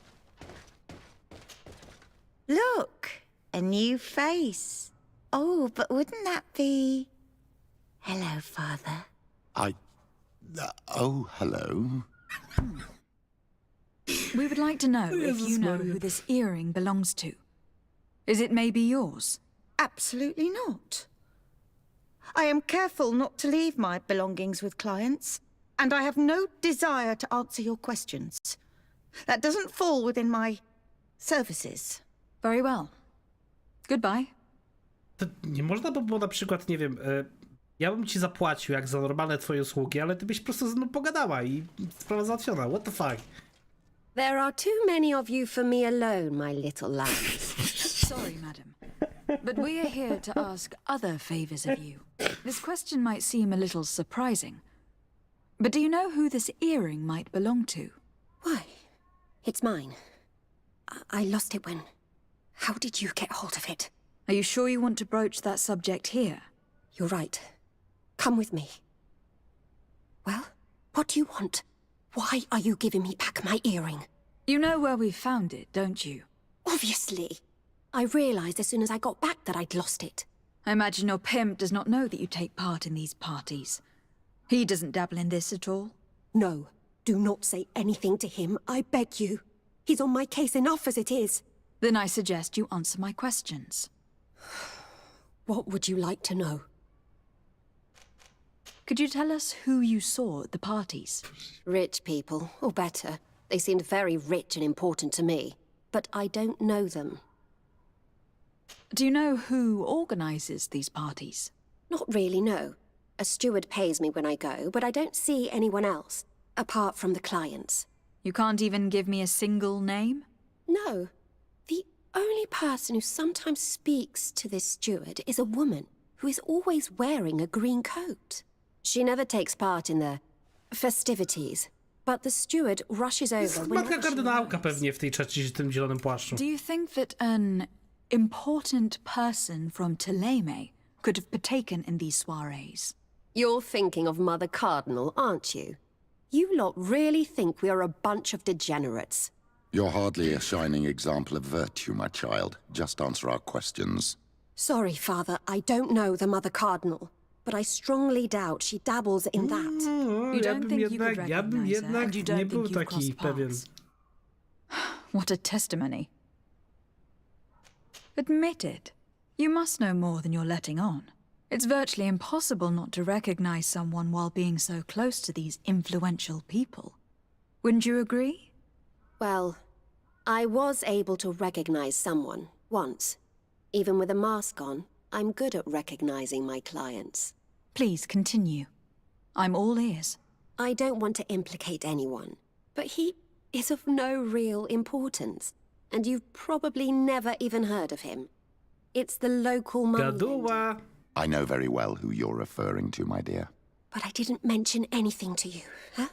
Look, a new face. Oh, but wouldn't that be... Hello, Father. Oh, hello. We would like to know if you know who this earring belongs to. Is it maybe yours? Absolutely not. I am careful not to leave my belongings with clients, and I have no desire to answer your questions. That doesn't fall within my services. Very well. Goodbye. To nie można by było na przykład, nie wiem, ja bym ci zapłacił jak za normalne twoje usługi, ale ty byś po prostu ze mną pogadała i sprawa załatwiona. What the fuck? There are too many of you for me alone, my little lambs. Sorry, madam. But we are here to ask other favors of you. This question might seem a little surprising. But do you know who this earring might belong to? Why? It's mine. I lost it when... How did you get hold of it? Are you sure you want to broach that subject here? You're right. Come with me. Well, what do you want? Why are you giving me back my earring? You know where we found it, don't you? Obviously. I realized as soon as I got back that I'd lost it. I imagine your pimp does not know that you take part in these parties. He doesn't dabble in this at all? No. Do not say anything to him, I beg you. He's on my case enough as it is. Then I suggest you answer my questions. What would you like to know? Could you tell us who you saw at the parties? Rich people, or better. They seemed very rich and important to me. But I don't know them. Do you know who organizes these parties? Not really, no. A steward pays me when I go, but I don't see anyone else, apart from the clients. You can't even give me a single name? No. The only person who sometimes speaks to this steward is a woman. who is always wearing a green coat. She never takes part in the festivities, but the steward rushes over Matka kardynałka pewnie w tej czacie, tym zielonym płaszczu. Do you think that an important person from Teleme could have partaken in these soirees? You're thinking of Mother Cardinal, aren't you? You lot really think we are a bunch of degenerates. You're hardly a shining example of virtue, my child. Just answer our questions. Sorry, Father, I don't know the Mother Cardinal, but I strongly doubt she dabbles in that. You don't think you could recognize her, and you don't think you've crossed paths. What a testimony. Admit it. You must know more than you're letting on. It's virtually impossible not to recognize someone while being so close to these influential people. Wouldn't you agree? Well, I was able to recognize someone, once. Even with a mask on, I'm good at recognizing my clients. Please continue. I'm all ears. I don't want to implicate anyone, but he is of no real importance, and you've probably never even heard of him. It's the local moneylender. I know very well who you're referring to, my dear. But I didn't mention anything to you, huh?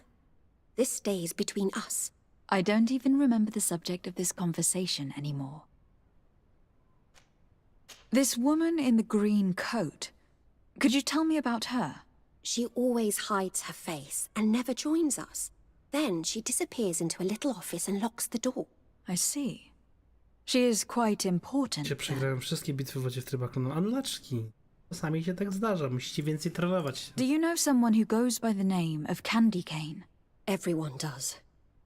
This stays between us. I don't even remember the subject of this conversation anymore. This woman in the green coat, could you tell me about her? She always hides her face and never joins us. Then she disappears into a little office and locks the door. I see. She is quite important. Się przegrają wszystkie bitwy w wodzie w trybach anulaczki. Czasami się tak zdarza, musicie więcej trenować. Do you know someone who goes by the name of Candy Cane? Everyone does.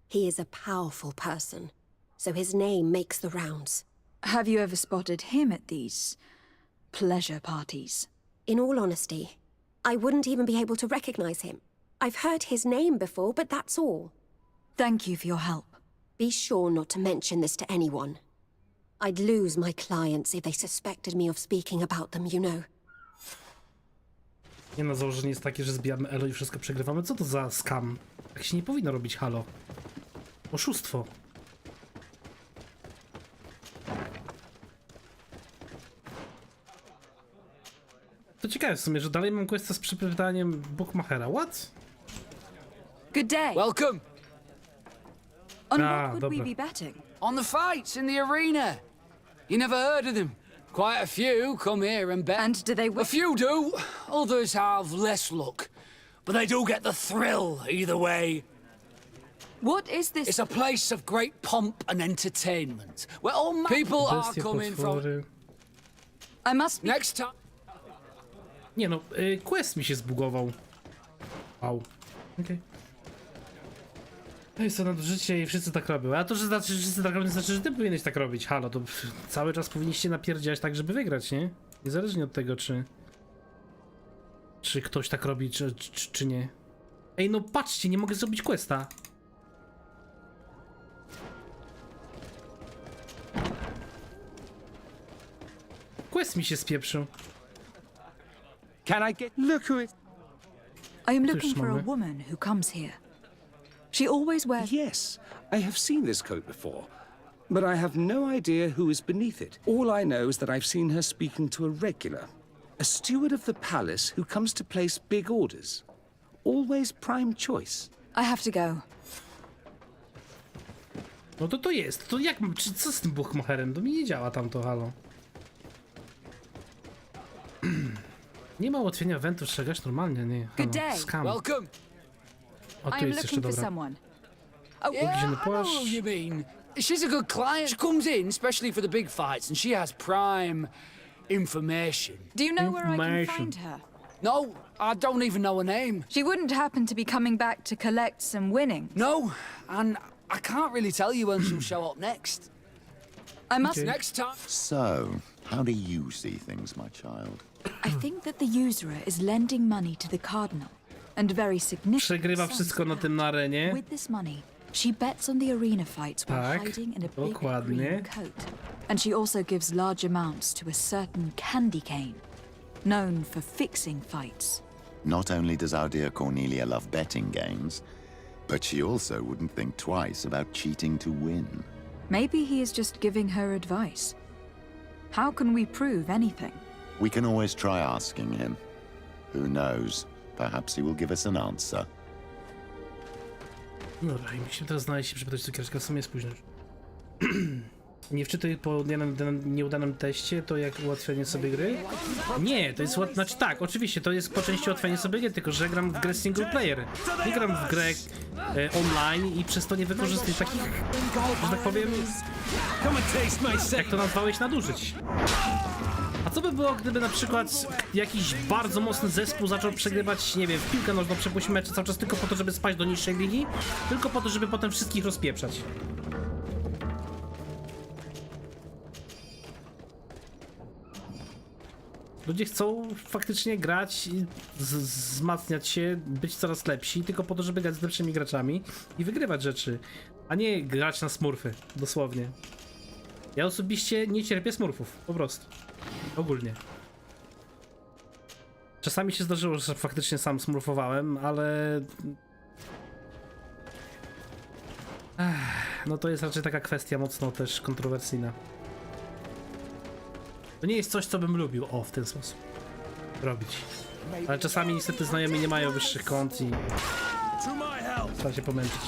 He is a powerful person, so his name makes the rounds. Have you ever spotted him at these pleasure parties? In all honesty, I wouldn't even be able to recognize him. I've heard his name before, but that's all. Thank you for your help. Be sure not to mention this to anyone. I'd lose my clients if they suspected me of speaking about them, you know. Nie no, założenie jest takie, że zbijamy elo i wszystko przegrywamy. Co to za scam? Tak się nie powinno robić, halo. Oszustwo. To ciekawe w sumie, że dalej mam questa z przypytaniem Bookmachera. What? Good day. Welcome. On what would we be betting? On the fights in the arena. You never heard of them? Quite a few come here and bet. And do they win? A few do. Others have less luck. But they do get the thrill either way. What is this? It's a place of great pomp and entertainment, where all people are coming from. I must be... Next time. Nie no, quest mi się zbugował. Wow. Okej. To jest to nadużycie i wszyscy tak robią. A to, że znaczy, że wszyscy tak robią, znaczy, że ty powinieneś tak robić. Halo, to cały czas powinniście napierdziać tak, żeby wygrać, nie? Niezależnie od tego, czy ktoś tak robi, czy nie. Ej, no patrzcie, nie mogę zrobić questa. Quest mi się spieprzył. Can I get... Look who it... I am looking for a woman who comes here. She always wears... Yes, I have seen this coat before, but I have no idea who is beneath it. All I know is that I've seen her speaking to a regular, a steward of the palace who comes to place big orders. Always prime choice. I have to go. No to jest. To jak... Co z tym Bookmacherem? To mi nie działa tamto, halo. Nie ma ułatwienia eventu, strzegasz normalnie, nie? Good day. Scam. Welcome. O, tu I am jest jeszcze looking for dobra. someone. Oh, yeah, I know who you mean. She's a good client. She comes in especially for the big fights, and she has prime information. Do you know where I can find her? No, I don't even know her name. She wouldn't happen to be coming back to collect some winnings. No, and I can't really tell you when she'll show up next. I must... Next time. So, how do you see things, my child? I think that the usurer is lending money to the cardinal, and very significant. Przegrywa wszystko na tym na arenie. With this money, she bets on the arena fights while hiding in a big green coat. And she also gives large amounts to a certain Candy Cane, known for fixing fights. Not only does our dear Cornelia love betting games, but she also wouldn't think twice about cheating to win. Maybe he is just giving her advice. How can we prove anything? We can always try asking him. Who knows? Perhaps he will give us an answer. Dobra, i musimy teraz znaleźć się, przypytać cukierka, w sumie jest późno. Nie wczytuj po nieudanym teście, to jak ułatwianie sobie gry? Nie, to jest znaczy tak, oczywiście, to jest po części ułatwianie sobie gry, tylko że gram w grę single player. Nie gram w grę online i przez to nie wykorzystuję takich, że tak powiem, jak to nazwałeś, nadużyć. A co by było, gdyby na przykład jakiś bardzo mocny zespół zaczął przegrywać, nie wiem, w piłkę nożną, przepuść mecze cały czas tylko po to, żeby spaść do niższej ligi, tylko po to, żeby potem wszystkich rozpieprzać. Ludzie chcą faktycznie grać, wzmacniać się, być coraz lepsi, tylko po to, żeby grać z lepszymi graczami i wygrywać rzeczy, a nie grać na smurfy, dosłownie. Ja osobiście nie cierpię smurfów, po prostu. Ogólnie. Czasami się zdarzyło, że faktycznie sam smurfowałem, ale... no to jest raczej taka kwestia mocno też kontrowersyjna. To nie jest coś, co bym lubił, w ten sposób robić. Ale czasami niestety znajomi nie mają wyższych kont i trzeba się pomęczyć.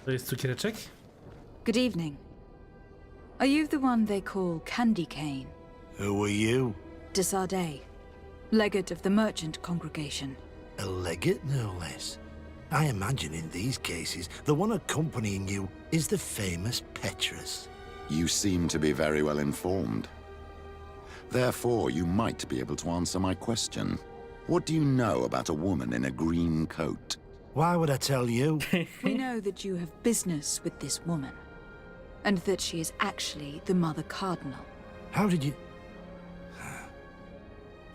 To jest cukiereczek? Good evening. Are you the one they call Candy Cane? Who are you? Desardet, legate of the merchant congregation. A legate, no less. I imagine in these cases, the one accompanying you is the famous Petrus. You seem to be very well informed. Therefore, you might be able to answer my question. What do you know about a woman in a green coat? Why would I tell you? We know that you have business with this woman, and that she is actually the Mother Cardinal. How did you...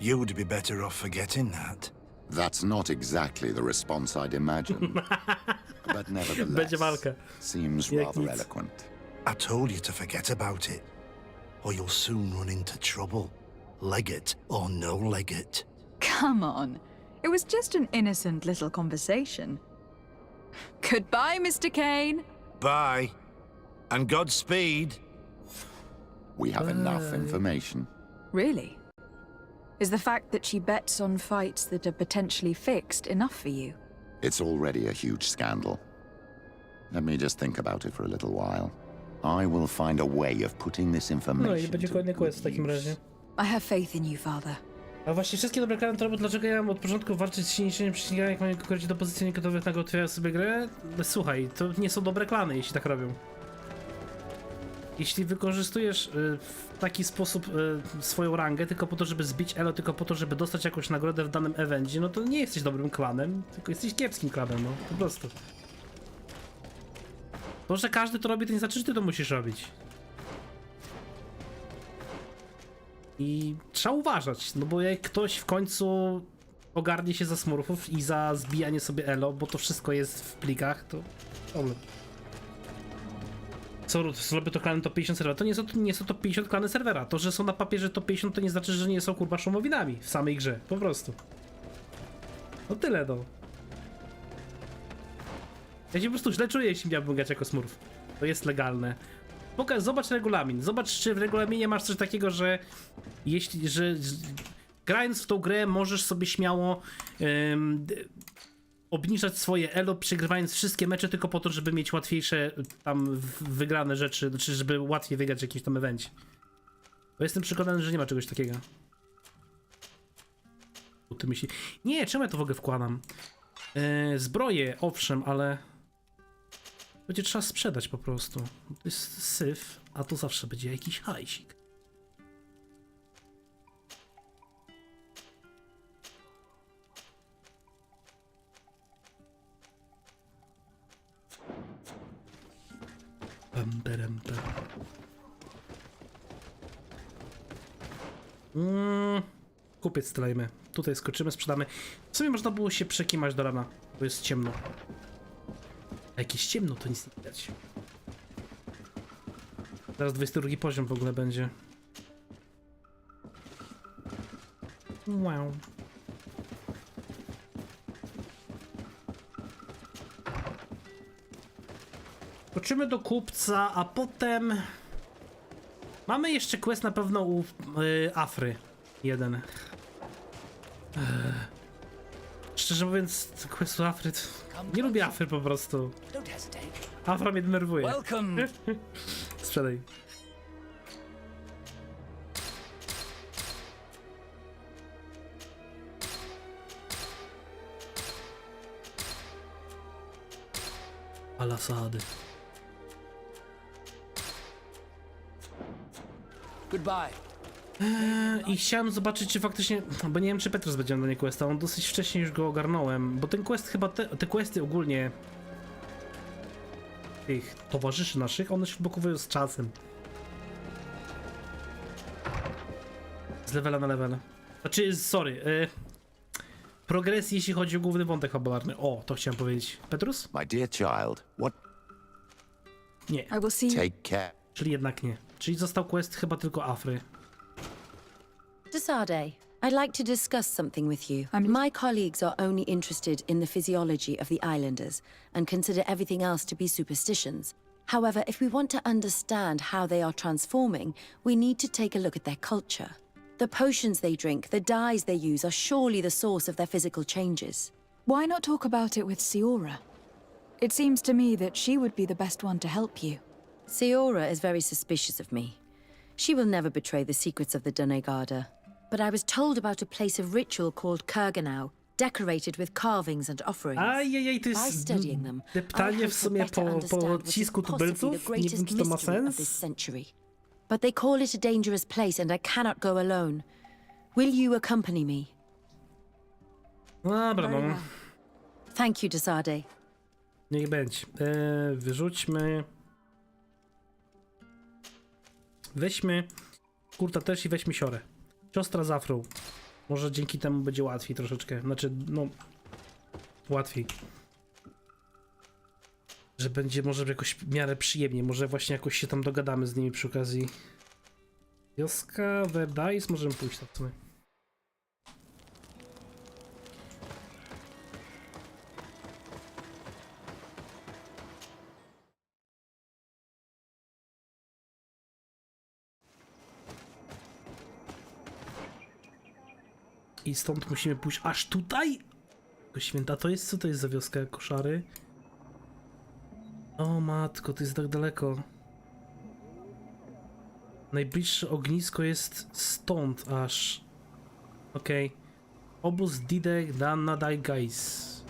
You would be better off forgetting that. That's not exactly the response I'd imagined. But nevertheless, seems rather eloquent. I told you to forget about it, or you'll soon run into trouble. Legate or no legate. Come on. It was just an innocent little conversation. Goodbye, Mr. Kane. Bye. And Godspeed. We have enough information. Really? Is the fact that she bets on fights that are potentially fixed enough for you? It's already a huge scandal. Let me just think about it for a little while. I will find a way of putting this information. No i będzie kolejny quest w takim razie. I have faith in you, father. A właśnie wszystkie dobre klany to robią, dlaczego ja mam od początku walczyć z silniejszymi przeciwnikami, jak mają konkurenci do pozycji niegotowych, nagle otwierają sobie grę? Słuchaj, to nie są dobre klany, jeśli tak robią. Jeśli wykorzystujesz w taki sposób swoją rangę tylko po to, żeby zbić elo, tylko po to, żeby dostać jakąś nagrodę w danym evencie, no to nie jesteś dobrym klanem, tylko jesteś kiepskim klanem, no po prostu. To, że każdy to robi, to nie znaczy, że ty to musisz robić. I trzeba uważać, no bo jak ktoś w końcu ogarnie się za smurfów i za zbijanie sobie elo, bo to wszystko jest w plikach, to problem. Co robię to klany top 50 serwera? To nie są top 50 klany serwera. To, że są na papierze top 50, to nie znaczy, że nie są kurwa szumowinami w samej grze, po prostu. No tyle, no. Ja się po prostu źle czuję, jeśli miałbym grać jako smurf. To jest legalne. Zobacz regulamin. Zobacz, czy w regulaminie masz coś takiego, że grając w tą grę możesz sobie śmiało obniżać swoje elo, przegrywając wszystkie mecze tylko po to, żeby mieć łatwiejsze tam wygrane rzeczy, znaczy żeby łatwiej wygrać w jakimś tam evencie. Bo jestem przekonany, że nie ma czegoś takiego. Ty myśli... Nie, czemu ja to w ogóle wkładam? Zbroję, owszem, ale... Będzie trzeba sprzedać po prostu. To jest syf, a to zawsze będzie jakiś hajsik. Kupiec strajmy. Tutaj skoczymy, sprzedamy. W sumie można było się przekimać do rana, bo jest ciemno. A jak jest ciemno, to nic nie widać. Zaraz 22 poziom w ogóle będzie. Wow. Wrócimy do kupca, a potem... Mamy jeszcze quest na pewno u Afry. Jeden. Szczerze mówiąc, quest u Afry... Nie lubię Afry po prostu. Afra mnie denerwuje. Sprzedaj. Alasady. Goodbye. I chciałem zobaczyć, czy faktycznie, bo nie wiem, czy Petrus będzie na nie questa, on dosyć wcześnie już go ogarnąłem, bo ten quest chyba, te questy ogólnie tych towarzyszy naszych, one się odblokowują z czasem. Z levela na level. Znaczy, sorry, progresji, jeśli chodzi o główny wątek fabularny. O, to chciałem powiedzieć. Petrus? My dear child, what? Nie. I will see you. Take care. Czyli jednak nie. Czyli został quest chyba tylko Afry. Desade, I'd like to discuss something with you. My colleagues are only interested in the physiology of the islanders and consider everything else to be superstitions. However, if we want to understand how they are transforming, we need to take a look at their culture. The potions they drink, the dyes they use are surely the source of their physical changes. Why not talk about it with Siora? It seems to me that she would be the best one to help you. Siora is very suspicious of me. She will never betray the secrets of the Doneigada. But I was told about a place of ritual called Kurganau, decorated with carvings and offerings. Ajajaj, to By jest studying them, I deptanie hope w to sumie better po understand what is odcisku possibly the tubylców. Nie greatest wiem, czy to ma mystery of this sens. century. But they call it a dangerous place and I cannot go alone. Will you accompany me? Dobra, no. Thank you, Desade. Niech będzie. Wyrzućmy. Weźmy kurta też i weźmy siorę. Siostra z Afrą. Może dzięki temu będzie łatwiej troszeczkę. Znaczy, no... Łatwiej. Że będzie może jakoś w miarę przyjemnie. Może właśnie jakoś się tam dogadamy z nimi przy okazji. Wioska, Verdais, możemy pójść tam w sumie. I stąd musimy pójść aż tutaj? To święta to jest? Co to jest za wioska? Koszary? O matko, to jest tak daleko. Najbliższe ognisko jest stąd aż. Okej. Okay. Obóz Didek Danadai Guys.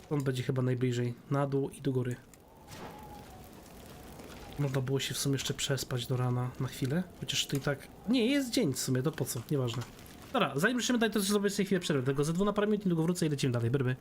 Stąd będzie chyba najbliżej. Na dół i do góry. Można było się w sumie jeszcze przespać do rana na chwilę. Chociaż to i tak... Nie, jest dzień w sumie, to po co? Nieważne. Dobra, zanim ruszymy dalej, to zrobię sobie chwilę przerwy. Tego ze 2 na parę minut, niedługo wrócę i lecimy dalej. Berby.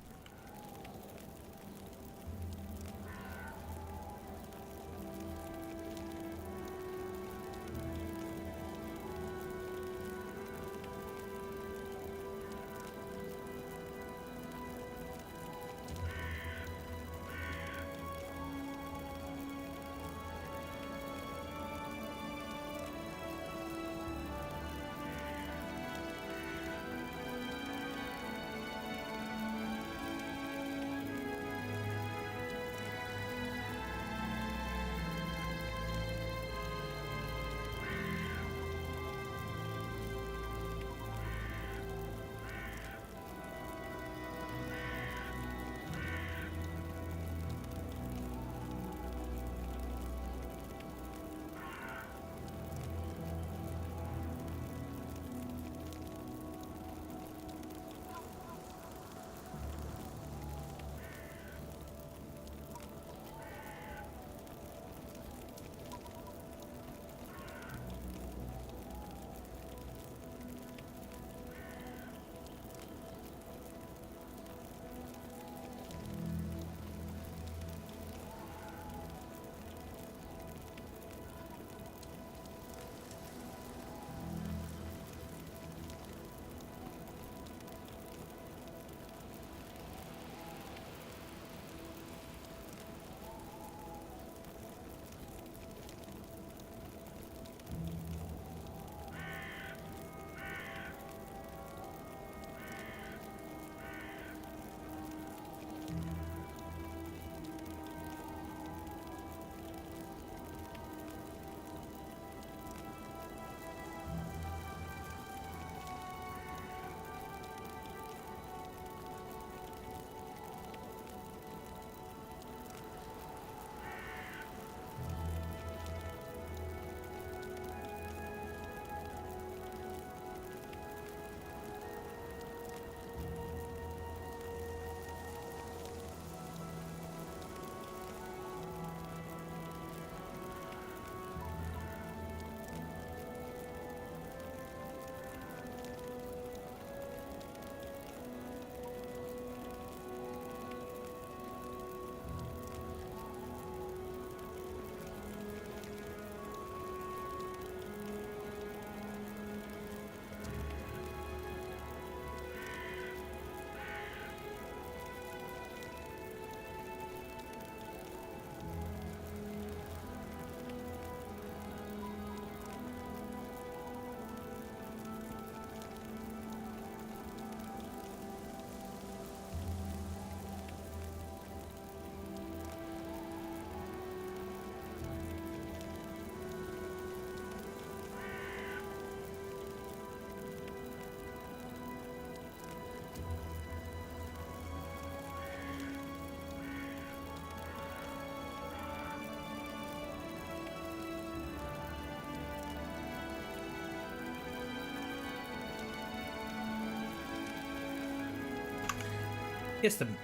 Jestem.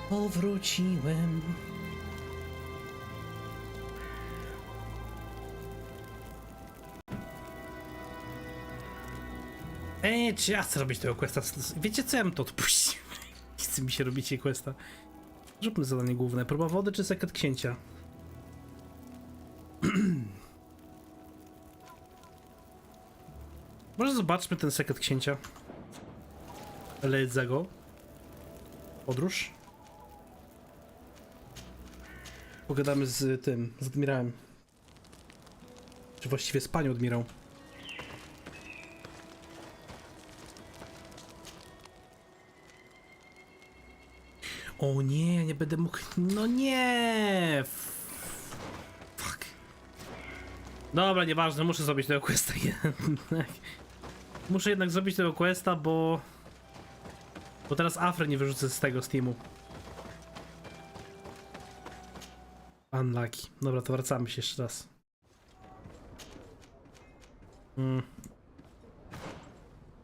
Powróciłem. Czy ja chcę robić tego questa? Wiecie co, ja bym to odpuścił. Nie chce mi się robić tej questa. Zróbmy zadanie główne. Próba wody czy sekret księcia? Może zobaczmy ten sekret księcia. ŁZYWO. Podróż. Pogadamy z tym, z admirałem. Czy właściwie z panią admirał. O nie, ja nie będę mógł... No nie! Fuck. Dobra, nieważne, muszę zrobić tego questa jednak. Muszę jednak zrobić tego questa, bo teraz Afry nie wyrzucę z tego Steamu. Unlucky. Dobra, to wracamy się jeszcze raz.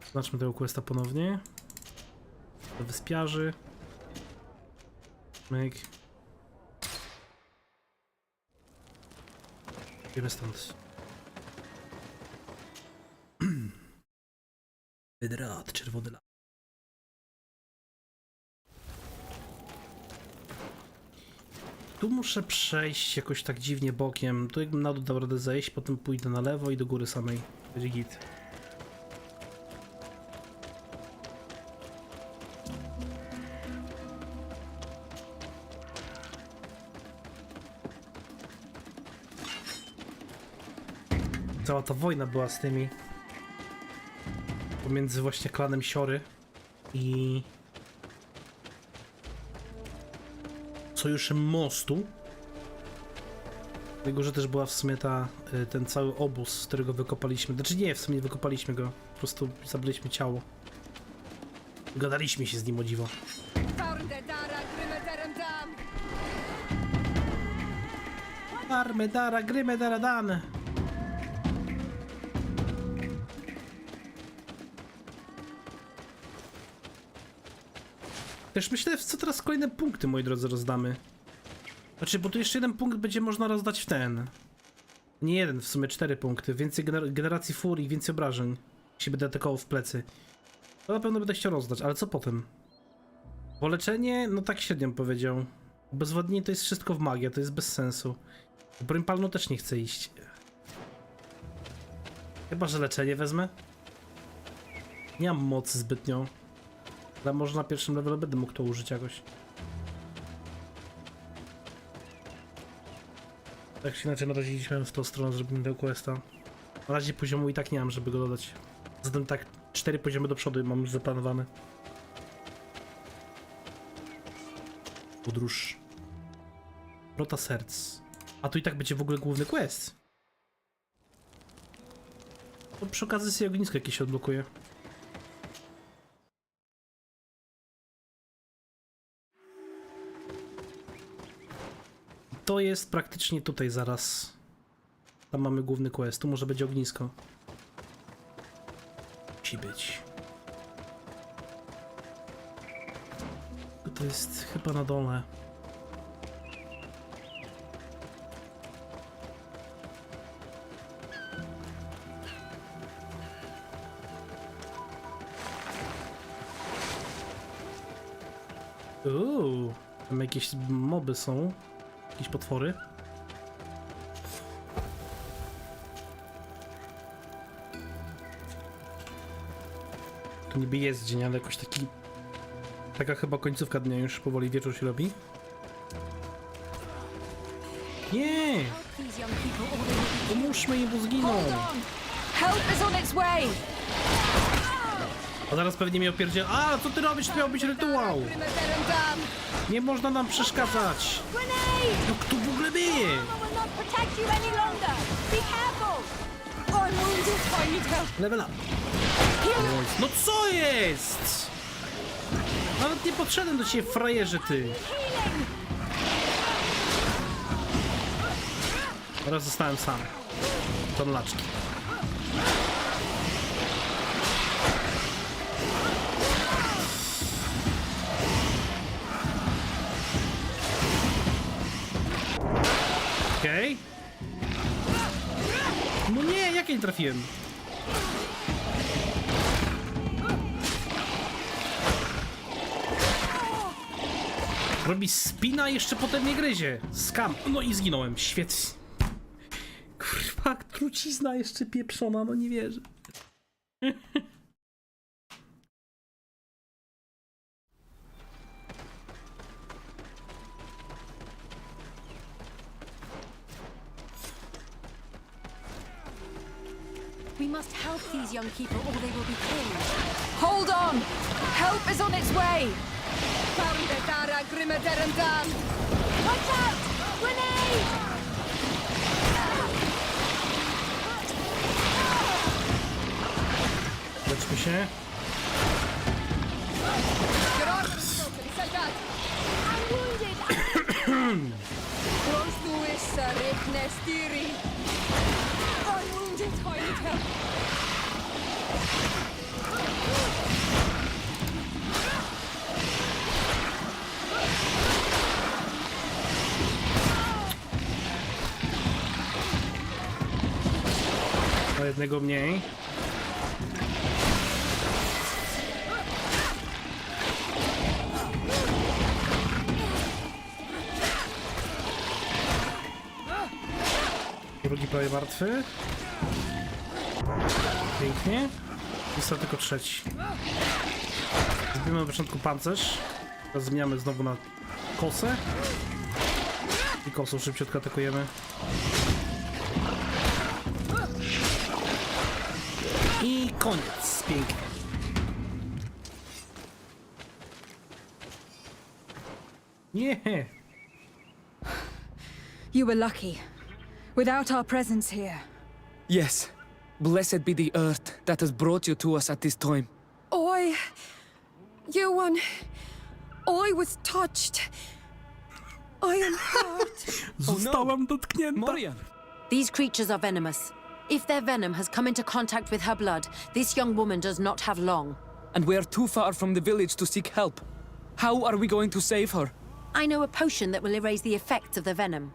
Zobaczmy tego questa ponownie. Do wyspiarzy. Myk. Idziemy stąd. Hydrat, czerwony lat. Tu muszę przejść jakoś tak dziwnie bokiem. Tu jakbym na dół dał radę zejść, potem pójdę na lewo i do góry samej. Będzie git. Cała ta wojna była z tymi pomiędzy właśnie klanem Siory i Sojuszem Mostu. Dlatego, że też była w sumie ten cały obóz, z którego wykopaliśmy. Znaczy nie, w sumie nie wykopaliśmy go, po prostu zabraliśmy ciało. Gadaliśmy się z nim, o dziwo. Armedara, grymedara, dane. Też myślę, w co teraz kolejne punkty, moi drodzy, rozdamy. Znaczy, bo tu jeszcze jeden punkt będzie można rozdać w ten. Nie jeden, w sumie 4 punkty. Więcej generacji furii i więcej obrażeń. Jeśli będę atakował w plecy. To na pewno będę chciał rozdać, ale co potem? Bo leczenie, no tak średnio bym powiedział. Bezwładnienie to jest wszystko w magia, to jest bez sensu. Broń palną też nie chcę iść. Chyba że leczenie wezmę. Nie mam mocy zbytnio. Ale może na pierwszym levelu będę mógł to użyć jakoś. Tak się inaczej naraziliśmy w tą stronę, zrobimy tego questa. Na razie poziomu i tak nie mam, żeby go dodać. Zatem tak 4 poziomy do przodu mam już zaplanowane. Podróż. Wrota serc. A tu i tak będzie w ogóle główny quest. To przy okazji sobie ognisko jakieś się odblokuje. To jest praktycznie tutaj zaraz. Tam mamy główny quest. Tu może będzie ognisko. Musi być. To jest chyba na dole. Tam jakieś moby są. Jakieś potwory. Tu niby jest dzień, ale jakoś taka chyba końcówka dnia, już powoli wieczór się robi. Nie! Pomóżmy im, bo zginą! A zaraz pewnie mnie opierdziela. A, co ty robisz? To miał być rytuał! Nie można nam przeszkadzać! No kto w ogóle bije? Level up! No co jest? Nawet nie podszedłem do ciebie, frajerze, ty! Teraz zostałem sam. Tonlaczki. trafiłem. Robi spina, jeszcze potem nie gryzie. Skam. No i zginąłem. Świetnie. Kurwa, trucizna jeszcze pieprzona, no nie wierzę. We must help these young people or they will be killed. Hold on! Help is on its way! Watch out! Grenade! Leczmy się. I'm wounded! I'm wounded! I need help! O jednego mniej. Drugi prawie martwy. Pięknie. Jest tylko trzeci. Zbijemy na początku pancerz. Teraz zmieniamy znowu na kosę. I kosą szybciutko atakujemy. I koniec. Pięknie. Nie. You were lucky. Without our presence here. Yes. Blessed be the earth that has brought you to us at this time. I was touched. I am hurt. Zostałam dotknięta. Morian. These creatures are venomous. If their venom has come into contact with her blood, this young woman does not have long. And we are too far from the village to seek help. How are we going to save her? I know a potion that will erase the effects of the venom.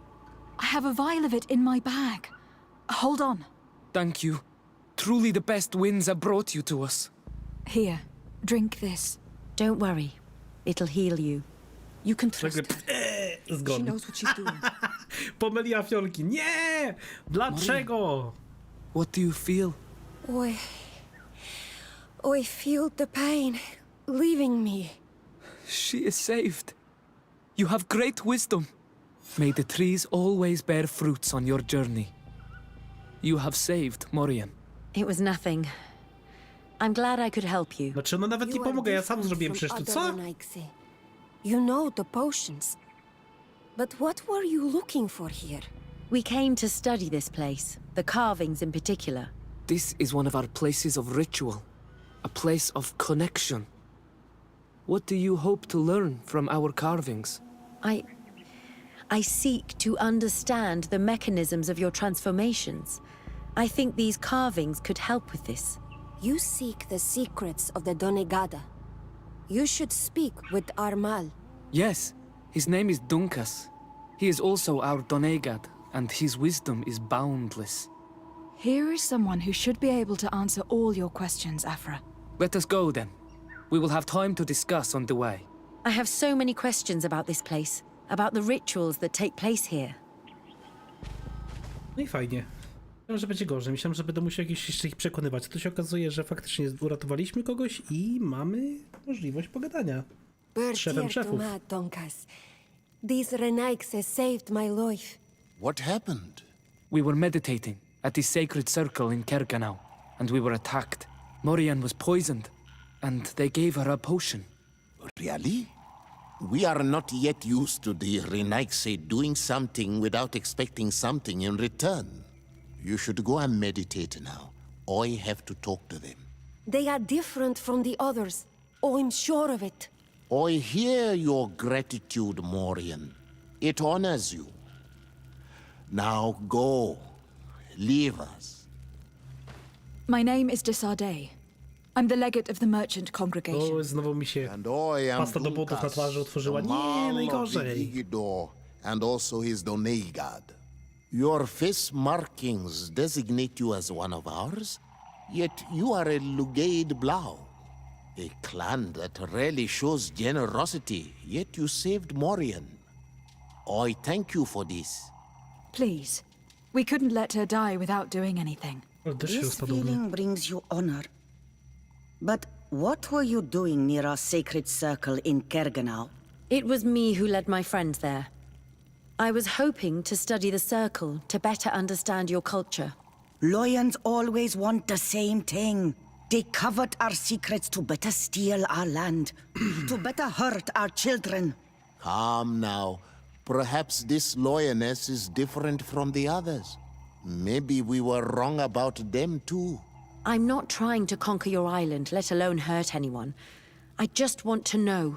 I have a vial of it in my bag. Hold on. Thank you. Truly the best winds have brought you to us. Here, drink this. Don't worry. It'll heal you. You can trust her. She Zgodnie. knows what she's doing. Pomyliła fiolki. Nie! Dlaczego? What do you feel? I feel the pain leaving me. She is saved. You have great wisdom. May the trees always bear fruits on your journey. You have saved Morian. It was nothing. I'm glad I could help you. Znaczy, no nawet nie pomogę, ja sam zrobiłem przecież to, co? You know the potions. But what were you looking for here? We came to study this place, the carvings in particular. This is one of our places of ritual. A place of connection. What do you hope to learn from our carvings? I seek to understand the mechanisms of your transformations. I think these carvings could help with this. You seek the secrets of the Donegada. You should speak with Armal. Yes, his name is Dunkas. He is also our Donegad, and his wisdom is boundless. Here is someone who should be able to answer all your questions, Afra. Let us go then. We will have time to discuss on the way. I have so many questions about this place, about the rituals that take place here. No i fajnie. Myślałem, że będzie gorzej. Myślałem, że będę musiał jeszcze ich przekonywać. Tu się okazuje, że faktycznie uratowaliśmy kogoś i mamy możliwość pogadania z szefem szefów. These Renaixes saved my life. What happened? We were meditating at the sacred circle in Kerganau, and we were attacked. Morian was poisoned, and they gave her a potion. Really? We are not yet used to the Renaixe doing something without expecting something in return. You should go and meditate now. I have to talk to them. They are different from the others. I'm sure of it. I hear your gratitude, Morian. It honors you. Now go. Leave us. My name is Desardet. I'm the legate of the merchant congregation. O, znowu mi się pasta do butów na twarzy otworzyła. Nie, najgorzej. And also his Donegad. Your face markings designate you as one of ours, yet you are a Lugaid Blau. A clan that rarely shows generosity, yet you saved Morian. I thank you for this. Please. We couldn't let her die without doing anything. This feeling brings you honor. But what were you doing near our sacred circle in Kergenau? It was me who led my friends there. I was hoping to study the circle to better understand your culture. Loyans always want the same thing. They covet our secrets to better steal our land, to better hurt our children. Calm now. Perhaps this loyalness is different from the others. Maybe we were wrong about them too. I'm not trying to conquer your island, let alone hurt anyone. I just want to know.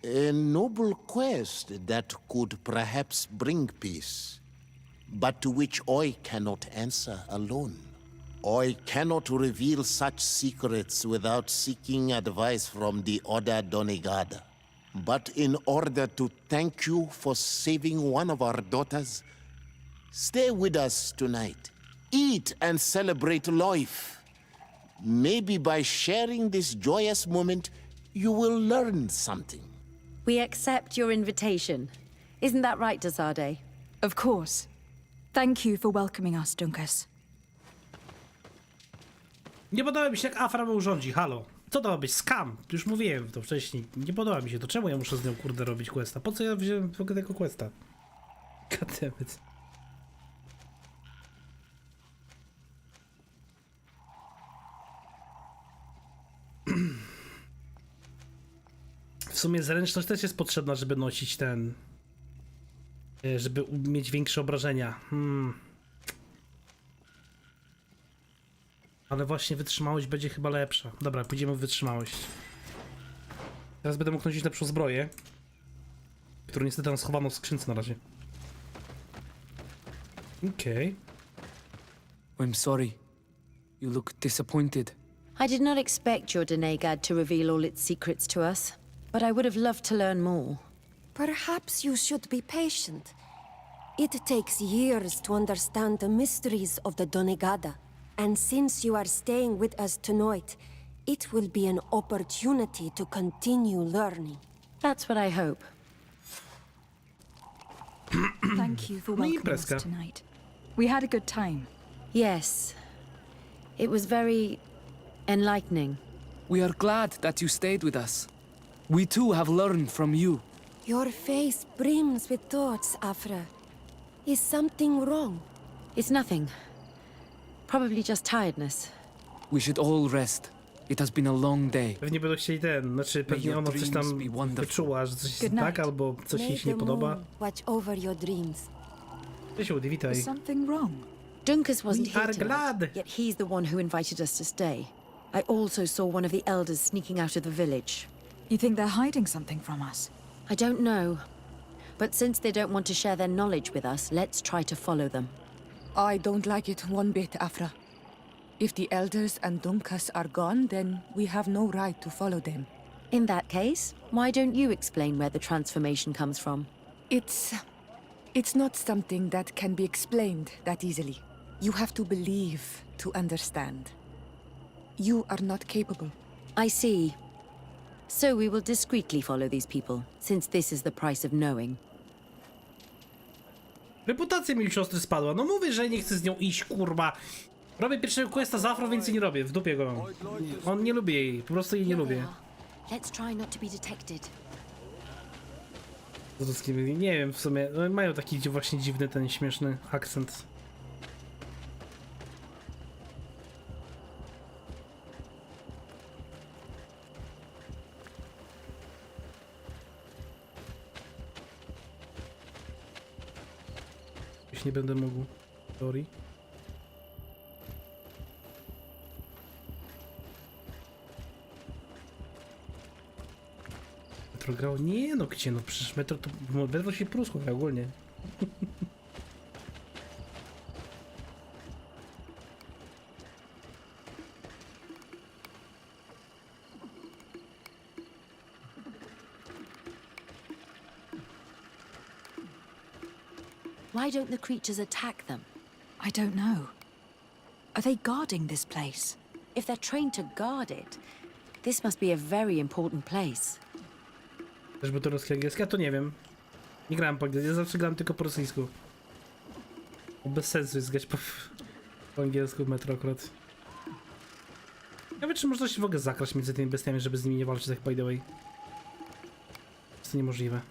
A noble quest that could perhaps bring peace, but to which I cannot answer alone. I cannot reveal such secrets without seeking advice from the Order Donegada. But in order to thank you for saving one of our daughters, stay with us tonight. Eat and celebrate life. Maybe by sharing this joyous moment, you will learn something. We accept your invitation. Isn't that right, Dazade? Of course. Thank you for welcoming us, Dunkus. Nie podoba mi się, jak Afra urządzi. Halo. Co to ma być? Scam. Już mówiłem to wcześniej. Nie podoba mi się to. Czemu ja muszę z nią, kurde, robić questa? Po co ja wziąłem w ogóle tego questa? Goddammit. W sumie zręczność też jest potrzebna, żeby nosić ten... żeby mieć większe obrażenia. Ale właśnie wytrzymałość będzie chyba lepsza. Dobra, pójdziemy w wytrzymałość. Teraz będę mógł nosić lepszą zbroję, którą niestety tam schowano w skrzynce na razie. Okej. I'm sorry. You look disappointed. I did not expect your Denegad to reveal all its secrets to us, but I would have loved to learn more. Perhaps you should be patient. It takes years to understand the mysteries of the Donegada. And since you are staying with us tonight, it will be an opportunity to continue learning. That's what I hope. Thank you for welcoming us tonight. We had a good time. Yes. It was very enlightening. We are glad that you stayed with us. We too have learned from you. Your face brims with thoughts, Afra. Is something wrong? It's nothing. Probably just tiredness. We should all rest. It has been a long day. Pewnie będą chcieli znaczy pewnie ona coś tam wyczuła, że coś jest tak, albo coś jej się nie podoba. Watch over your dreams. Cześć, witaj. Something wrong. Dunkus wasn't We here are glad. tonight, yet he's the one who invited us to stay. I also saw one of the elders sneaking out of the village. You think they're hiding something from us? I don't know. But since they don't want to share their knowledge with us, let's try to follow them. I don't like it one bit, Afra. If the elders and Dunkus are gone, then we have no right to follow them. In that case, why don't you explain where the transformation comes from? It's not something that can be explained that easily. You have to believe to understand. You are not capable. I see. So we will discreetly follow these people, since this is the price of knowing. Reputacja mi siostry spadła. No mówię, że nie chcę z nią iść, kurwa. Robię pierwszego questa z Afro, więcej nie robię. W dupie go mam. On nie lubi jej. Po prostu jej nie lubię. Let's try not to be detected. Nie wiem, w sumie. No, mają taki właśnie dziwny, ten śmieszny akcent. Nie będę mógł. Sorry. Metro grało? Nie no, gdzie no, przecież metro to... Metro się pruskło ogólnie. Why don't the creatures attack them? I don't know. Are they guarding this place? If they're trained to guard it, this must be a very important place. Też by to rosyjski angielski? Ja to nie wiem. Nie grałem po angielsku, ja zawsze grałem tylko po rosyjsku. Bo bez sensu jest grać po angielsku w metro akurat. Ja wiem, czy można się w ogóle zakraść między tymi bestiami, żeby z nimi nie walczyć, tak by the way. Jest to niemożliwe.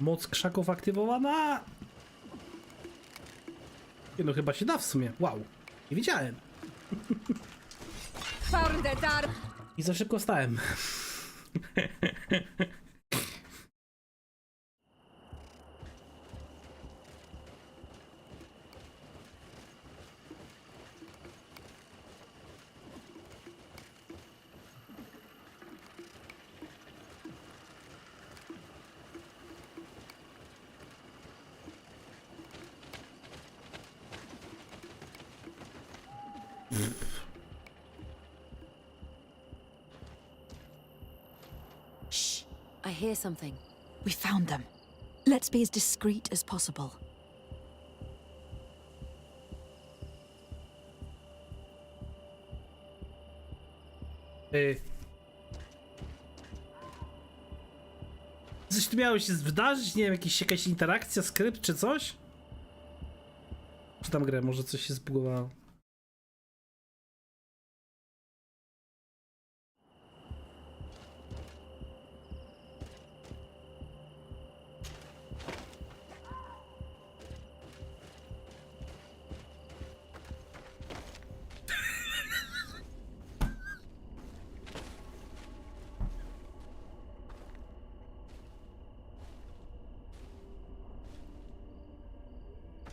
Moc krzaków aktywowana! Nie no, chyba się da w sumie. Wow, nie wiedziałem. I za szybko stałem. Shh! I hear something. We found them. Let's be as discreet as possible. Coś tu miało się wydarzyć? Nie wiem, jakaś interakcja, skrypt czy coś? Czy tam grę, może coś się zbugowało.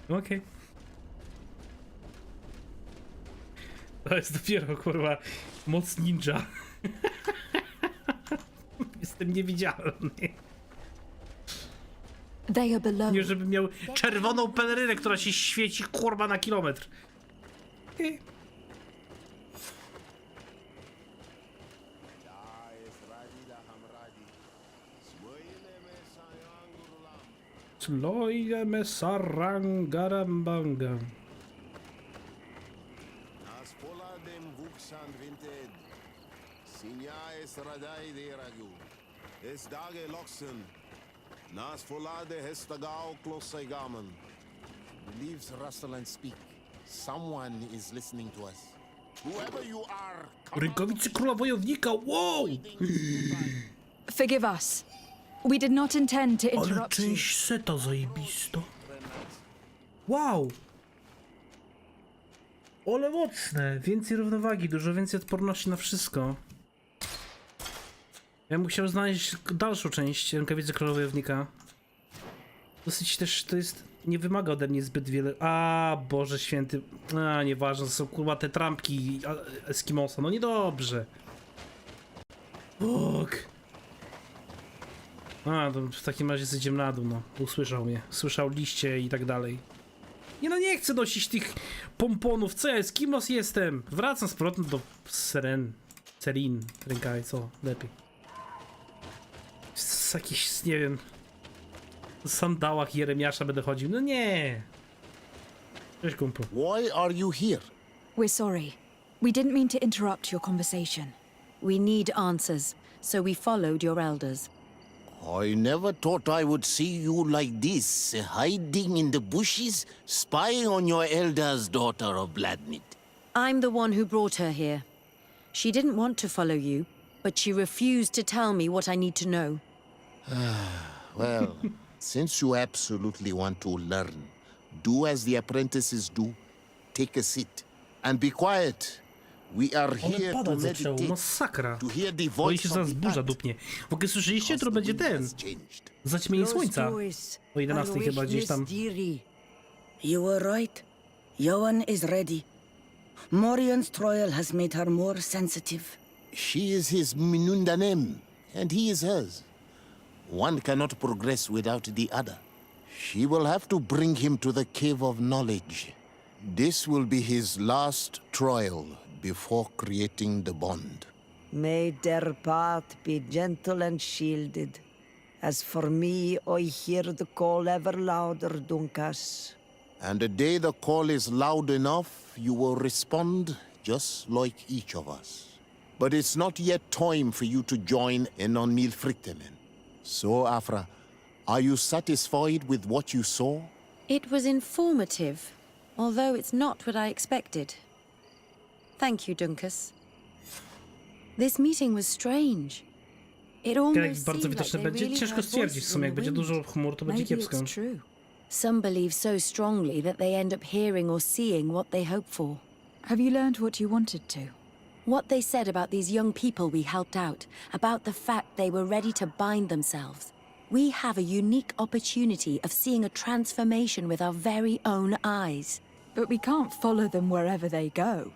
Okej. To jest dopiero, kurwa, moc ninja. Jestem niewidzialny. They are below. Nie, żebym miał czerwoną pelerynę, która się świeci, kurwa, na kilometr. Okay. Slojemy sarangarambanga. Leaves rustle and speak. Someone is listening to us. Whoever you are. Rękawice króla wojownika, wow! Forgive us. We did not intend to Ale interrupt you. część seta zajebisto. Wow! Ale mocne! Więcej równowagi, dużo więcej odporności na wszystko. Ja bym chciał znaleźć dalszą część rękawicy króla wojownika. Dosyć też to jest... Nie wymaga ode mnie zbyt wiele... A, Boże święty... A, nieważne, to są kurwa te trampki Eskimosa, no niedobrze. Bóg! A, to w takim razie zejdziemy na dół, no. Usłyszał mnie. Słyszał liście i tak dalej. Nie no, nie chcę nosić tych pomponów. Co ja, Eskimos jestem? Wracam z powrotem do Serin. Rękaj, co? Lepiej. Z jakichś, nie wiem... W sandałach Jeremiasza będę chodził. No nie! Cześć, kumplu. Why are you here? We're sorry. We didn't mean to interrupt your conversation. We need answers, so we followed your elders. I never thought I would see you like this, hiding in the bushes, spying on your elders, daughter of Vladimir. I'm the one who brought her here. She didn't want to follow you, but she refused to tell me what I need to know. Well, since you absolutely want to learn, do as the apprentices do. Take a seat and be quiet. We are here to meditate, masakra. to hear the Boi voice się, of zaraz the burza earth. dupnie. W ogóle słyszeliście? To będzie ten. Zaćmienie słońca. O 11 chyba gdzieś tam. You were right. Joan is ready. Morian's trial has made her more sensitive. She is his Minundanem, and he is hers. One cannot progress without the other. She will have to bring him to the Cave of Knowledge. This will be his last trial before creating the bond. May their path be gentle and shielded. As for me, I hear the call ever louder, Dunkas. And the day the call is loud enough, you will respond just like each of us. But it's not yet time for you to join in on Milfrichtemen. So, Afra, are you satisfied with what you saw? It was informative, although it's not what I expected. Thank you, Dunkas. This meeting was strange. It almost Bardzo seemed like widoczne they będzie. really Ciężko had stwierdzić w voices sumie. in Jak będzie the wind. dużo chmur, to będzie Maybe kiepsko. it's true. Some believe so strongly that they end up hearing or seeing what they hope for. Have you learned what you wanted to? What they said about these young people we helped out, about the fact they were ready to bind themselves. We have a unique opportunity of seeing a transformation with our very own eyes. But we can't follow them wherever they go.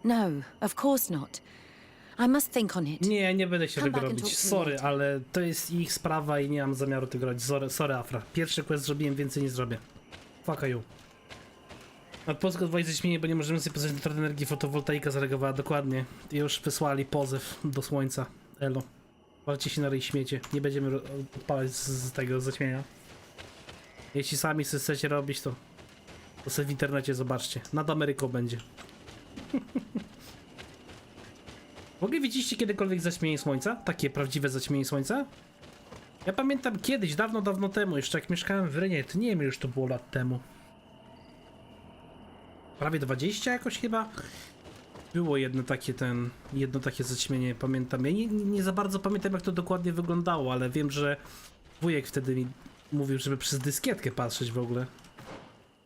No, of course not. I must think on it. Nie będę się Come tego back and robić. talk to me Sorry, later. ale to jest ich sprawa i nie mam zamiaru tego robić. Sorry, Afra. Pierwszy quest zrobiłem, więcej nie zrobię. Fuck you. A Polska odwołać zaćmienie, bo nie możemy sobie poznać na energii, fotowoltaika zareagowała dokładnie. I już wysłali pozew do słońca. Elo. Walcie się na ryj śmiecie. Nie będziemy odpalać z tego zaćmienia. Jeśli sami sobie chcecie robić, to sobie w internecie zobaczcie. Nad Ameryką będzie. W ogóle widzieliście kiedykolwiek zaćmienie słońca? Takie prawdziwe zaćmienie słońca? Ja pamiętam kiedyś, dawno temu, jeszcze jak mieszkałem w wRENie, to nie wiem, już to było lat temu. Prawie 20 jakoś chyba. Było jedno takie zaćmienie, pamiętam. Ja nie za bardzo pamiętam, jak to dokładnie wyglądało, ale wiem, że wujek wtedy mi mówił, żeby przez dyskietkę patrzeć w ogóle.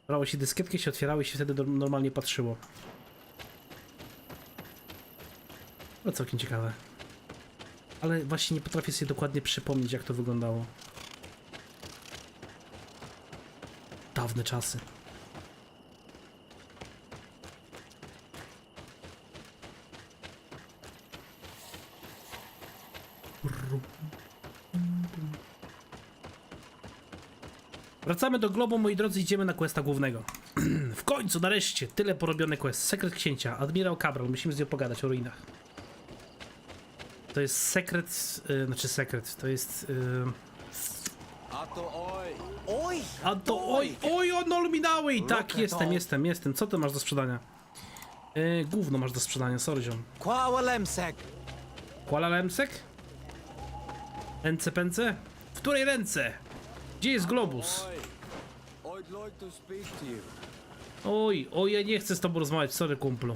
Brało się dyskietkę, się otwierało i się wtedy normalnie patrzyło. No całkiem ciekawe. Ale właśnie nie potrafię sobie dokładnie przypomnieć, jak to wyglądało. Dawne czasy. Wracamy do globu, moi drodzy, idziemy na questa głównego. W końcu, nareszcie, tyle porobiony quest. Sekret księcia, admirał Cabral, musimy z nią pogadać o ruinach. To jest sekret, to jest... A to oj, on minęły! Tak, jestem. Co ty masz do sprzedania? Gówno masz do sprzedania, sorry ziom. Kuala Lemsek? Pęce? W której ręce? Gdzie jest globus? Oj, ja nie chcę z tobą rozmawiać, sorry kumplu.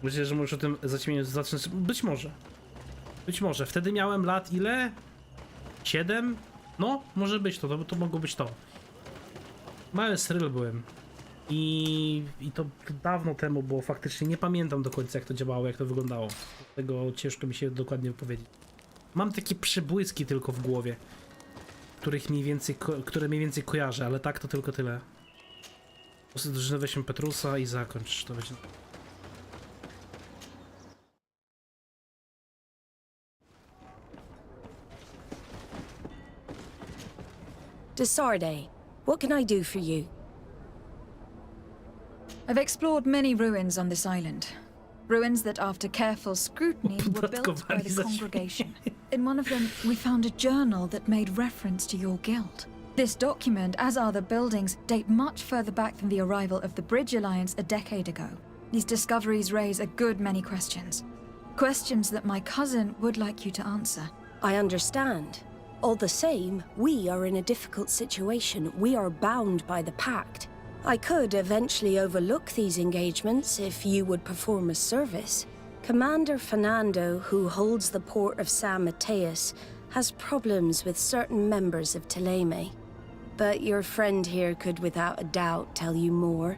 Myślę, że możesz o tym zaćmieniu zacząć. Być może. Wtedy miałem lat ile? 7? No, może być to mogło być to. Mały sryl byłem. I to dawno temu było faktycznie. Nie pamiętam do końca, jak to działało, jak to wyglądało. Dlatego ciężko mi się dokładnie wypowiedzieć. Mam takie przybłyski tylko w głowie, które mniej więcej kojarzę, ale tak to tylko tyle. Po prostu weźmy Petrusa i zakończ to. Będzie... Desarde, what can I do for you? I've explored many ruins on this island. Ruins that, after careful scrutiny, were built by the congregation. In one of them, we found a journal that made reference to your guild. This document, as are the buildings, date much further back than the arrival of the Bridge Alliance a decade ago. These discoveries raise a good many questions. Questions that my cousin would like you to answer. I understand. All the same, we are in a difficult situation. We are bound by the pact. I could eventually overlook these engagements if you would perform a service. Commander Fernando, who holds the port of San Mateus, has problems with certain members of Teleme. But your friend here could without a doubt tell you more.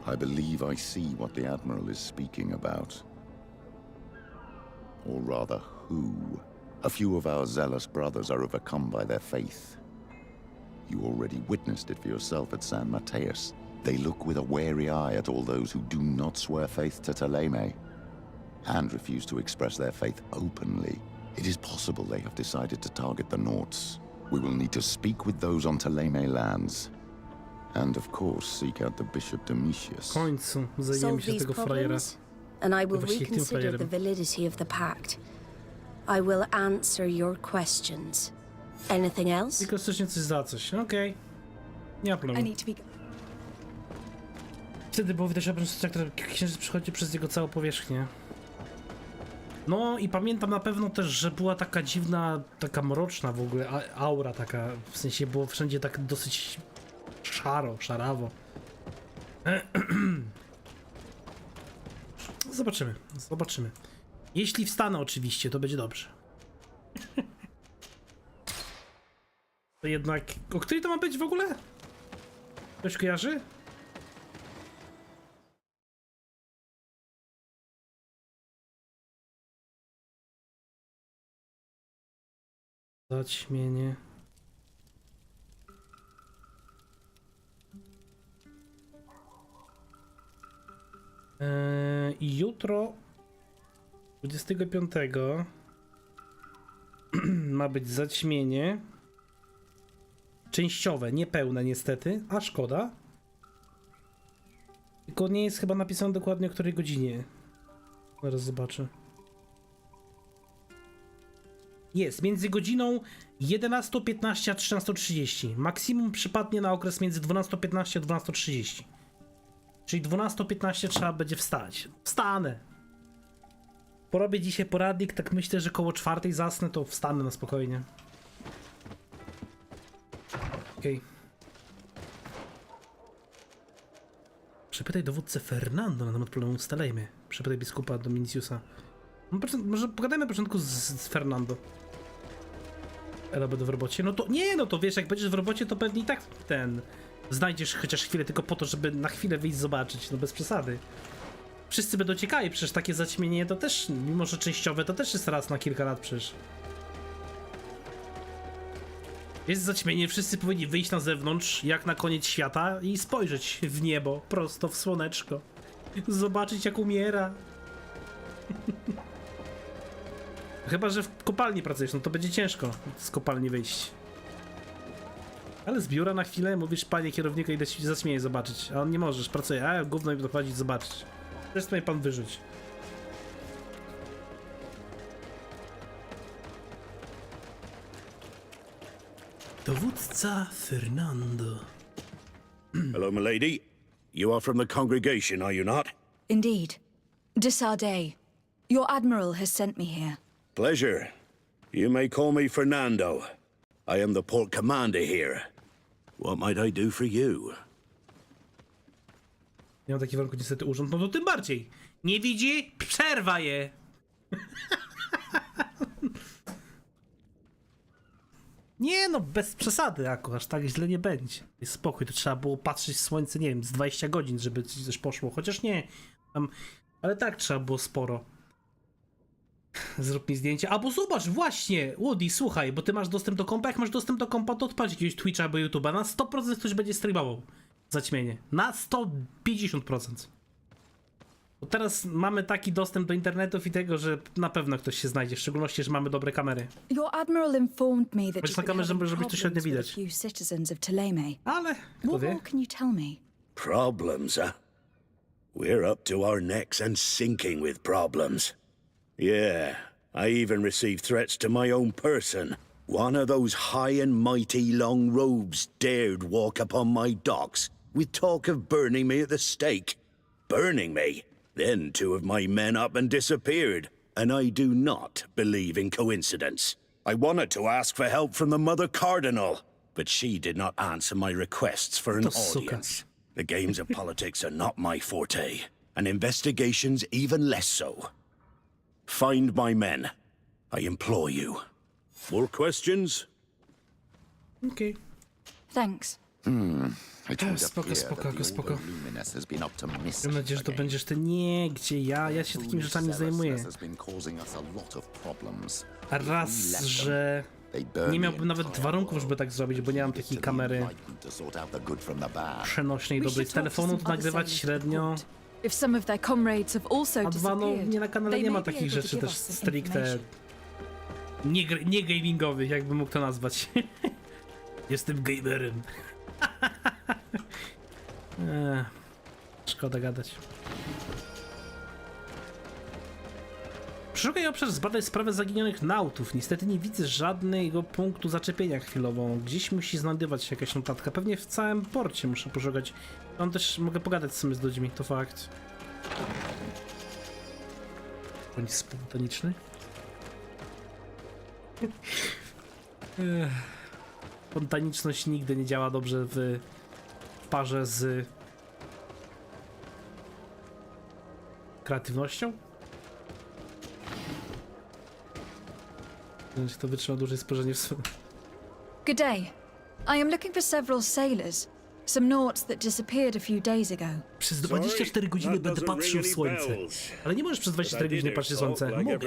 I believe I see what the Admiral is speaking about. Or rather, who. A few of our zealous brothers are overcome by their faith. You already witnessed it for yourself at San Mateus. They look with a wary eye at all those who do not swear faith to Ptolemy and refuse to express their faith openly. It is possible they have decided to target the Nords. We will need to speak with those on Ptolemy lands. And of course, seek out the Bishop Domitius. W końcu zajmiemy Solve się these tego frajera. problems, and I will Właściwie tym reconsider the frajerem. validity of the pact. I will answer your questions. Anything else? Tylko coś za coś, okej. Nie ma problemu. Wtedy było widać, że księżyc przechodzi przez jego całą powierzchnię. No i pamiętam na pewno też, że była taka dziwna, taka mroczna w ogóle aura taka, w sensie było wszędzie tak dosyć szarawo. Zobaczymy. Jeśli wstanę oczywiście, to będzie dobrze. To jednak, o której to ma być w ogóle? Ktoś kojarzy? Zaćmienie. I jutro 25 ma być zaćmienie. Częściowe, niepełne niestety, a szkoda. Tylko nie jest chyba napisane dokładnie o której godzinie. Zaraz zobaczę. Jest, między godziną 11:15 a 13:30. Maksimum przypadnie na okres między 12:15 a 12:30. Czyli 12:15 trzeba będzie wstać. Wstanę. Porobię dzisiaj poradnik, tak myślę, że koło 4:00 zasnę, to wstanę na spokojnie. Okej. Przepytaj dowódcę Fernando na temat problemu z Ptolemy. Przepytaj biskupa Dominiciusa. No, może pogadajmy na początku z Fernando. Ela będę w robocie? No to nie, no to wiesz, jak będziesz w robocie, to pewnie i tak znajdziesz chociaż chwilę tylko po to, żeby na chwilę wyjść zobaczyć, no bez przesady. Wszyscy będą ciekawi, przecież takie zaćmienie to też, mimo że częściowe, to też jest raz na kilka lat przecież. Jest zaćmienie, wszyscy powinni wyjść na zewnątrz, jak na koniec świata i spojrzeć w niebo, prosto w słoneczko. Zobaczyć, jak umiera. Chyba że w kopalni pracujesz, no to będzie ciężko z kopalni wyjść. Ale z biura na chwilę mówisz, panie kierowniku, idę ci zaćmienie zobaczyć. A on nie możesz, pracuje, a gówno i dochodzić zobaczyć. Też tutaj pan wyrzuć. Dowódca Fernando. Hello, my lady. You are from the congregation, are you not? Indeed. Desardet. Your admiral has sent me here. Pleasure. You may call me Fernando. I am the port commander here. What might I do for you? Nie mam takiego warunku niestety urząd, no to tym bardziej. Nie widzi? Przerwa je! Nie no, bez przesady akurat, aż tak źle nie będzie. Jest spokój, to trzeba było patrzeć w słońce, nie wiem, z 20 godzin, żeby coś poszło. Chociaż nie, ale tak trzeba było sporo. Zrób mi zdjęcie. Albo zobacz, właśnie, Woody, słuchaj, bo ty masz dostęp do kompa. Jak masz dostęp do kompa, to odpalić jakiegoś Twitcha albo YouTube'a. Na 100% ktoś będzie streamował zaćmienie. Na 150%. Bo teraz mamy taki dostęp do internetów i tego, że na pewno ktoś się znajdzie, w szczególności, że mamy dobre kamery. Your admiral informed me that Chociaż na kamerze może być to średnio widać. few citizens of Ptolemy. Ale, kto What wie? more can you tell me? Problems, huh? We're up to our necks and sinking with problems. Yeah, I even received threats to my own person. One of those high and mighty long robes dared walk upon my docks with talk of burning me at the stake. Burning me? Then two of my men up and disappeared, and I do not believe in coincidence. I wanted to ask for help from the Mother Cardinal, but she did not answer my requests for an audience. The games of politics are not my forte, and investigations even less so. Find my men. I implore you. More questions? Okay. Thanks. I told Spoko, up here spoko, that the spoko. Order Luminous has been up to mischief Mam nadzieję, że to again. będziesz ty. Nie, gdzie ja się takimi rzeczami zajmuję. Has been causing us a lot of problems. A raz, że Nie miałbym nawet warunków, żeby tak zrobić, bo nie mam takiej kamery przenośnej dobrej. Z telefonu to nagrywać średnio. A dwa, no nie na kanale nie ma takich rzeczy też stricte nie gamingowych, jakbym mógł to nazwać. Jestem gamerem. Szkoda gadać. Przeszukaj obszar, zbadaj sprawę zaginionych nautów. Niestety nie widzę żadnego punktu zaczepienia chwilowo. Gdzieś musi znajdować się jakaś notatka. Pewnie w całym porcie muszę poszukać. Tam też mogę pogadać z ludźmi, to fakt. Bądź spontaniczny. Spontaniczność nigdy nie działa dobrze w parze z kreatywnością. To wytrzyma dłużej spojrzenie w sobie. Good day. I am looking for several sailors. Some naughts that disappeared a few days ago. Przez 24 godziny będę patrzył w słońce. Ale nie możesz przez 24 godziny patrzeć w słońce. Mogę.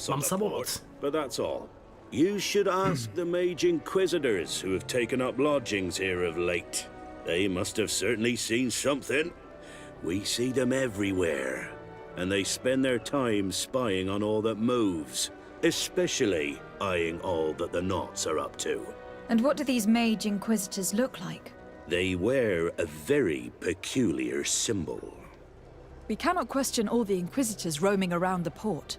Mam samolot. But that's all. You should ask the mage inquisitors who have taken up lodgings here of late. They must have certainly seen something. We see them everywhere, and they spend their time spying on all that moves, especially eyeing all that the knots are up to. And what do these mage inquisitors look like? They wear a very peculiar symbol. We cannot question all the inquisitors roaming around the port.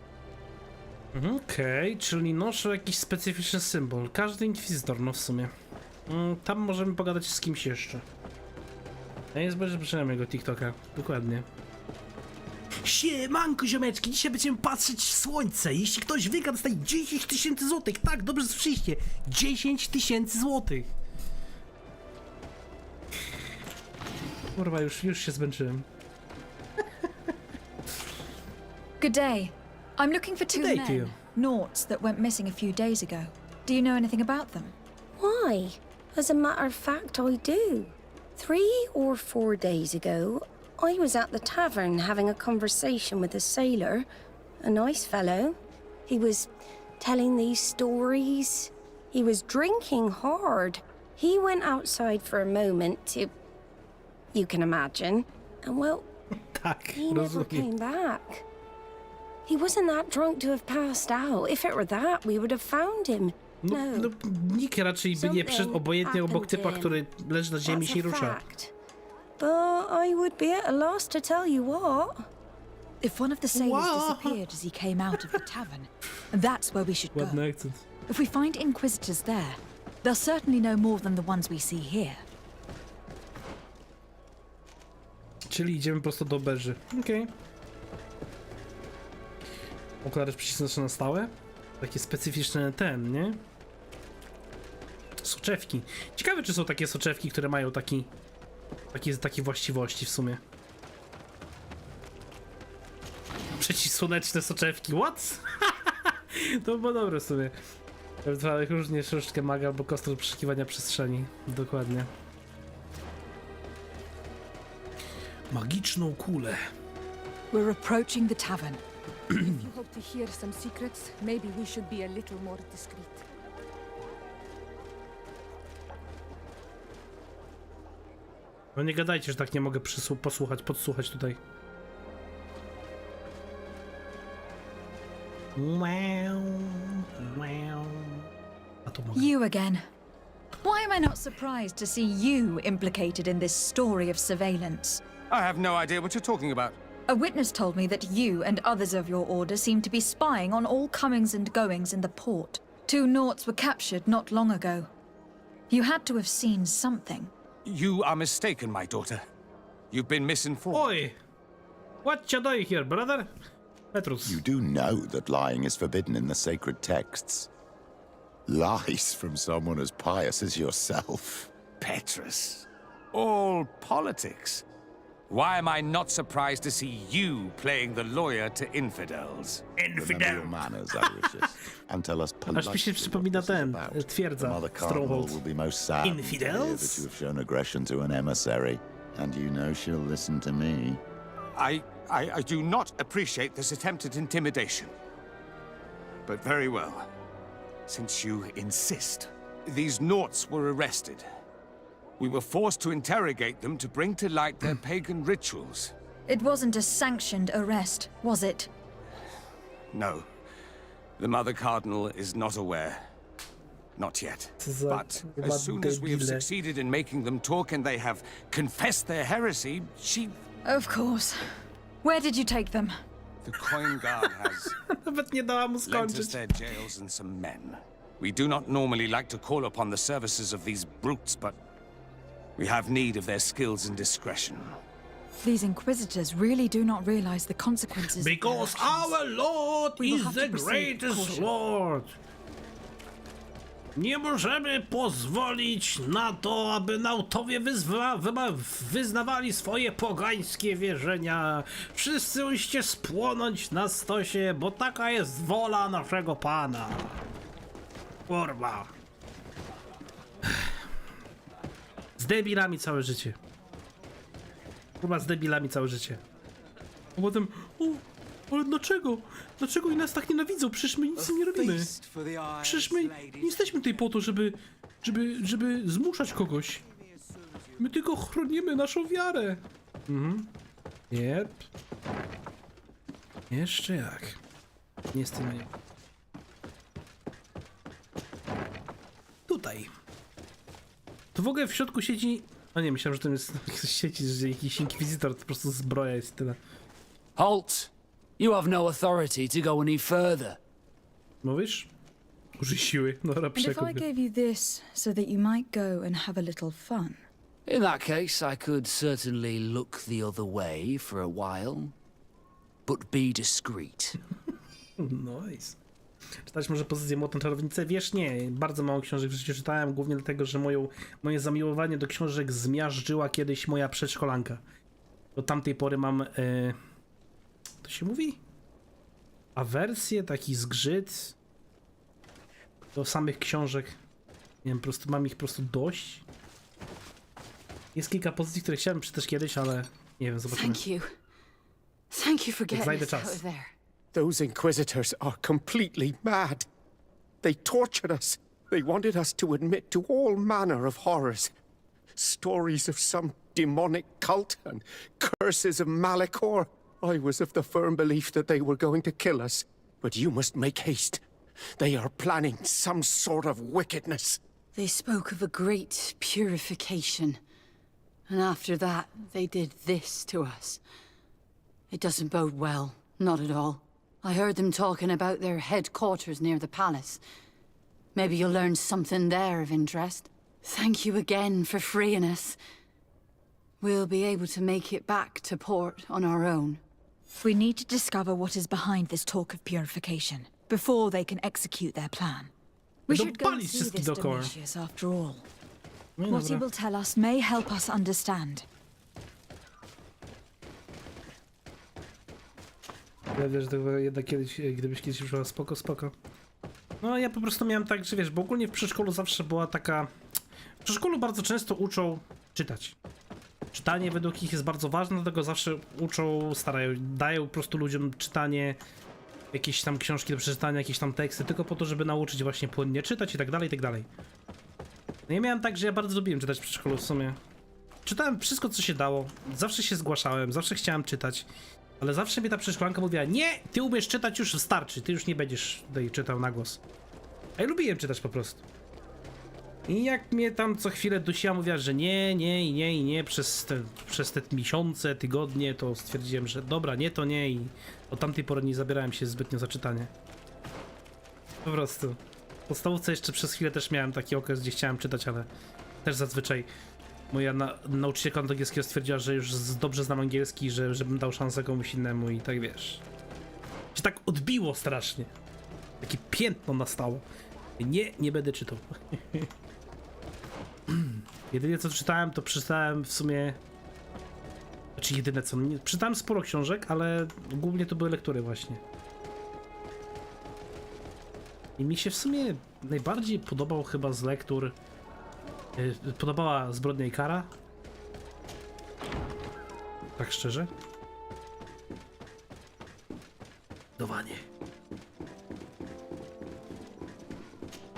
Okej, czyli noszę jakiś specyficzny symbol. Każdy inkwizytor, no w sumie. Tam możemy pogadać z kimś jeszcze. Ja nie zobaczyłem jego TikToka. Dokładnie. Siemanko ziomeczki, dzisiaj będziemy patrzeć w słońce. Jeśli ktoś wygra, dostaje 10 000 złotych. Tak, dobrze słyszeliście. 10 000 złotych. Kurwa, już się zmęczyłem. Good day. I'm looking for two men, naughts that went missing a few days ago. Do you know anything about them? Why? As a matter of fact, I do. 3 or 4 days ago, I was at the tavern having a conversation with a sailor, a nice fellow. He was telling these stories. He was drinking hard. He went outside for a moment to... You can imagine. And well, he never came back. He wasn't that drunk to have passed out. If it were that, we would have found him. No, nikt raczej by nie przyszedł obojętnie obok typa, który leży na ziemi i się rusza. But I would be at a loss to tell you what. If one of the sailors disappeared as he came out of the tavern, that's where we should go. Ładny akcent. If we find inquisitors there, they'll certainly know more than the ones we see here. Czyli idziemy prosto do oberży. Okej. Okulary przycisnąć na stałe. Takie specyficzne nie? Soczewki. Ciekawe, czy są takie soczewki, które mają takie właściwości w sumie. Przeciwsłoneczne soczewki, what? To było dobre w sumie. Ewentualnie różnie troszeczkę maga albo kostur przeszukiwania przestrzeni. Dokładnie. Magiczną kulę. We're approaching the tavern. If you hope to hear some secrets, maybe we should be a little more discreet. No nie gadajcie, że tak nie mogę podsłuchać tutaj. A to mogę. You again. Why am I not surprised to see you implicated in this story of surveillance? I have no idea what you're talking about. A witness told me that you and others of your order seem to be spying on all comings and goings in the port. 2 naughts were captured not long ago. You had to have seen something. You are mistaken, my daughter. You've been misinformed. Oi! What you doing here, brother? Petrus. You do know that lying is forbidden in the sacred texts. Lies from someone as pious as yourself. Petrus. All politics. Why am I not surprised to see you playing the lawyer to infidels? Remember your manners, Irishus, and tell us politely Aż mi się przypomina ten, twierdza, Stronghold. will be most sad to hear Infidels? that you have shown aggression to an emissary, and you know she'll listen to me. I do not appreciate this attempt at intimidation. But very well. since you insist. These Naughts were arrested. We were forced to interrogate them to bring to light their pagan rituals. It wasn't a sanctioned arrest, was it? No. The Mother Cardinal is not aware. Not yet. But as soon as we have succeeded in making them talk and they have confessed their heresy, she... Of course. Where did you take them? The Coin Guard has Nawet nie dała mu lent us skończyć. their jails and some men. We do not normally like to call upon the services of these brutes, but we have need of their skills and discretion. These Inquisitors really do not realize the consequences. Because our Lord We will is have the to proceed with greatest caution. Lord. Nie możemy pozwolić na to, aby nautowie wyznawali swoje pogańskie wierzenia. Wszyscy musicie spłonąć na stosie, bo taka jest wola naszego Pana. Kurwa. Z debilami całe życie. Chyba z debilami całe życie. A potem, ale dlaczego? Dlaczego oni nas tak nienawidzą? Przecież my nic nie robimy. Przecież my nie jesteśmy tutaj po to, żeby zmuszać kogoś. My tylko chronimy naszą wiarę. Mhm. Jep. Jeszcze jak. Nie z tym. Tutaj. Tu w ogóle w środku siedzi... A nie, myślałem, że to jest sieci, że jakiś inkwizytor, to po prostu zbroja jest tyle. Halt! You have no authority to go any further. Mówisz? Użyj siły. Dobra, And if I przekup. gave you this so that you might go and have a little fun? In that case, I could certainly look the other way for a while. But be discreet. Nice. Czytać może pozycję Młotą Czarownicę? Wiesz, nie. Bardzo mało książek w życiu czytałem, głównie dlatego, że moje zamiłowanie do książek zmiażdżyła kiedyś moja przedszkolanka. Od tamtej pory mam... to się mówi? Awersję, taki zgrzyt do samych książek. Nie wiem, po prostu mam ich po prostu dość. Jest kilka pozycji, które chciałem przeczytać kiedyś, ale nie wiem, zobaczymy. Thank you for Jak getting znajdę us out czas. of there. Those Inquisitors are completely mad. They tortured us. They wanted us to admit to all manner of horrors. Stories of some demonic cult and curses of Malachor. I was of the firm belief that they were going to kill us. But you must make haste. They are planning some sort of wickedness. They spoke of a great purification. And after that, they did this to us. It doesn't bode well. Not at all. I heard them talking about their headquarters near the palace. Maybe you'll learn something there of interest. Thank you again for freeing us. We'll be able to make it back to port on our own. We need to discover what is behind this talk of purification, before they can execute their plan. We should go and see this Domitius after all. What he will tell us may help us understand. Ja wiesz, to jednak kiedyś, gdybyś kiedyś użyła spoko. No ja po prostu miałem tak, że wiesz, bo ogólnie w przedszkolu zawsze była taka... W przedszkolu bardzo często uczą czytać. Czytanie według nich jest bardzo ważne, dlatego zawsze uczą, dają po prostu ludziom czytanie, jakieś tam książki do przeczytania, jakieś tam teksty, tylko po to, żeby nauczyć właśnie płynnie czytać i tak dalej, i tak dalej. No ja miałem tak, że ja bardzo lubiłem czytać w przedszkolu w sumie. Czytałem wszystko, co się dało, zawsze się zgłaszałem, zawsze chciałem czytać. Ale zawsze mnie ta przedszkolanka mówiła, nie, ty umiesz czytać, już wystarczy, ty już nie będziesz tutaj czytał na głos. A ja lubiłem czytać po prostu. I jak mnie tam co chwilę dusiła, mówiła, że nie, przez te miesiące, tygodnie, to stwierdziłem, że dobra, nie, to nie i od tamtej pory nie zabierałem się zbytnio za czytanie. Po prostu. W podstawówce jeszcze przez chwilę też miałem taki okres, gdzie chciałem czytać, ale też zazwyczaj moja nauczycielka angielskiego stwierdziła, że już dobrze znam angielski, żebym dał szansę komuś innemu i tak wiesz. Się tak odbiło strasznie. Takie piętno nastało. Nie będę czytał. Jedynie co czytałem, to przeczytałem w sumie... Znaczy jedyne co... Czytałem sporo książek, ale głównie to były lektury właśnie. I mi się w sumie najbardziej podobał chyba z lektur... Podobała Zbrodnia i kara. Tak szczerze.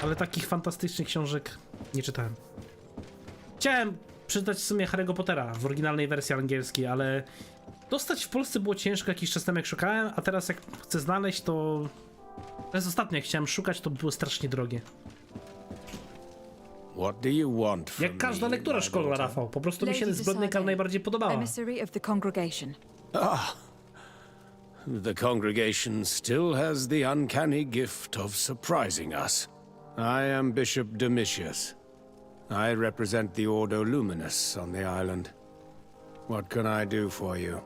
Ale takich fantastycznych książek nie czytałem. Chciałem przeczytać w sumie Harry'ego Pottera w oryginalnej wersji angielskiej, ale dostać w Polsce było ciężko jakiś czas temu jak szukałem, a teraz jak chcę znaleźć to... To jest ostatnio jak chciałem szukać, to było strasznie drogie. Jak każda lektura szkolna, Rafał. Po prostu mi się zbrodniaka najbardziej podobała. Emissary of the congregation. Ah. The congregation still has the uncanny gift of surprising us. I am Bishop Domitius. I represent the Ordo Luminous on the island. What can I do for you?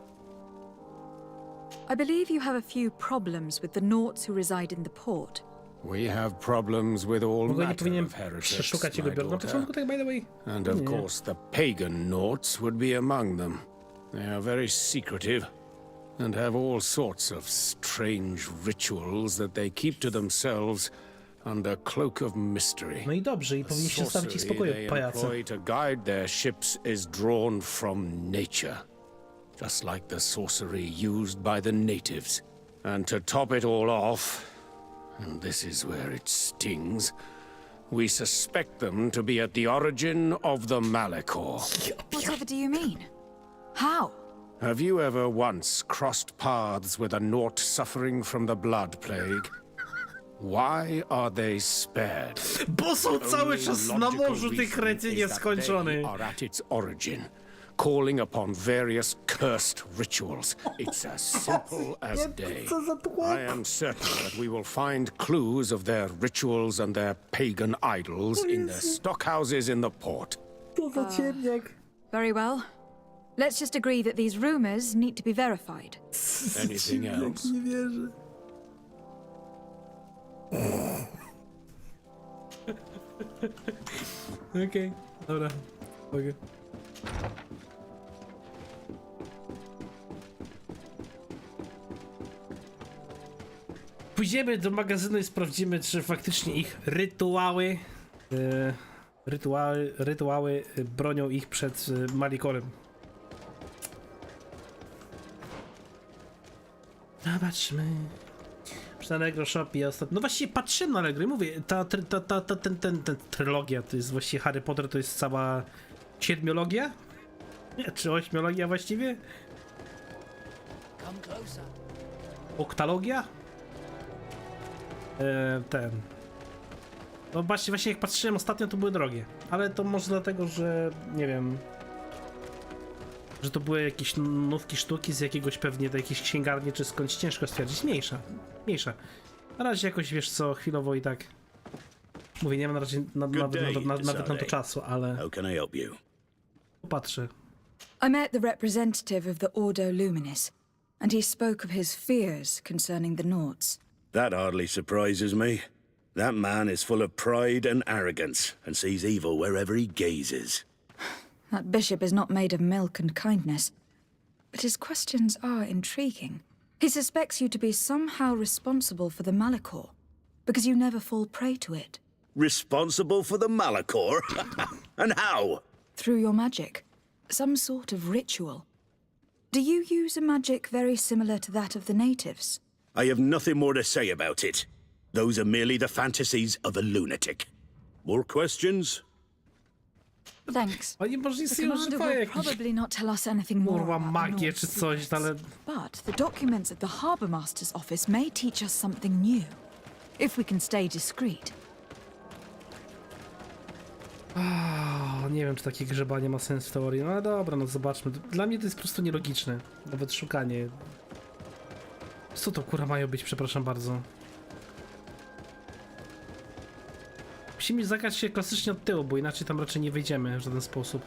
I believe you have a few problems with the Naughts who reside in the port. We have problems with all nie matter powinienem of heretics, przeszukać jego my biur na daughter. początku, tak by the way. And of Nie. course the pagan Naughts would be among them. They are very secretive and have all sorts of strange rituals that they keep to themselves under cloak of mystery. No i dobrze, i powinniście zostawić ich w spokoju, pajace. Employ to guide their ships is drawn from nature, just like the sorcery used by the natives. And to top it all off, and this is where it stings, we suspect them to be at the origin of the Malachor. Whatever do you mean? How? Have you ever once crossed paths with a Naut suffering from the blood plague? Why are they spared? Bo są cały czas na morzu, ty krety nieskończony. They are at its origin, calling upon various cursed rituals. It's as simple as day. I am certain that we will find clues of their rituals and their pagan idols in their stockhouses in the port. Very well. Let's just agree that these rumors need to be verified. Anything else? Okej, dobra. Mogę. Pójdziemy do magazynu i sprawdzimy, czy faktycznie ich rytuały bronią ich przed Malikorem. Zobaczmy. Przy Allegro Shopie ostatnio. No właściwie patrzyłem na Allegro i mówię, ta trylogia to jest właściwie Harry Potter, to jest cała 7-logia? Nie, czy 8-logia właściwie? Oktalogia? No właśnie jak patrzyłem ostatnio, to były drogie. Ale to może dlatego, że nie wiem, że to były jakieś nówki sztuki z jakiegoś pewnie do jakiejś księgarni czy skądś, ciężko stwierdzić. Mniejsza. Na razie jakoś, wiesz co, chwilowo i tak. Mówię, nie mam na razie nawet na to czasu, ale popatrzę. I met the representative of the Ordo Luminis, and he spoke of his fears concerning the Naughts. That hardly surprises me. That man is full of pride and arrogance, and sees evil wherever he gazes. That bishop is not made of milk and kindness, but his questions are intriguing. He suspects you to be somehow responsible for the Malachor, because you never fall prey to it. Responsible for the Malachor? And how? Through your magic. Some sort of ritual. Do you use a magic very similar to that of the natives? I have nothing more to say about it. Those are merely the fantasies of a lunatic. More questions? Thanks. Oni może The commander will probably not tell us anything more kurwa about the magię Naughts' czy coś, ale... But the documents at the Harbour Master's office may teach us something new, if we can stay discreet. Nie wiem, czy takie grzebanie ma sens w teorii. No ale dobra, no zobaczmy. Dla mnie to jest po prostu nielogiczne. Nawet szukanie. Co to kurwa mają być, przepraszam bardzo. Musimy zagrać się klasycznie od tyłu, bo inaczej tam raczej nie wejdziemy w żaden sposób.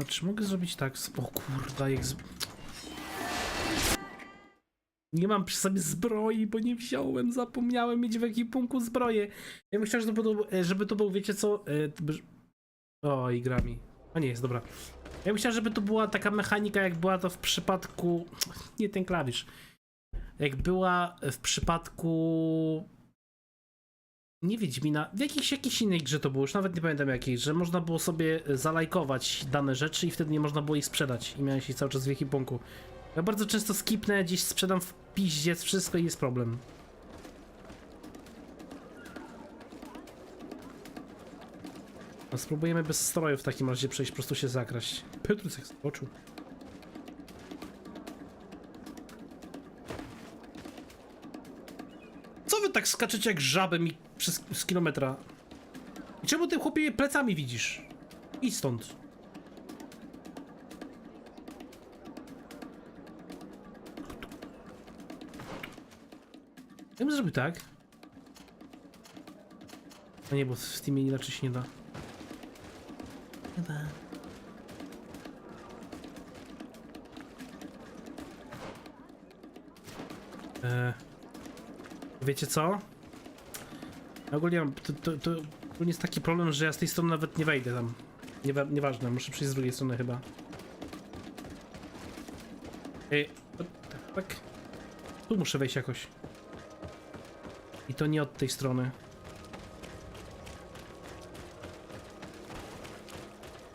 Czy mogę zrobić tak? O kurwa, jak nie mam przy sobie zbroi, bo nie wziąłem, zapomniałem mieć w ekwipunku zbroję. Ja bym chciał, żeby to był, wiecie co? O, i gra mi. A nie jest, dobra. Ja bym chciał, żeby to była taka mechanika, jak była to w przypadku... Nie ten klawisz. Jak była w przypadku... Nie Wiedźmina, w jakiejś innej grze to było, już nawet nie pamiętam jakiej, że można było sobie zalajkować dane rzeczy i wtedy nie można było ich sprzedać i miałeś je cały czas w ekwipunku. Ja bardzo często skipnę, gdzieś sprzedam w piździec wszystko i jest problem. No, spróbujemy bez stroju w takim razie przejść, po prostu się zakraść. Piotrus jak skoczył. Co wy tak skaczecie jak żaby mi z kilometra? I czemu ty chłopie plecami widzisz? Idź stąd. Ja bym zrobił tak. No nie, bo w Steamie inaczej się nie da. Nie da. Wiecie co? Ogólnie mam, to jest taki problem, że ja z tej strony nawet nie wejdę tam. Nieważne, muszę przyjść z drugiej strony chyba. Tak. Tu muszę wejść jakoś. I to nie od tej strony.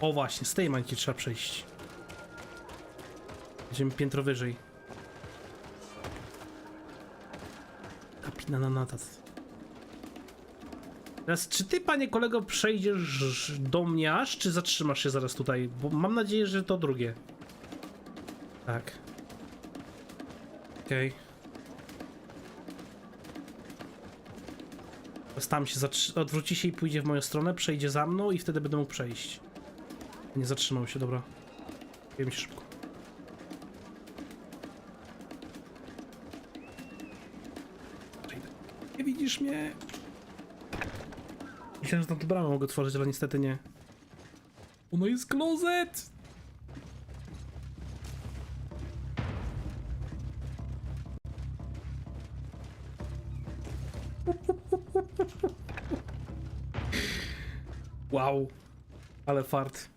O właśnie, z tej mańki trzeba przejść. Będziemy piętro wyżej. Kapina na natas. Teraz, czy ty, panie kolego, przejdziesz do mnie aż, czy zatrzymasz się zaraz tutaj? Bo mam nadzieję, że to drugie. Tak. Okej. Teraz tam się odwróci się i pójdzie w moją stronę, przejdzie za mną i wtedy będę mógł przejść. Nie zatrzymał się, dobra. Wiem się szybko. Nie widzisz mnie? Myślałem, że tam tę bramę mogę otworzyć, ale niestety nie. Ono jest klozet! Wow. Ale fart.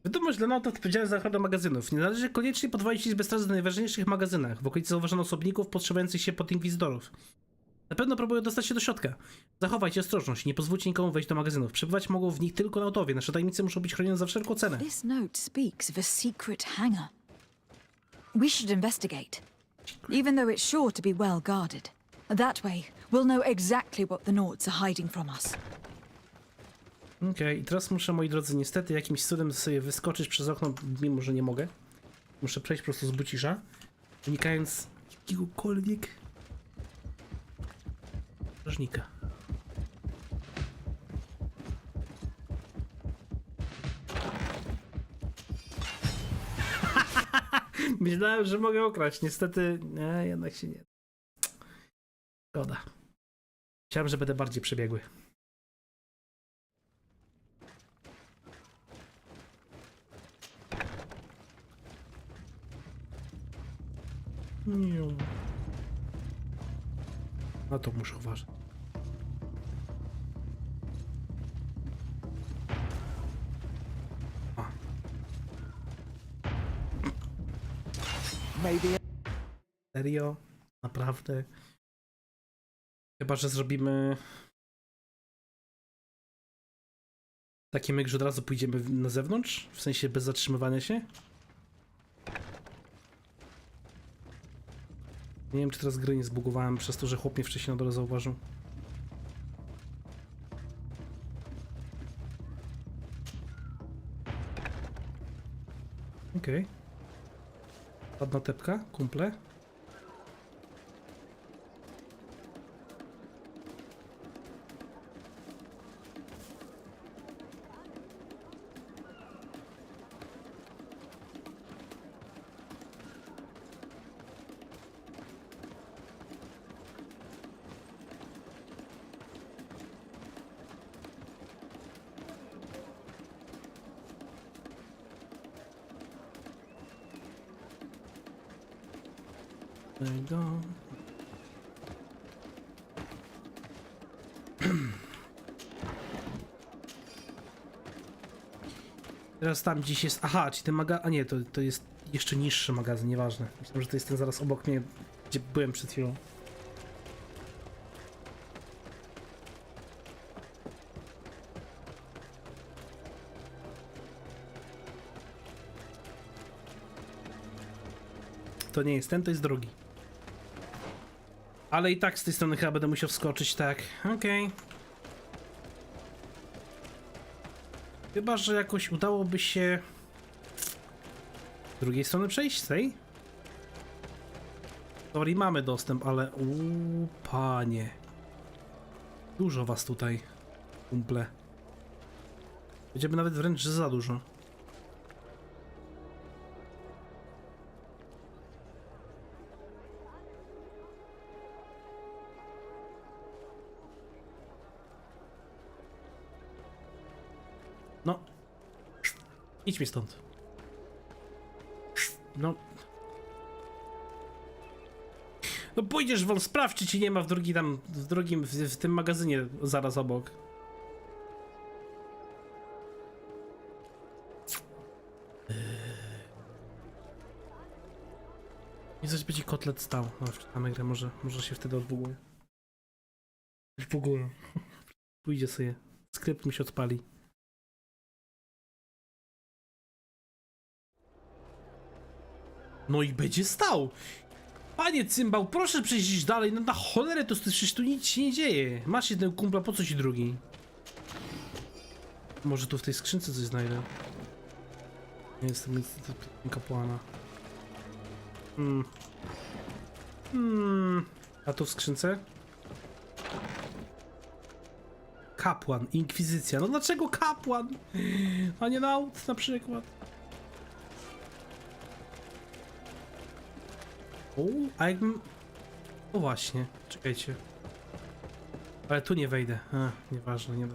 Wiadomość dla nauta odpowiedzialna za ochronę magazynów. Nie należy koniecznie podwoić liczbę straży w najważniejszych magazynach. W okolicy zauważono osobników podszywania się pod inkwizytorów. Na pewno próbują dostać się do środka. Zachowajcie ostrożność. Nie pozwólcie nikomu wejść do magazynów. Przebywać mogą w nich tylko nautowie. Nasze tajemnice muszą być chronione za wszelką cenę. This note speaks of a secret hangar. We should investigate. Even though it's sure to be well guarded. That way, we'll know exactly what the Nauts are hiding from us. Okej, i teraz muszę, moi drodzy, niestety jakimś cudem sobie wyskoczyć przez okno, mimo że nie mogę. Muszę przejść po prostu z bucisza, unikając jakiegokolwiek strażnika. Myślałem, że mogę okraść, niestety nie, jednak się nie. Szkoda. Chciałem, że będę bardziej przebiegły. No to muszę uważać. Serio? Naprawdę? Chyba że zrobimy taki myk, że od razu pójdziemy na zewnątrz? W sensie bez zatrzymywania się? Nie wiem, czy teraz gry nie zbugowałem przez to, że chłop mnie wcześniej na dole zauważył. Okej. Ładna tepka, kumple. Go. Teraz tam gdzieś jest... Aha, czy ten magazyn... A nie, to jest jeszcze niższy magazyn, nieważne. Myślałem, że to jest ten zaraz obok mnie, gdzie byłem przed chwilą. To nie jest ten, to jest drugi. Ale i tak z tej strony chyba będę musiał wskoczyć, tak. Okej. Chyba, że jakoś udałoby się z drugiej strony przejść, z tej? W teorii mamy dostęp, ale... panie. Dużo was tutaj, kumple. Będziemy nawet wręcz za dużo. No. Idź mi stąd. No. No pójdziesz won, sprawdź, czy ci nie ma w drugim, w tym magazynie zaraz obok. I coś będzie kotlet stał. No, wczytamy grę, może się wtedy odbuguje. Odbuguje. Pójdzie sobie. Skrypt mi się odpali. No i będzie stał! Panie cymbał, proszę przejść dalej, no na cholerę to przecież tu nic się nie dzieje. Masz jednego kumpla, po co ci drugi? Może tu w tej skrzynce coś znajdę. Nie jestem nic kapłana. A tu w skrzynce? Kapłan, inkwizycja. No dlaczego kapłan? A nie naut na przykład. A jakbym... O właśnie, czekajcie. Ale tu nie wejdę. Nieważne, nie da.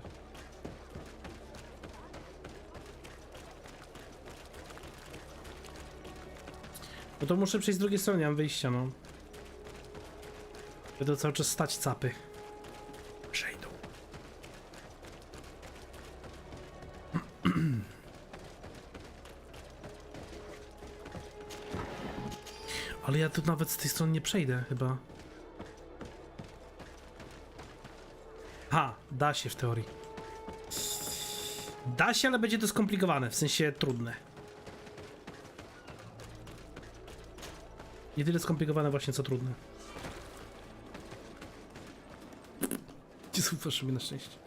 No to muszę przejść z drugiej strony, nie mam wyjścia, no. Będą cały czas stać capy. Przejdą. Ale ja tu nawet z tej strony nie przejdę, chyba. Da się w teorii. Da się, ale będzie to skomplikowane, w sensie trudne. Nie tyle skomplikowane właśnie, co trudne. Nie słuchasz mi na szczęście.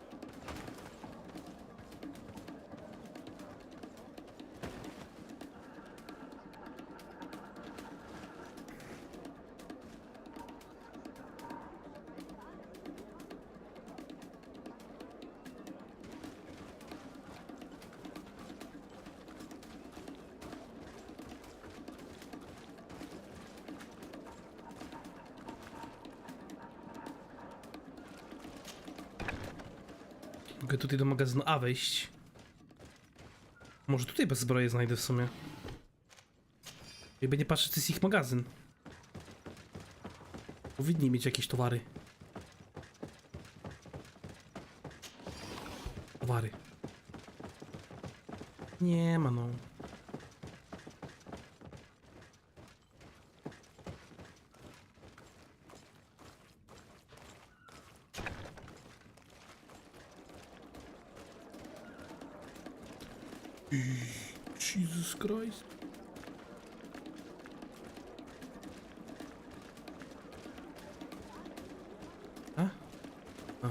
Mogę tutaj do magazynu A wejść. Może tutaj bez zbroje znajdę w sumie. Jakby nie patrzeć, to jest ich magazyn. Powinni mieć jakieś towary. Towary. Nie ma, no. Jesus Christ.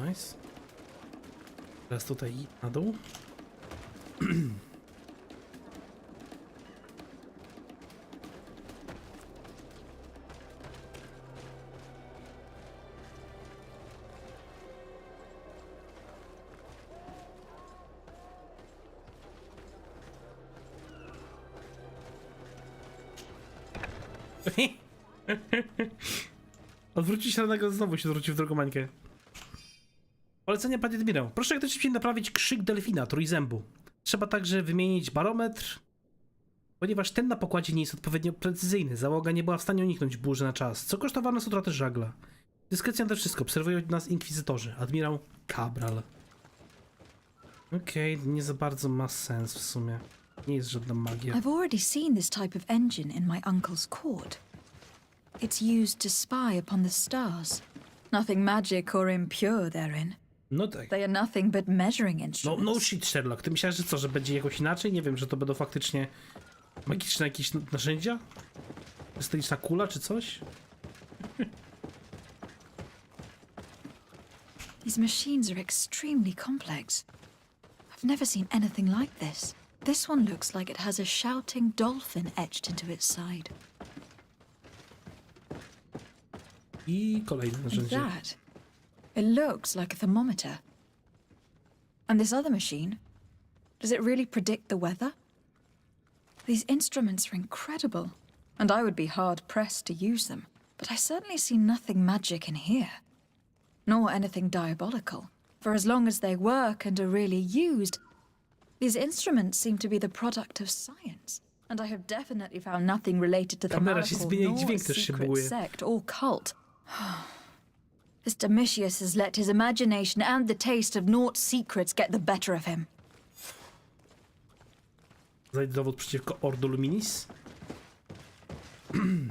Nice. Teraz tutaj na dół. Odwrócić się na niego, znowu się zwrócił w drugą mańkę. Polecenie, panie admirał. Proszę jak najszybciej naprawić krzyk delfina, trójzębu. Trzeba także wymienić barometr, ponieważ ten na pokładzie nie jest odpowiednio precyzyjny. Załoga nie była w stanie uniknąć burzy na czas, co kosztowało nas utratę żagla. Dyskrecją to wszystko. Obserwują nas inkwizytorzy. Admirał Cabral. Okej, nie za bardzo ma sens w sumie. Nie jest żadna magia. I've already seen this type of engine in my uncle's court. It's used to spy upon the stars. Nothing magic or impure therein. No tak. They are nothing but measuring instruments. No shit, Sherlock. Ty myślałeś, że co, że będzie jakoś inaczej? Nie wiem, że to będą faktycznie magiczne jakieś narzędzia? Krystaliczna kula czy coś? These machines are extremely complex. I've never seen anything like this. This one looks like it has a shouting dolphin etched into its side. I kolejne And narzędzie. that, it looks like a thermometer. And this other machine, does it really predict the weather? These instruments are incredible, and I would be hard-pressed to use them. But I certainly see nothing magic in here, nor anything diabolical. For as long as they work and are really used, these instruments seem to be the product of science. And I have definitely found nothing related to the Kamera się Malachor zmienia i nor dźwięk też się secret buguje. sect or cult. This Domitius has let his imagination and the taste of Naught's secrets get the better of him. Zajdź dowód przeciwko Ordo Luminis.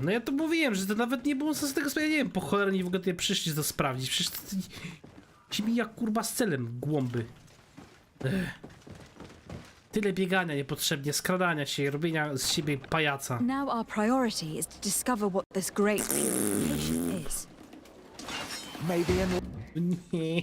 No ja to mówiłem, że to nawet nie było sensu tego sprawy. Ja nie wiem, po cholerę nie w ogóle tutaj przyszli to sprawdzić. Przecież to się mija kurwa z celem, głąby. Tyle biegania niepotrzebnie, skradania się, robienia z siebie pajaca. Now our priority is to discover what this great purification is. Maybe Nie.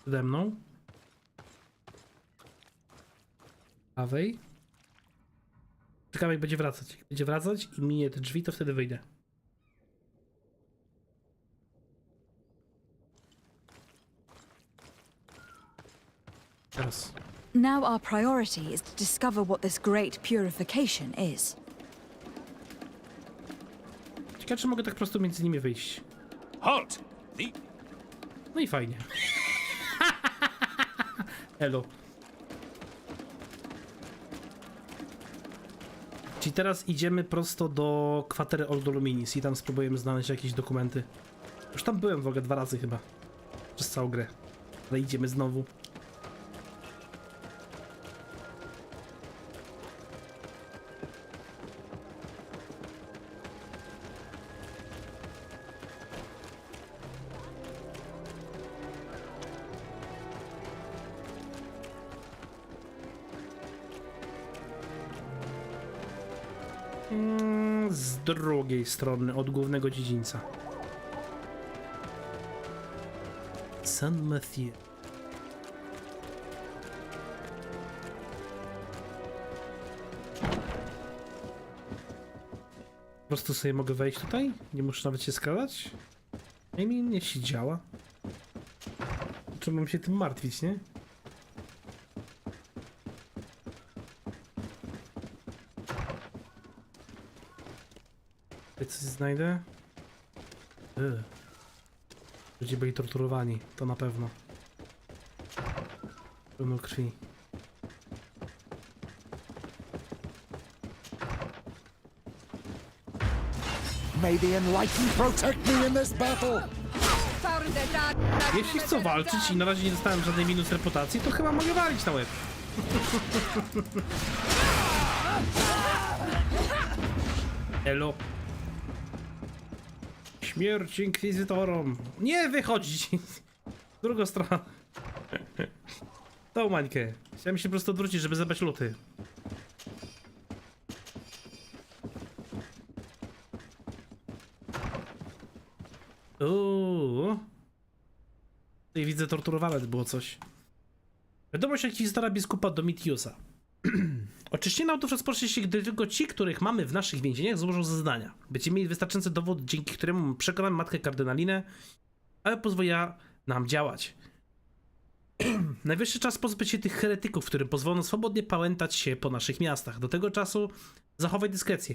Przede mną. Prawej. Czekam, jak będzie wracać. Jak będzie wracać i minie te drzwi, to wtedy wyjdę. Teraz. Now our priority is to discover what this great purification is. Ciekawe, czy mogę tak prosto między nimi wyjść. Halt! No i fajnie. Elo. Czyli teraz idziemy prosto do kwatery Ordo Luminis i tam spróbujemy znaleźć jakieś dokumenty. Już tam byłem w ogóle 2 razy chyba. Przez całą grę. Ale idziemy znowu. Z drugiej strony, od głównego dziedzińca. San Mathieu. Po prostu sobie mogę wejść tutaj? Nie muszę nawet się skradać? Nie się działa. Czemu mam się tym martwić, nie? Coś znajdę? Ludzie byli torturowani, to na pewno. Pełno krwi. May the enlightened protect me in this battle. Jeśli chcę walczyć i na razie nie dostałem żadnej minus reputacji, to chyba mogę walić na łeb. Elo. Śmierć inkwizytorom. Nie wychodzić. Drugą stronę. Tą mańkę. Chciałem się po prostu odwrócić, żeby zabrać luty. Tutaj widzę, torturowane było coś. Wiadomość inkwizytora biskupa Domitiusa. Oczyszczenie autów rozpocznie się, gdy tylko ci, których mamy w naszych więzieniach, złożą zeznania. Będziemy mieli wystarczający dowód, dzięki któremu przekonamy matkę kardynalinę, ale pozwoliła nam działać. Najwyższy czas pozbyć się tych heretyków, którym pozwolono swobodnie pałętać się po naszych miastach. Do tego czasu zachowaj dyskrecję.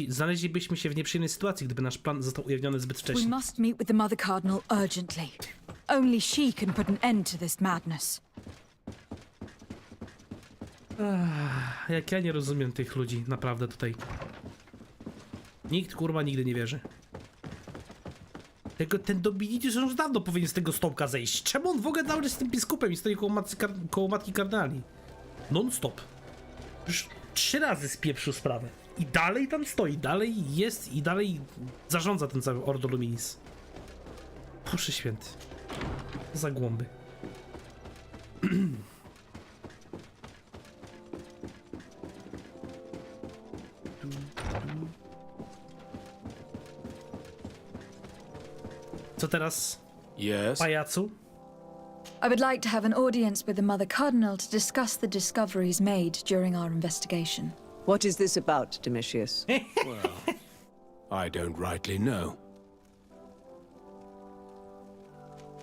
Znaleźlibyśmy się w nieprzyjemnej sytuacji, gdyby nasz plan został ujawniony zbyt wcześnie. We must meet with the Mother Cardinal urgently. Only she can put an end to this madness. Jak ja nie rozumiem tych ludzi, naprawdę tutaj. Nikt kurwa nigdy nie wierzy. Ten Domitius już dawno powinien z tego stołka zejść. Czemu on w ogóle cały czas z tym biskupem i stoi koło matki kardynali? Non-stop. Już 3 razy spieprzył sprawę. I dalej tam stoi, dalej jest i dalej zarządza ten cały Ordo Luminis. Boże święty. Co za głąby. Co teraz? Yes? Pajacu? I would like to have an audience with the Mother Cardinal to discuss the discoveries made during our investigation. What is this about, Domitius? Well, I don't rightly know.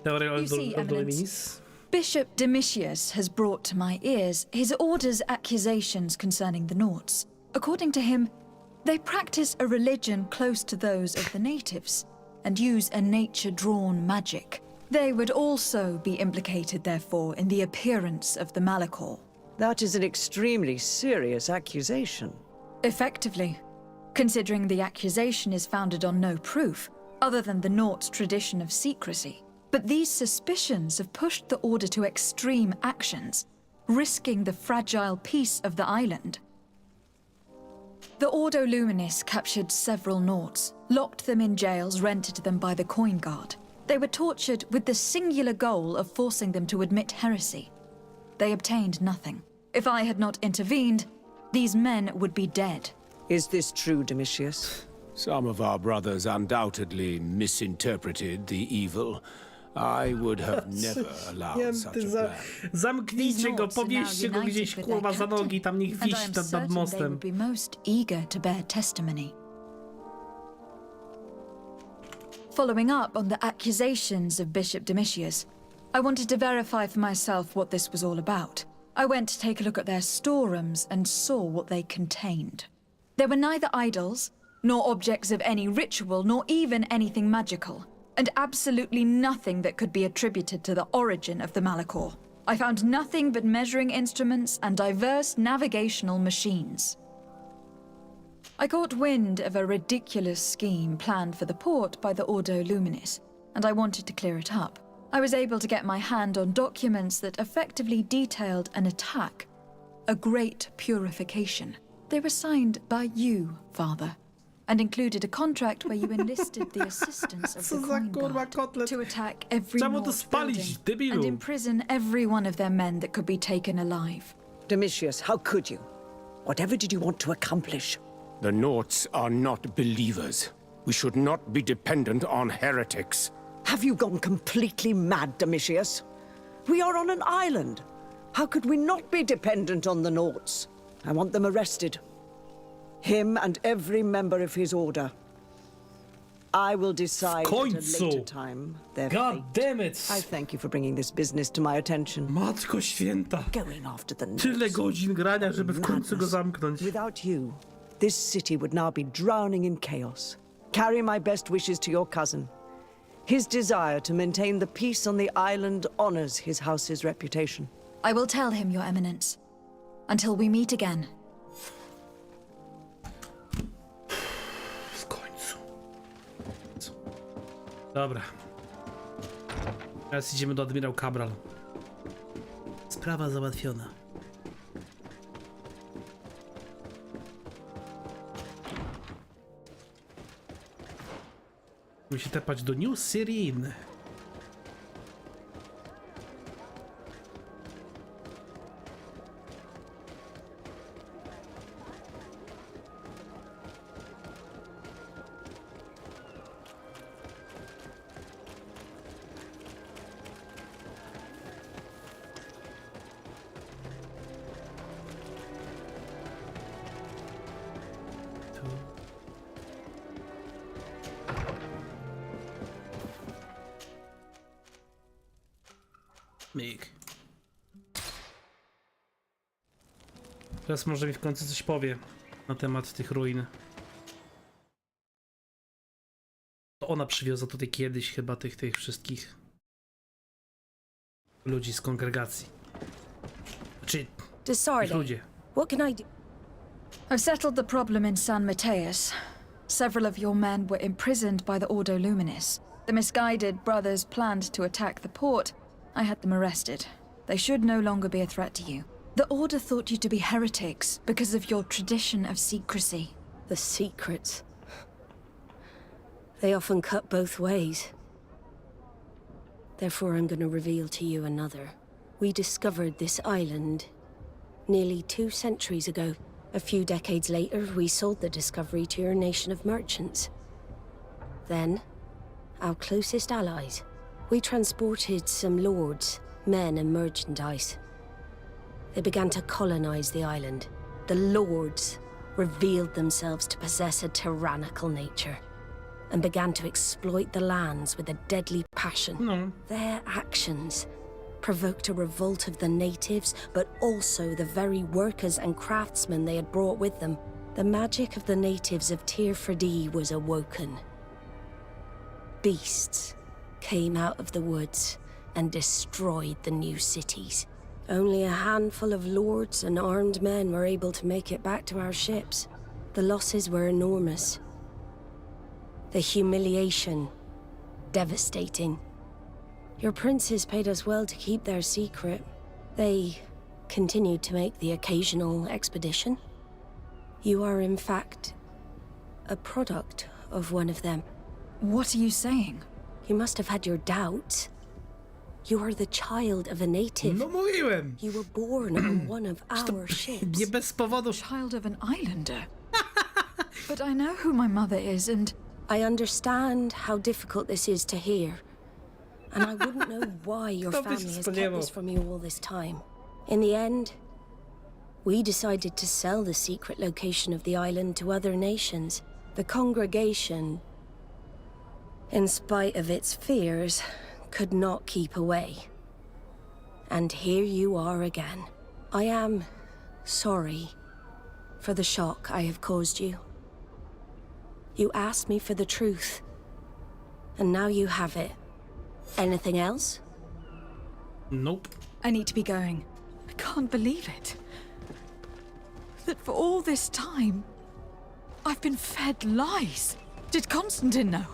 You see, Eminence, Bishop Domitius has brought to my ears his order's accusations concerning the Nauts. According to him, they practice a religion close to those of the natives and use a nature-drawn magic. They would also be implicated, therefore, in the appearance of the Malachor. That is an extremely serious accusation. Effectively, considering the accusation is founded on no proof, other than the Naut's tradition of secrecy. But these suspicions have pushed the Order to extreme actions, risking the fragile peace of the island. The Ordo Luminis captured several Nauts, locked them in jails rented to them by the Coin Guard. They were tortured with the singular goal of forcing them to admit heresy. They obtained nothing. If I had not intervened, these men would be dead. Is this true, Domitius? Some of our brothers undoubtedly misinterpreted the evil. I would have never allowed such a plan. Zamknijcie go, powieźcie go gdzieś, kurwa, za nogi, tam niech wisi nad mostem. They would be most eager to bear testimony. Following up on the accusations of Bishop Domitius, I wanted to verify for myself what this was all about. I went to take a look at their storerooms and saw what they contained. There were neither idols, nor objects of any ritual, nor even anything magical, and absolutely nothing that could be attributed to the origin of the Malachor. I found nothing but measuring instruments and diverse navigational machines. I caught wind of a ridiculous scheme planned for the port by the Ordo Luminis, and I wanted to clear it up. I was able to get my hand on documents that effectively detailed an attack, a great purification. They were signed by you, Father, and included a contract where you enlisted the assistance of the Coin Guard to attack every North building and imprison every one of their men that could be taken alive. Domitius, how could you? Whatever did you want to accomplish? The Nauts are not believers. We should not be dependent on heretics. Have you gone completely mad, Domitius? We are on an island. How could we not be dependent on the Nauts? I want them arrested. Him and every member of his order. I will decide at a later time their God fate. damn it! I thank you for bringing this business to my attention. Matko święta. Going after the Tyle godzin grania, żeby w końcu go zamknąć. Without you, this city would now be drowning in chaos. Carry my best wishes to your cousin. His desire to maintain the peace on the island honors his house's reputation. I will tell him, Your Eminence. Until we meet again. W końcu. Dobra. Teraz idziemy do admirał Cabral. Sprawa załatwiona. Musi tepać do New Syrin. Myk. Teraz może mi w końcu coś powie na temat tych ruin. To ona przywiozła tutaj kiedyś chyba tych wszystkich ludzi z kongregacji. Znaczy, tych ludzie. What can I do? I've settled the problem in San Mateus. Several of your men were imprisoned by the Ordo Luminis. The misguided brothers planned to attack the port. I had them arrested. They should no longer be a threat to you. The Order thought you to be heretics because of your tradition of secrecy. The secrets. They often cut both ways. Therefore, I'm going to reveal to you another. We discovered this island nearly 2 centuries ago. A few decades later, we sold the discovery to your nation of merchants. Then, our closest allies. We transported some lords, men and merchandise. They began to colonize the island. The lords revealed themselves to possess a tyrannical nature and began to exploit the lands with a deadly passion. No. Their actions provoked a revolt of the natives, but also the very workers and craftsmen they had brought with them. The magic of the natives of Tir Freddy was awoken. Beasts came out of the woods and destroyed the new cities. Only a handful of lords and armed men were able to make it back to our ships. The losses were enormous. The humiliation, devastating. Your princes paid us well to keep their secret. They continued to make the occasional expedition. You are, in fact, a product of one of them. What are you saying? You must have had your doubts. You are the child of a native. No mówiłem. You were born on one of our ships. Nie bez powodu. Child of an islander. But I know who my mother is, and I understand how difficult this is to hear. And I wouldn't know why your family has kept this from you all this time. In the end, we decided to sell the secret location of the island to other nations. The congregation, in spite of its fears, could not keep away. And here you are again. I am sorry for the shock I have caused you. You asked me for the truth, and now you have it. Anything else? Nope. I need to be going. I can't believe it. That for all this time, I've been fed lies. Did Constantine know?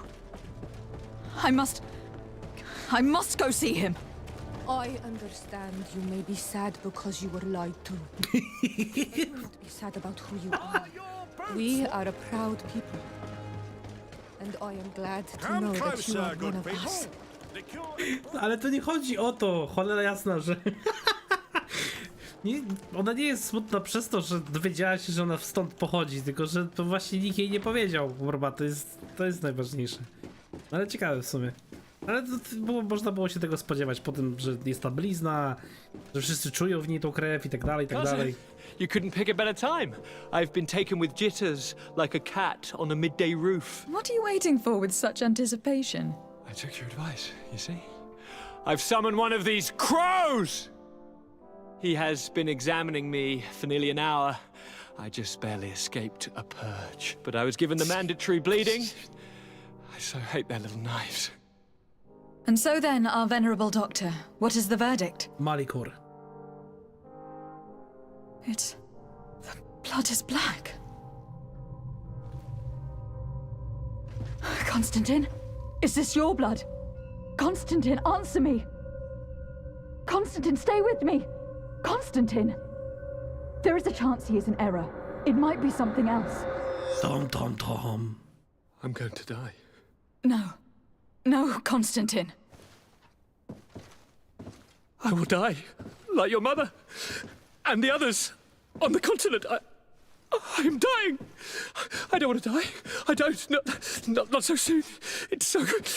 I must go see him. I understand you may be sad because you were lied to. Don't be sad about who you are. We are a proud people. And I am glad to know that you are one of us. Ale to nie chodzi o to, cholera jasna, że... nie, ona nie jest smutna przez to, że dowiedziała się, że ona stąd pochodzi, tylko że to właśnie nikt jej nie powiedział, kurwa, to jest najważniejsze. Ale ciekawe w sumie. Ale można było się tego spodziewać po tym, że jest ta blizna, że wszyscy czują w niej tą krew i tak dalej, i tak dalej. You couldn't pick a better time. I've been taken with jitters, like a cat on a midday roof. What are you waiting for with such anticipation? I took your advice, you see? I've summoned one of these crows! He has been examining me for nearly an hour. I just barely escaped a purge. But I was given the mandatory bleeding. I so hate their little knives. And so then, our venerable doctor, what is the verdict? Malikor. The blood is black. Constantine, is this your blood? Constantine, answer me! Constantine, stay with me! Constantine! There is a chance he is in error. It might be something else. Tom. I'm going to die. No, Constantine. I will die, like your mother, and the others on the continent. I am dying. I don't want to die. I don't. Not so soon. It's so good.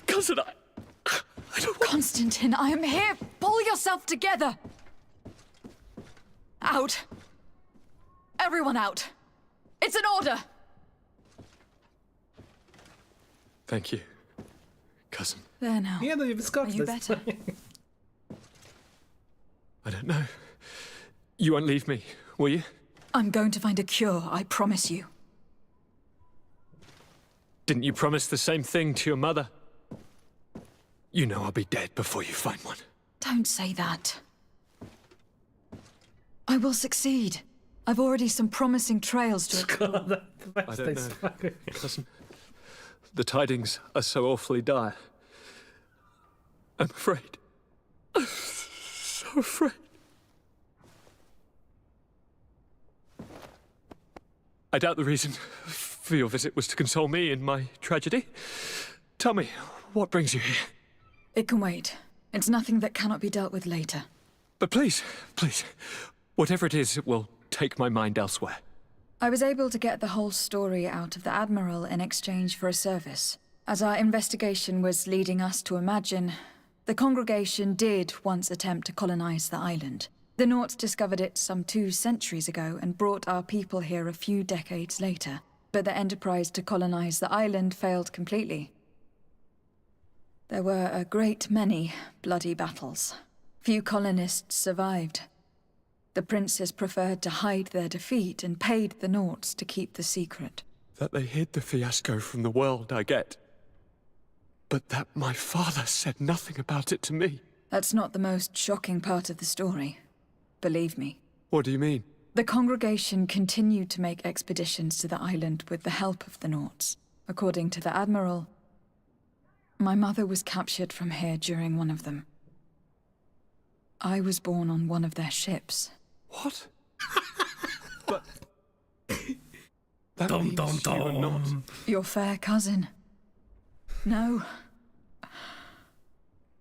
Cousin, I don't want... Constantine, I am here. Pull yourself together. Out. Everyone out. It's an order. Thank you, cousin. There now. Nie, no nie wyskocz. Are you better? I don't know. You won't leave me, will you? I'm going to find a cure, I promise you. Didn't you promise the same thing to your mother? You know I'll be dead before you find one. Don't say that. I will succeed. I've already some promising trails to explore. I don't know, cousin. The tidings are so awfully dire. I'm afraid. I'm so afraid. I doubt the reason for your visit was to console me in my tragedy. Tell me, what brings you here? It can wait. It's nothing that cannot be dealt with later. But please, please, whatever it is, it will take my mind elsewhere. I was able to get the whole story out of the Admiral in exchange for a service. As our investigation was leading us to imagine, the congregation did once attempt to colonize the island. The Nauts discovered it some 2 centuries ago and brought our people here a few decades later. But the enterprise to colonize the island failed completely. There were a great many bloody battles. Few colonists survived. The princes preferred to hide their defeat and paid the Nauts to keep the secret. That they hid the fiasco from the world, I get. But that my father said nothing about it to me. That's not the most shocking part of the story. Believe me. What do you mean? The congregation continued to make expeditions to the island with the help of the Nauts. According to the Admiral, my mother was captured from here during one of them. I was born on one of their ships. What? But... that means you are not... Your fair cousin. No.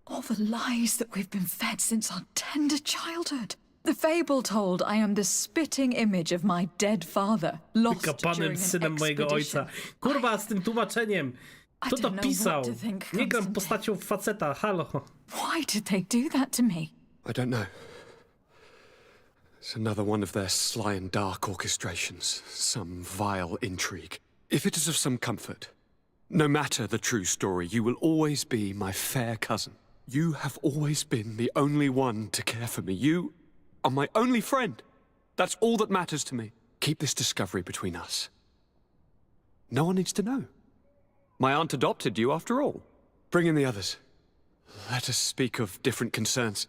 All the lies that we've been fed since our tender childhood. The fable told I am the spitting image of my dead father, lost during an expedition. Kurwa, z tym tłumaczeniem. Kto to pisał? Nie gram postacią faceta, halo. Why did they do that to me? I don't know. It's another one of their sly and dark orchestrations. Some vile intrigue. If it is of some comfort, no matter the true story, you will always be my fair cousin. You have always been the only one to care for me. You are my only friend. That's all that matters to me. Keep this discovery between us. No one needs to know. My aunt adopted you after all. Bring in the others. Let us speak of different concerns.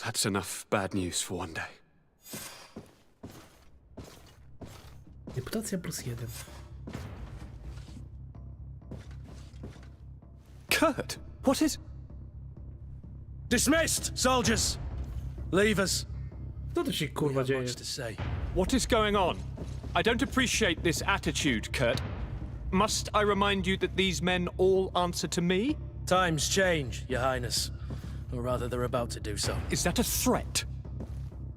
That's enough bad news for one day. Reputacja +1. Kurt, what is... Dismissed, soldiers! Leave us. Co tu się kurwa dzieje? Much to say. What is going on? I don't appreciate this attitude, Kurt. Must I remind you that these men all answer to me? Times change, Your Highness. Or rather, they're about to do so. Is that a threat?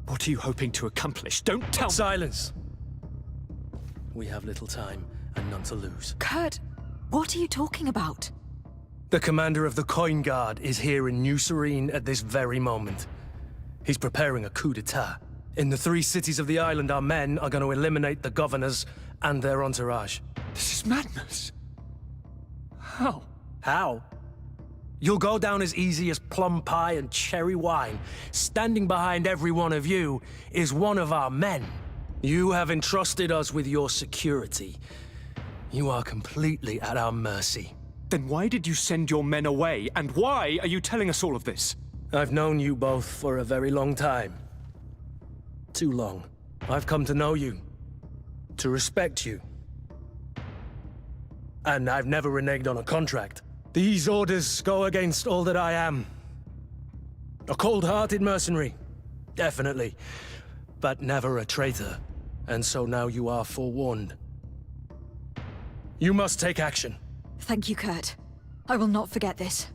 What are you hoping to accomplish? Don't tell me... Silence! We have little time and none to lose. Kurt, what are you talking about? The commander of the Coin Guard is here in New Serene at this very moment. He's preparing a coup d'etat. In the 3 cities of the island, our men are going to eliminate the governors and their entourage. This is madness. How? How? You'll go down as easy as plum pie and cherry wine. Standing behind every one of you is one of our men. You have entrusted us with your security. You are completely at our mercy. Then why did you send your men away? And why are you telling us all of this? I've known you both for a very long time. Too long. I've come to know you. To respect you. And I've never reneged on a contract. These orders go against all that I am. A cold-hearted mercenary, definitely, but never a traitor. And so now you are forewarned. You must take action. Thank you, Kurt. I will not forget this.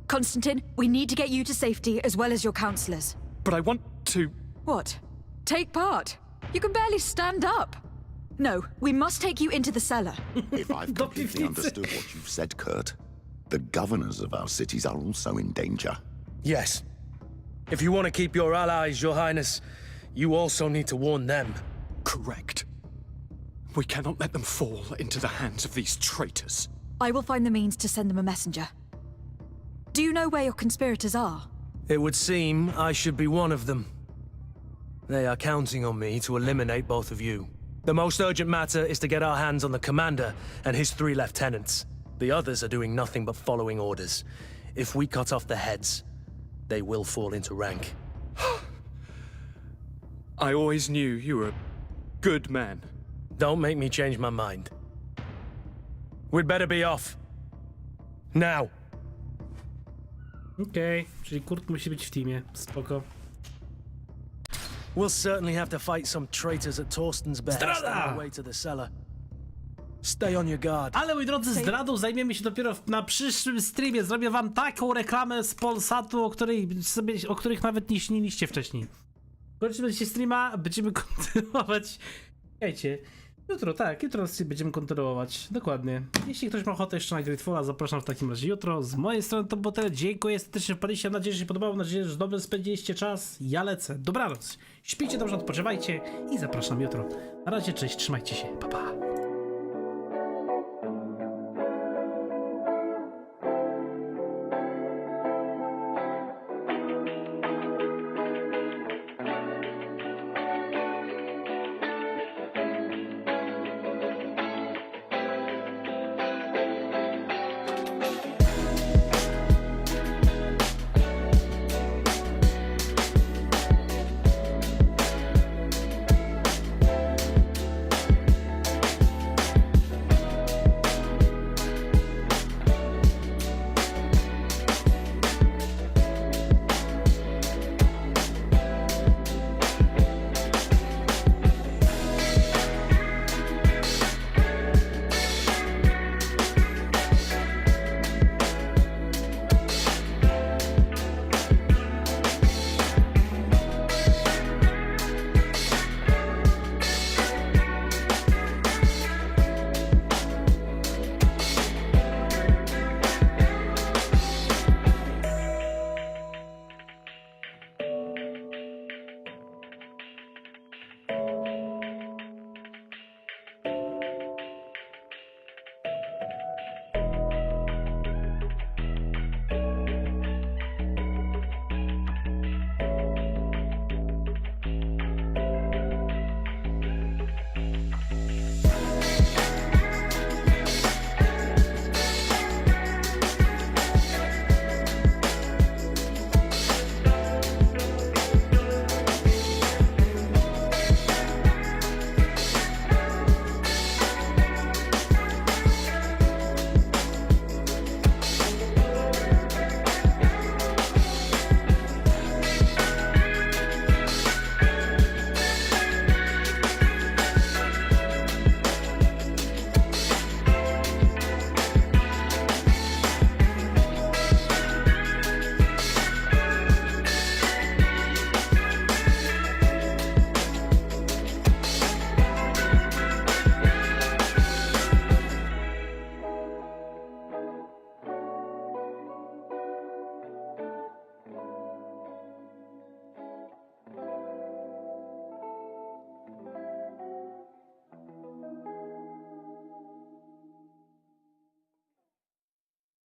Constantine, we need to get you to safety as well as your counselors. But I want to... What? Take part? You can barely stand up. No, we must take you into the cellar. If I've completely understood what you've said, Kurt, the governors of our cities are also in danger. Yes. If you want to keep your allies, Your Highness, you also need to warn them. Correct. We cannot let them fall into the hands of these traitors. I will find the means to send them a messenger. Do you know where your conspirators are? It would seem I should be one of them. They are counting on me to eliminate both of you. The most urgent matter is to get our hands on the commander and his 3 lieutenants. The others are doing nothing but following orders. If we cut off the heads, they will fall into rank. I always knew you were a good man. Don't make me change my mind. We'd better be off. Now. Okej, czyli Kurt musi być w teamie. Spoko. We'll certainly have to fight some traitors at Torsten's behest on our way to the cellar. Stay on your guard. Ale moi drodzy, zdradą zajmiemy się dopiero na przyszłym streamie. Zrobię wam taką reklamę z Polsatu, o których nawet nie śniliście wcześniej. Kończymy się streama, będziemy kontynuować. Słuchajcie, jutro będziemy kontynuować. Dokładnie. Jeśli ktoś ma ochotę jeszcze na Greedfalla, zapraszam w takim razie jutro. Z mojej strony to było tyle. Dziękuję serdecznie, że wpadliście. Mam nadzieję, że się podobało. Mam nadzieję, że dobrze spędziliście czas. Ja lecę. Dobranoc. Śpijcie dobrze, odpoczywajcie i zapraszam jutro. Na razie, cześć, trzymajcie się. Pa, pa.